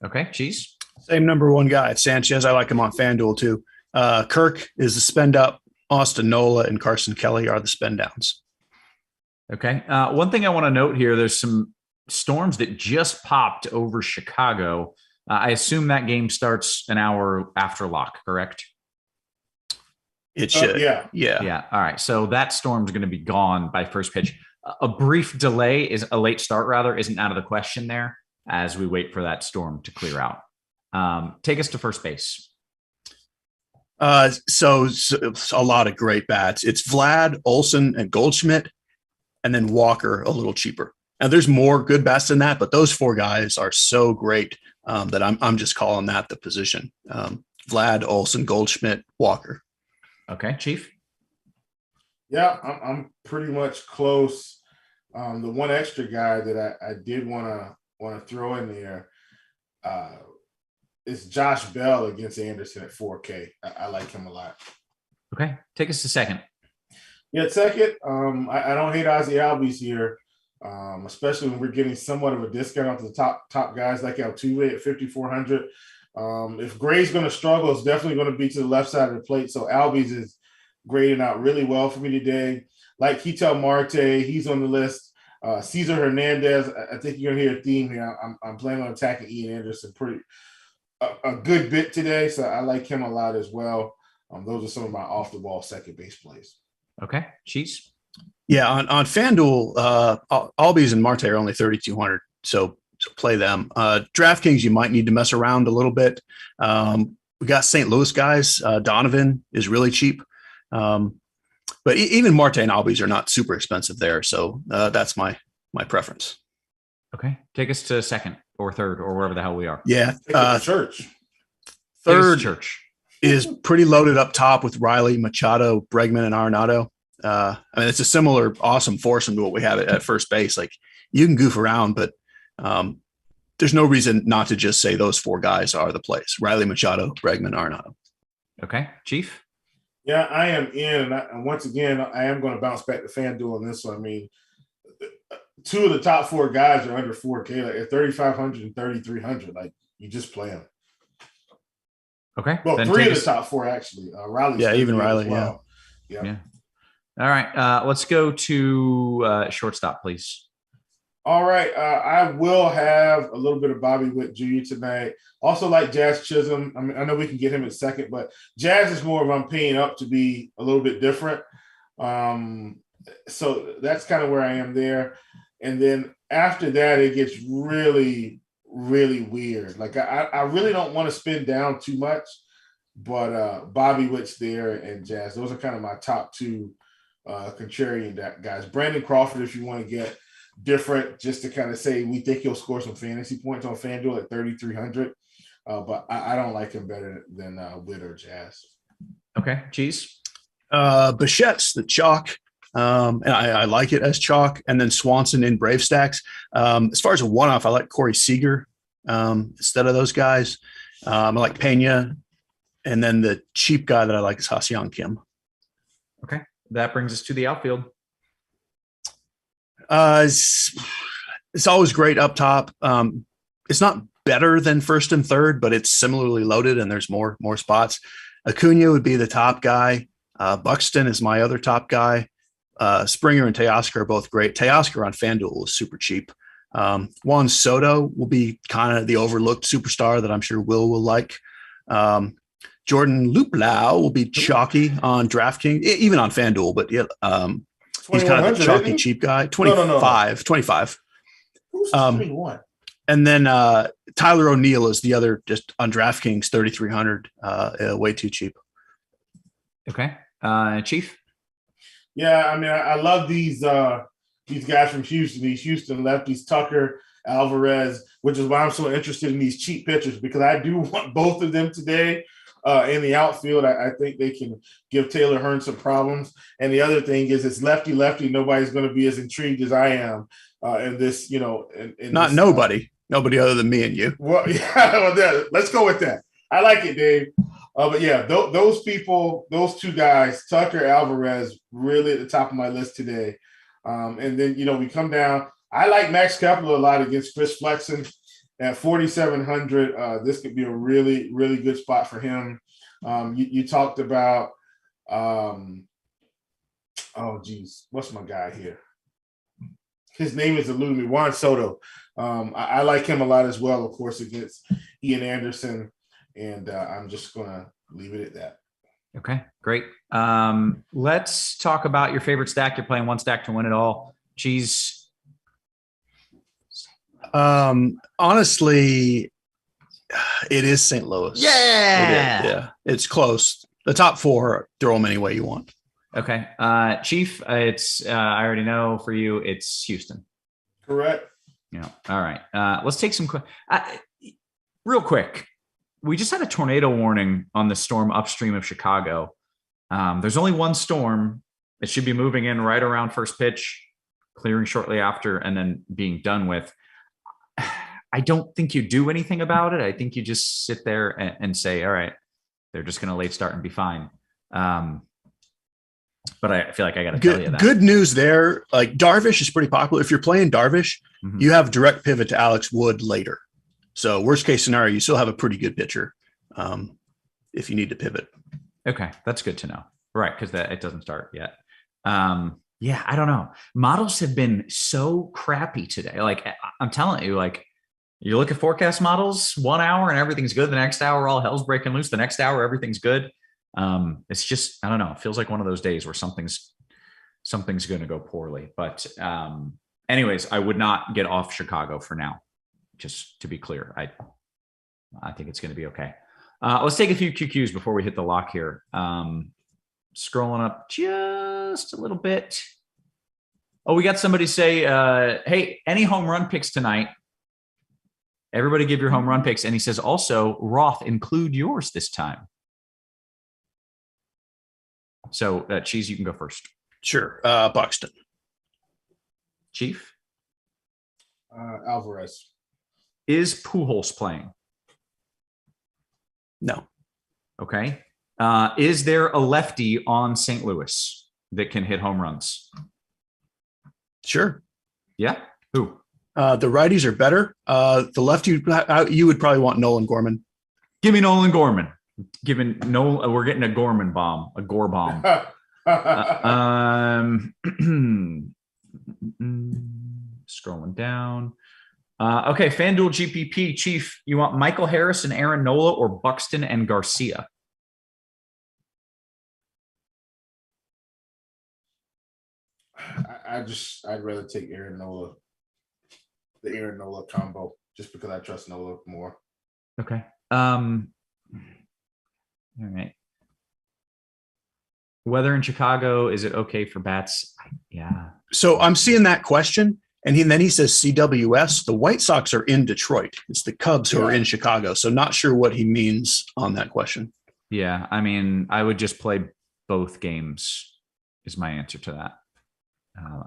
Okay, Cheese. Same number one guy, Sanchez. I like him on FanDuel too. Kirk is the spend up. Austin Nola and Carson Kelly are the spend downs. Okay. One thing I want to note here, there's some storms that just popped over Chicago. I assume that game starts an hour after lock, correct? It should. Yeah. All right. So that storm's going to be gone by first pitch. A brief delay is a late start, rather, isn't out of the question there as we wait for that storm to clear out. Take us to first base. So a lot of great bats. It's Vlad, Olsen, and Goldschmidt, and then Walker a little cheaper. And there's more good bats than that, but those four guys are so great that I'm just calling that the position. Vlad, Olsen, Goldschmidt, Walker. Okay, Chief. Yeah, I'm pretty much close. The one extra guy that I did want to throw in there is Josh Bell against Anderson at 4K. I like him a lot. Okay, take us to second. Yeah, second. I don't hate Ozzie Albies here, especially when we're getting somewhat of a discount off the top guys like Altuve at 5,400. If Gray's going to struggle, it's definitely going to be to the left side of the plate. So Albies is grading out really well for me today. Like Ketel Marte, he's on the list. Cesar Hernandez, I think you're going to hear a theme here. I'm planning on attacking Ian Anderson a good bit today, so I like him a lot as well. Those are some of my off-the-ball second base plays. Okay, Cheese. Yeah, on FanDuel, Albies and Marte are only 3,200, so play them. DraftKings, you might need to mess around a little bit. We got St. Louis guys. Donovan is really cheap. But even Marte and Albies are not super expensive there. So that's my preference. Okay. Take us to second or third or wherever the hell we are. Yeah. Church. Third Church is pretty loaded up top with Riley, Machado, Bregman, and Arenado. I mean, it's a similar awesome foursome to what we have at first base. Like, you can goof around, but there's no reason not to just say those four guys are the plays. Riley, Machado, Bregman, Arenado. Okay. Chief. Yeah, I am in. And once again, I am going to bounce back to FanDuel on this one. I mean, two of the top four guys are under 4K, like at 3,500 and 3,300. Like, you just play them. Okay. Well, then three of the top four, actually. Riley's even Riley, well. Yeah. All right. Let's go to shortstop, please. All right. I will have a little bit of Bobby Witt Jr. tonight. Also like Jazz Chisholm. I mean, I know we can get him at second, but Jazz is more of I'm paying up to be a little bit different. So that's kind of where I am there. And then after that, it gets really, really weird. Like, I really don't want to spend down too much, but Bobby Witt's there and Jazz. Those are kind of my top two contrarian guys. Brandon Crawford, if you want to get different, just to kind of say we think he'll score some fantasy points on FanDuel at 3,300. But I don't like him better than Witt or Jazz. Okay. Cheese. Bichette's the chalk. And I like it as chalk. And then Swanson in Brave stacks. As far as a one-off, I like Corey Seager instead of those guys. I like Pena. And then the cheap guy that I like is Ha-Seong Kim. Okay. That brings us to the outfield. It's always great up top. It's not better than first and third, but it's similarly loaded and there's more spots. Acuna would be the top guy. Buxton is my other top guy. Springer and Teoscar are both great. Teoscar on FanDuel is super cheap. Juan Soto will be kind of the overlooked superstar that I'm sure Will like. Jordan Luplau will be chalky on DraftKings, even on FanDuel, but yeah, he's kind of the chalky cheap guy. 25. Who's 21? And then Tyler O'Neill is the other, just on DraftKings, 3,300, way too cheap. Okay. Chief? Yeah, I mean, I love these guys from Houston, these Houston lefties. Tucker Alvarez, which is why I'm so interested in these cheap pitchers, because I do want both of them today in the outfield. I think they can give Taylor Hearn some problems. And the other thing is it's lefty. Nobody's going to be as intrigued as I am in this, Nobody other than me and you. Well, yeah, let's go with that. I like it, Dave. But yeah, those people, those two guys, Tucker, Alvarez, really at the top of my list today. And then, we come down. I like Max Kepler a lot against Chris Flexen at 4,700. This could be a really, really good spot for him. You talked about, what's my guy here? His name is eluding me, Juan Soto. I like him a lot as well, of course, against Ian Anderson. And I'm just going to leave it at that. Okay, great. Let's talk about your favorite stack. You're playing one stack to win it all. Cheese. Honestly, it is St. Louis. Yeah. It's close. The top four, throw them any way you want. Okay. Chief, it's I already know for you, it's Houston. Correct. Yeah. All right. Let's take some real quick. We just had a tornado warning on the storm upstream of Chicago. There's only one storm. It should be moving in right around first pitch, clearing shortly after, and then being done with. I don't think you do anything about it. I think you just sit there and say, all right, they're just going to late start and be fine. But I feel like I got to tell you that. Good news there. Like Darvish is pretty popular. If you're playing Darvish, you have direct pivot to Alex Wood later. So worst case scenario, you still have a pretty good pitcher if you need to pivot. Okay, that's good to know. Right, because it doesn't start yet. Yeah, I don't know. Models have been so crappy today. Like I'm telling you, like you look at forecast models, 1 hour and everything's good. The next hour, all hell's breaking loose. The next hour, everything's good. It's just, I don't know. It feels like one of those days where something's going to go poorly. But anyways, I would not get off Chicago for now. Just to be clear, I think it's going to be okay. Let's take a few QQs before we hit the lock here. Scrolling up just a little bit. Oh, we got somebody say, hey, any home run picks tonight? Everybody give your home run picks. And he says, also, Roth, include yours this time. So, Cheese, you can go first. Sure. Buxton. Chief? Alvarez. Is Pujols playing? No. Okay. Is there a lefty on St. Louis that can hit home runs? Sure. Yeah. Who? The righties are better. The lefty, you would probably want Nolan Gorman. Give me Nolan Gorman. We're getting a Gorman bomb, a Gore bomb. Scrolling down. Okay, FanDuel GPP. Chief, you want Michael Harris and Aaron Nola or Buxton and Garcia? I'd rather take Aaron Nola, the Aaron Nola combo, just because I trust Nola more. Okay. All right. Weather in Chicago, is it okay for bats? Yeah. So I'm seeing that question. And then he says CWS. The White Sox are in Detroit. It's the Cubs who are in Chicago. So not sure what he means on that question. Yeah. I mean, I would just play both games is my answer to that.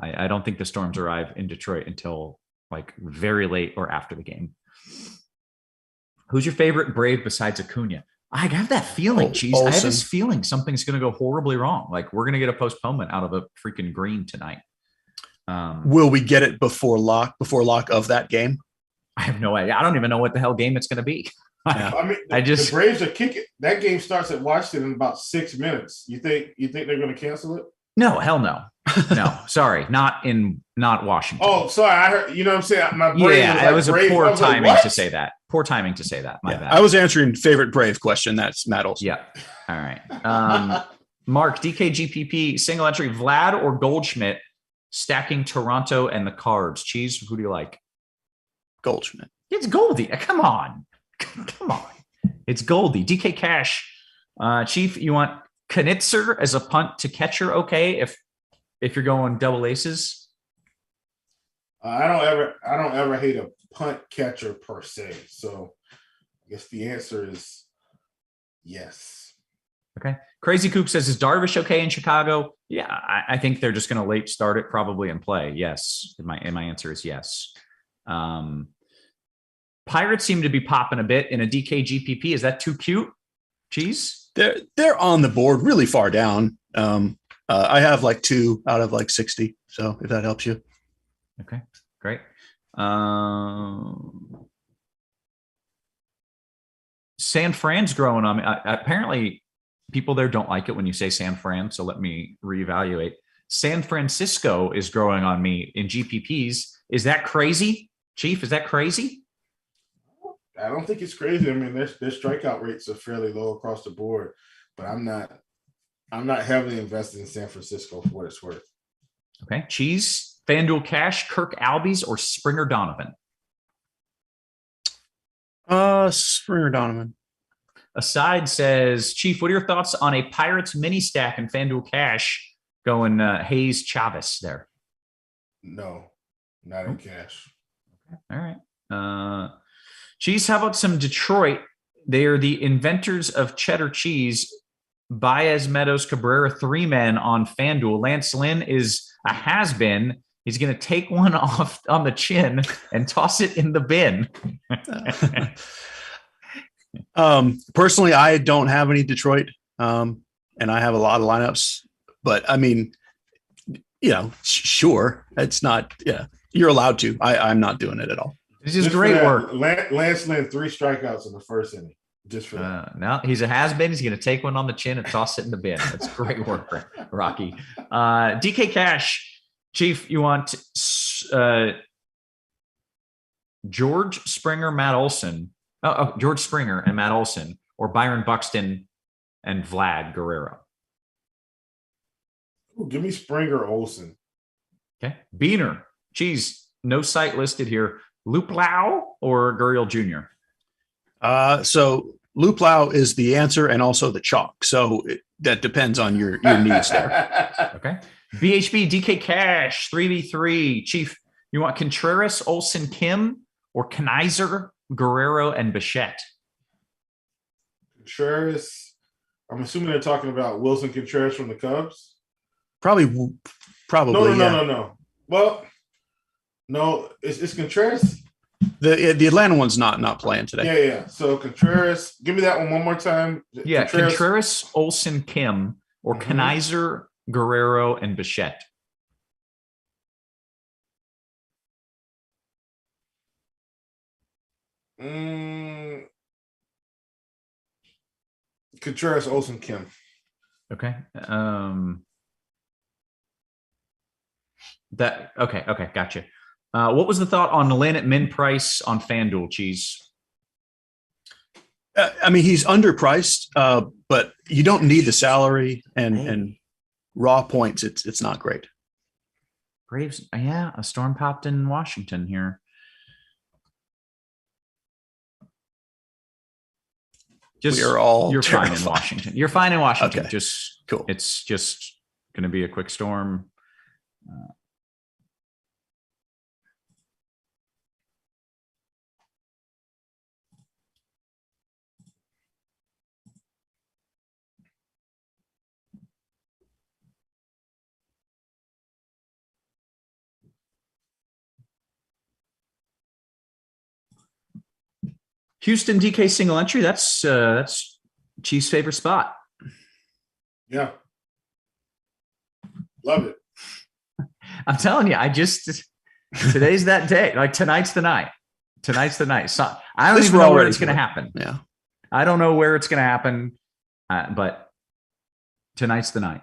I don't think the Storms arrive in Detroit until like very late or after the game. Who's your favorite Brave besides Acuna? I have that feeling, Cheese. Olsen. I have this feeling something's going to go horribly wrong. Like we're going to get a postponement out of a freaking green tonight. Will we get it before lock of that game? I have no idea. I don't even know what the hell game it's going to be. Yeah. I mean, the Braves are kicking. That game starts at Washington in about 6 minutes. You think they're going to cancel it? No, hell no. No, sorry, not Washington. Oh, sorry. I heard. You know what I'm saying? My brain yeah, was like, it was a poor timing to say say that. Poor timing to say that. My bad. I was answering favorite Brave question. That's Matt Olson. Yeah. All right. Mark, DKGPP, single entry, Vlad or Goldschmidt stacking Toronto and the Cards. Cheese, who do you like? Goldschmidt. It's Goldie. Come on. It's Goldie. DK Cash. Chief, you want Knitzer as a punt to catcher? Okay. If you're going double aces. I don't ever hate a punt catcher per se. So I guess the answer is yes. Okay. Crazy Kook says, is Darvish okay in Chicago? Yeah, I think they're just going to late start it probably and play. Yes. And my answer is yes. Pirates seem to be popping a bit in a DK GPP. Is that too cute? Cheese? They're on the board really far down. I have like 2 out of like 60. So if that helps you. Okay, great. San Fran's growing on me. Apparently, people there don't like it when you say San Fran. So let me reevaluate. San Francisco is growing on me in GPPs. Is that crazy, Chief? Is that crazy? I don't think it's crazy. I mean, their strikeout rates are fairly low across the board, but I'm not heavily invested in San Francisco for what it's worth. Okay. Cheese, FanDuel Cash, Kirk Albies, or Springer Donovan? Springer Donovan. Aside says, Chief, what are your thoughts on a Pirates mini stack in FanDuel Cash going Hayes Chavez there? No, not in cash. Okay. All right. Cheese, how about some Detroit? They are the inventors of cheddar cheese. Baez, Meadows, Cabrera, 3 men on FanDuel. Lance Lynn is a has-been. He's going to take one off on the chin and toss it in the bin. Personally, I don't have any Detroit, and I have a lot of lineups. But I mean, sure, it's not. Yeah, you're allowed to. I'm not doing it at all. This is great work. Lance Lynn, 3 strikeouts in the first inning. Just for that. Now he's a has-been. He's going to take one on the chin and toss it in the bin. That's great work, Rocky. DK Cash, Chief, you want George Springer, Matt Olson. George Springer and Matt Olson, or Byron Buxton and Vlad Guerrero? Ooh, give me Springer Olson. Okay. Beaner, Cheese, no site listed here. Luplau or Gurriel Jr.? So Luplau is the answer and also the chalk. So that depends on your needs there. Okay. BHB, DK Cash, 3v3. Chief, you want Contreras, Olson, Kim, or Knizer, Guerrero, and Bichette? Contreras. I'm assuming they're talking about Wilson Contreras from the Cubs. Probably. No. Well, no, it's Contreras. The Atlanta one's not playing today. Yeah. So Contreras, give me that one more time. Yeah, Contreras, Olson, Kim, or Knizer, Guerrero, and Bichette. Contreras, Olson, Kim. Okay. Okay, gotcha. What was the thought on Lynn at min price on FanDuel, Cheese? I mean, he's underpriced, but you don't need the salary and raw points. It's not great. Braves, yeah, a storm popped in Washington here. You're fine in Washington. You're fine in Washington. Okay. Just cool. It's just going to be a quick storm. Houston DK single entry. That's Chief's favorite spot. Yeah. Love it. I'm telling you, today's that day. Like tonight's the night. So I don't even know where it's going to happen. Yeah. I don't know where it's going to happen, but tonight's the night.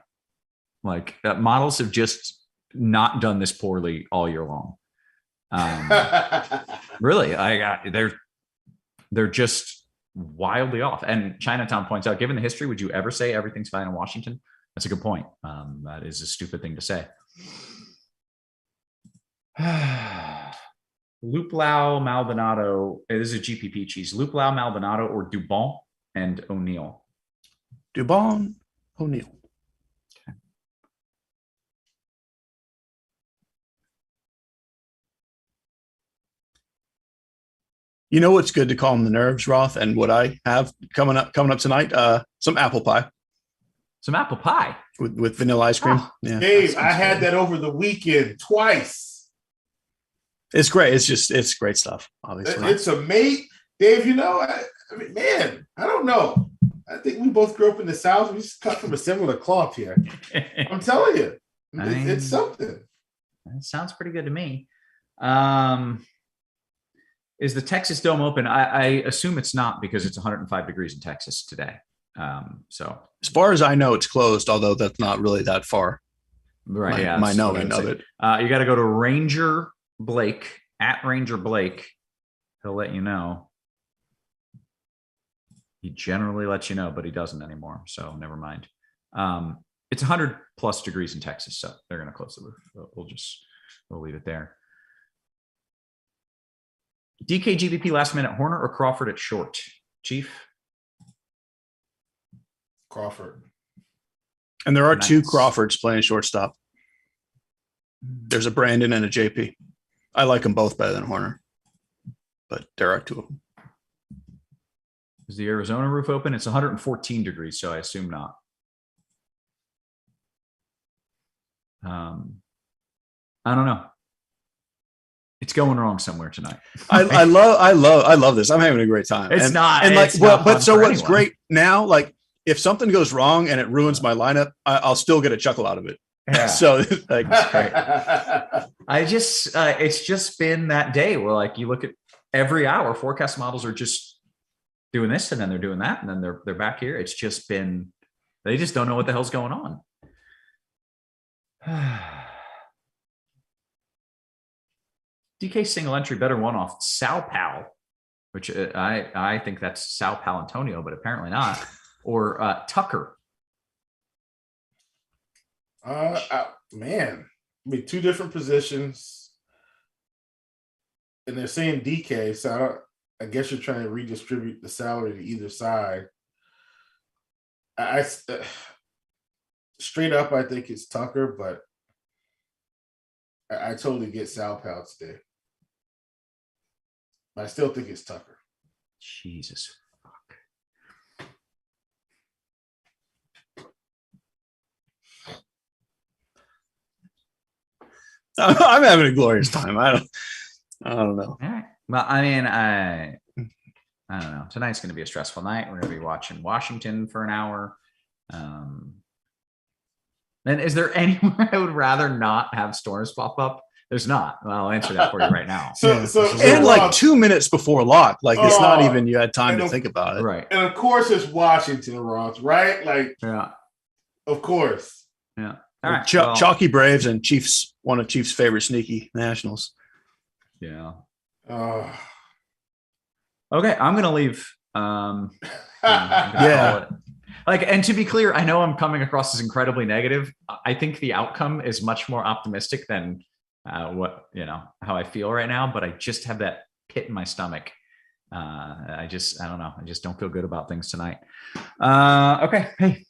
Like models have just not done this poorly all year long. Really, they're just wildly off. And Chinatown points out, given the history, would you ever say everything's fine in Washington? That's a good point. That is a stupid thing to say. Luplau, Maldonado. This is a GPP, Cheese. Luplau, Maldonado, or Dubon and O'Neill? Dubon, O'Neill. You know what's good to calm the nerves, Roth, and what I have coming up tonight? Some apple pie. Some apple pie with vanilla ice cream. Oh, yeah, Dave, I had that over the weekend twice. It's great. It's great stuff. Obviously, it's a mate, Dave. You know, I mean, man, I don't know. I think we both grew up in the South. We just cut from a similar cloth here. I'm telling you, it's something. That sounds pretty good to me. Is the Texas Dome open? I assume it's not because it's 105 degrees in Texas today. So as far as I know, it's closed, although that's not really that far. Right. My knowing of it. You got to go to Ranger Blake at Ranger Blake. He'll let you know. He generally lets you know, but he doesn't anymore. So never mind. It's 100 plus degrees in Texas, so they're going to close the roof. We'll leave it there. DK GVP last minute, Horner or Crawford at short? Chief? Crawford. And there are two Crawfords playing shortstop. There's a Brandon and a JP. I like them both better than Horner, but there are two of them. Is the Arizona roof open? It's 114 degrees, so I assume not. I don't know. It's going wrong somewhere tonight. I love this. I'm having a great time. It's not. And it's not but so what's anyone. great now, like if something goes wrong and it ruins my lineup, I'll still get a chuckle out of it. Yeah. So like, it's great. It's just been that day where like you look at every hour, forecast models are just doing this and then they're doing that and then they're back here. It's just been, they just don't know what the hell's going on. DK single entry, better one off Sao Paulo, which I think that's Sao Paulo Antonio, but apparently not, or Tucker. Man, I mean, two different positions, and they're saying DK, so I guess you're trying to redistribute the salary to either side. I straight up, I think it's Tucker, but I totally get Sal Pal today. But I still think it's Tucker. Jesus fuck. I'm having a glorious time. I don't know. All right. Well, I mean, I don't know. Tonight's going to be a stressful night. We're going to be watching Washington for an hour. And is there anywhere I would rather not have storms pop up? There's not. Well, I'll answer that for you right now. And like 2 minutes before lock, like it's not even you had time to think about it. Right. And of course it's Washington, Roth, right? Like, yeah, of course. Yeah. All right. Chalky Braves and Chiefs, one of Chiefs' favorite sneaky Nationals. Yeah. Okay, I'm going to leave. Yeah. Like, and to be clear, I know I'm coming across as incredibly negative. I think the outcome is much more optimistic than how I feel right now, but I just have that pit in my stomach. I don't know. I just don't feel good about things tonight. Okay. Hey.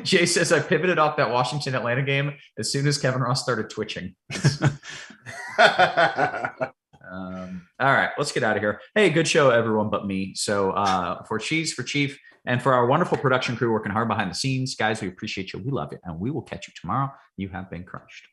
Jay says I pivoted off that Washington Atlanta game as soon as Kevin Roth started twitching. All right, let's get out of here. Hey, good show, everyone but me. So for Chief, and for our wonderful production crew working hard behind the scenes, guys, we appreciate you. We love you. And we will catch you tomorrow. You have been crushed.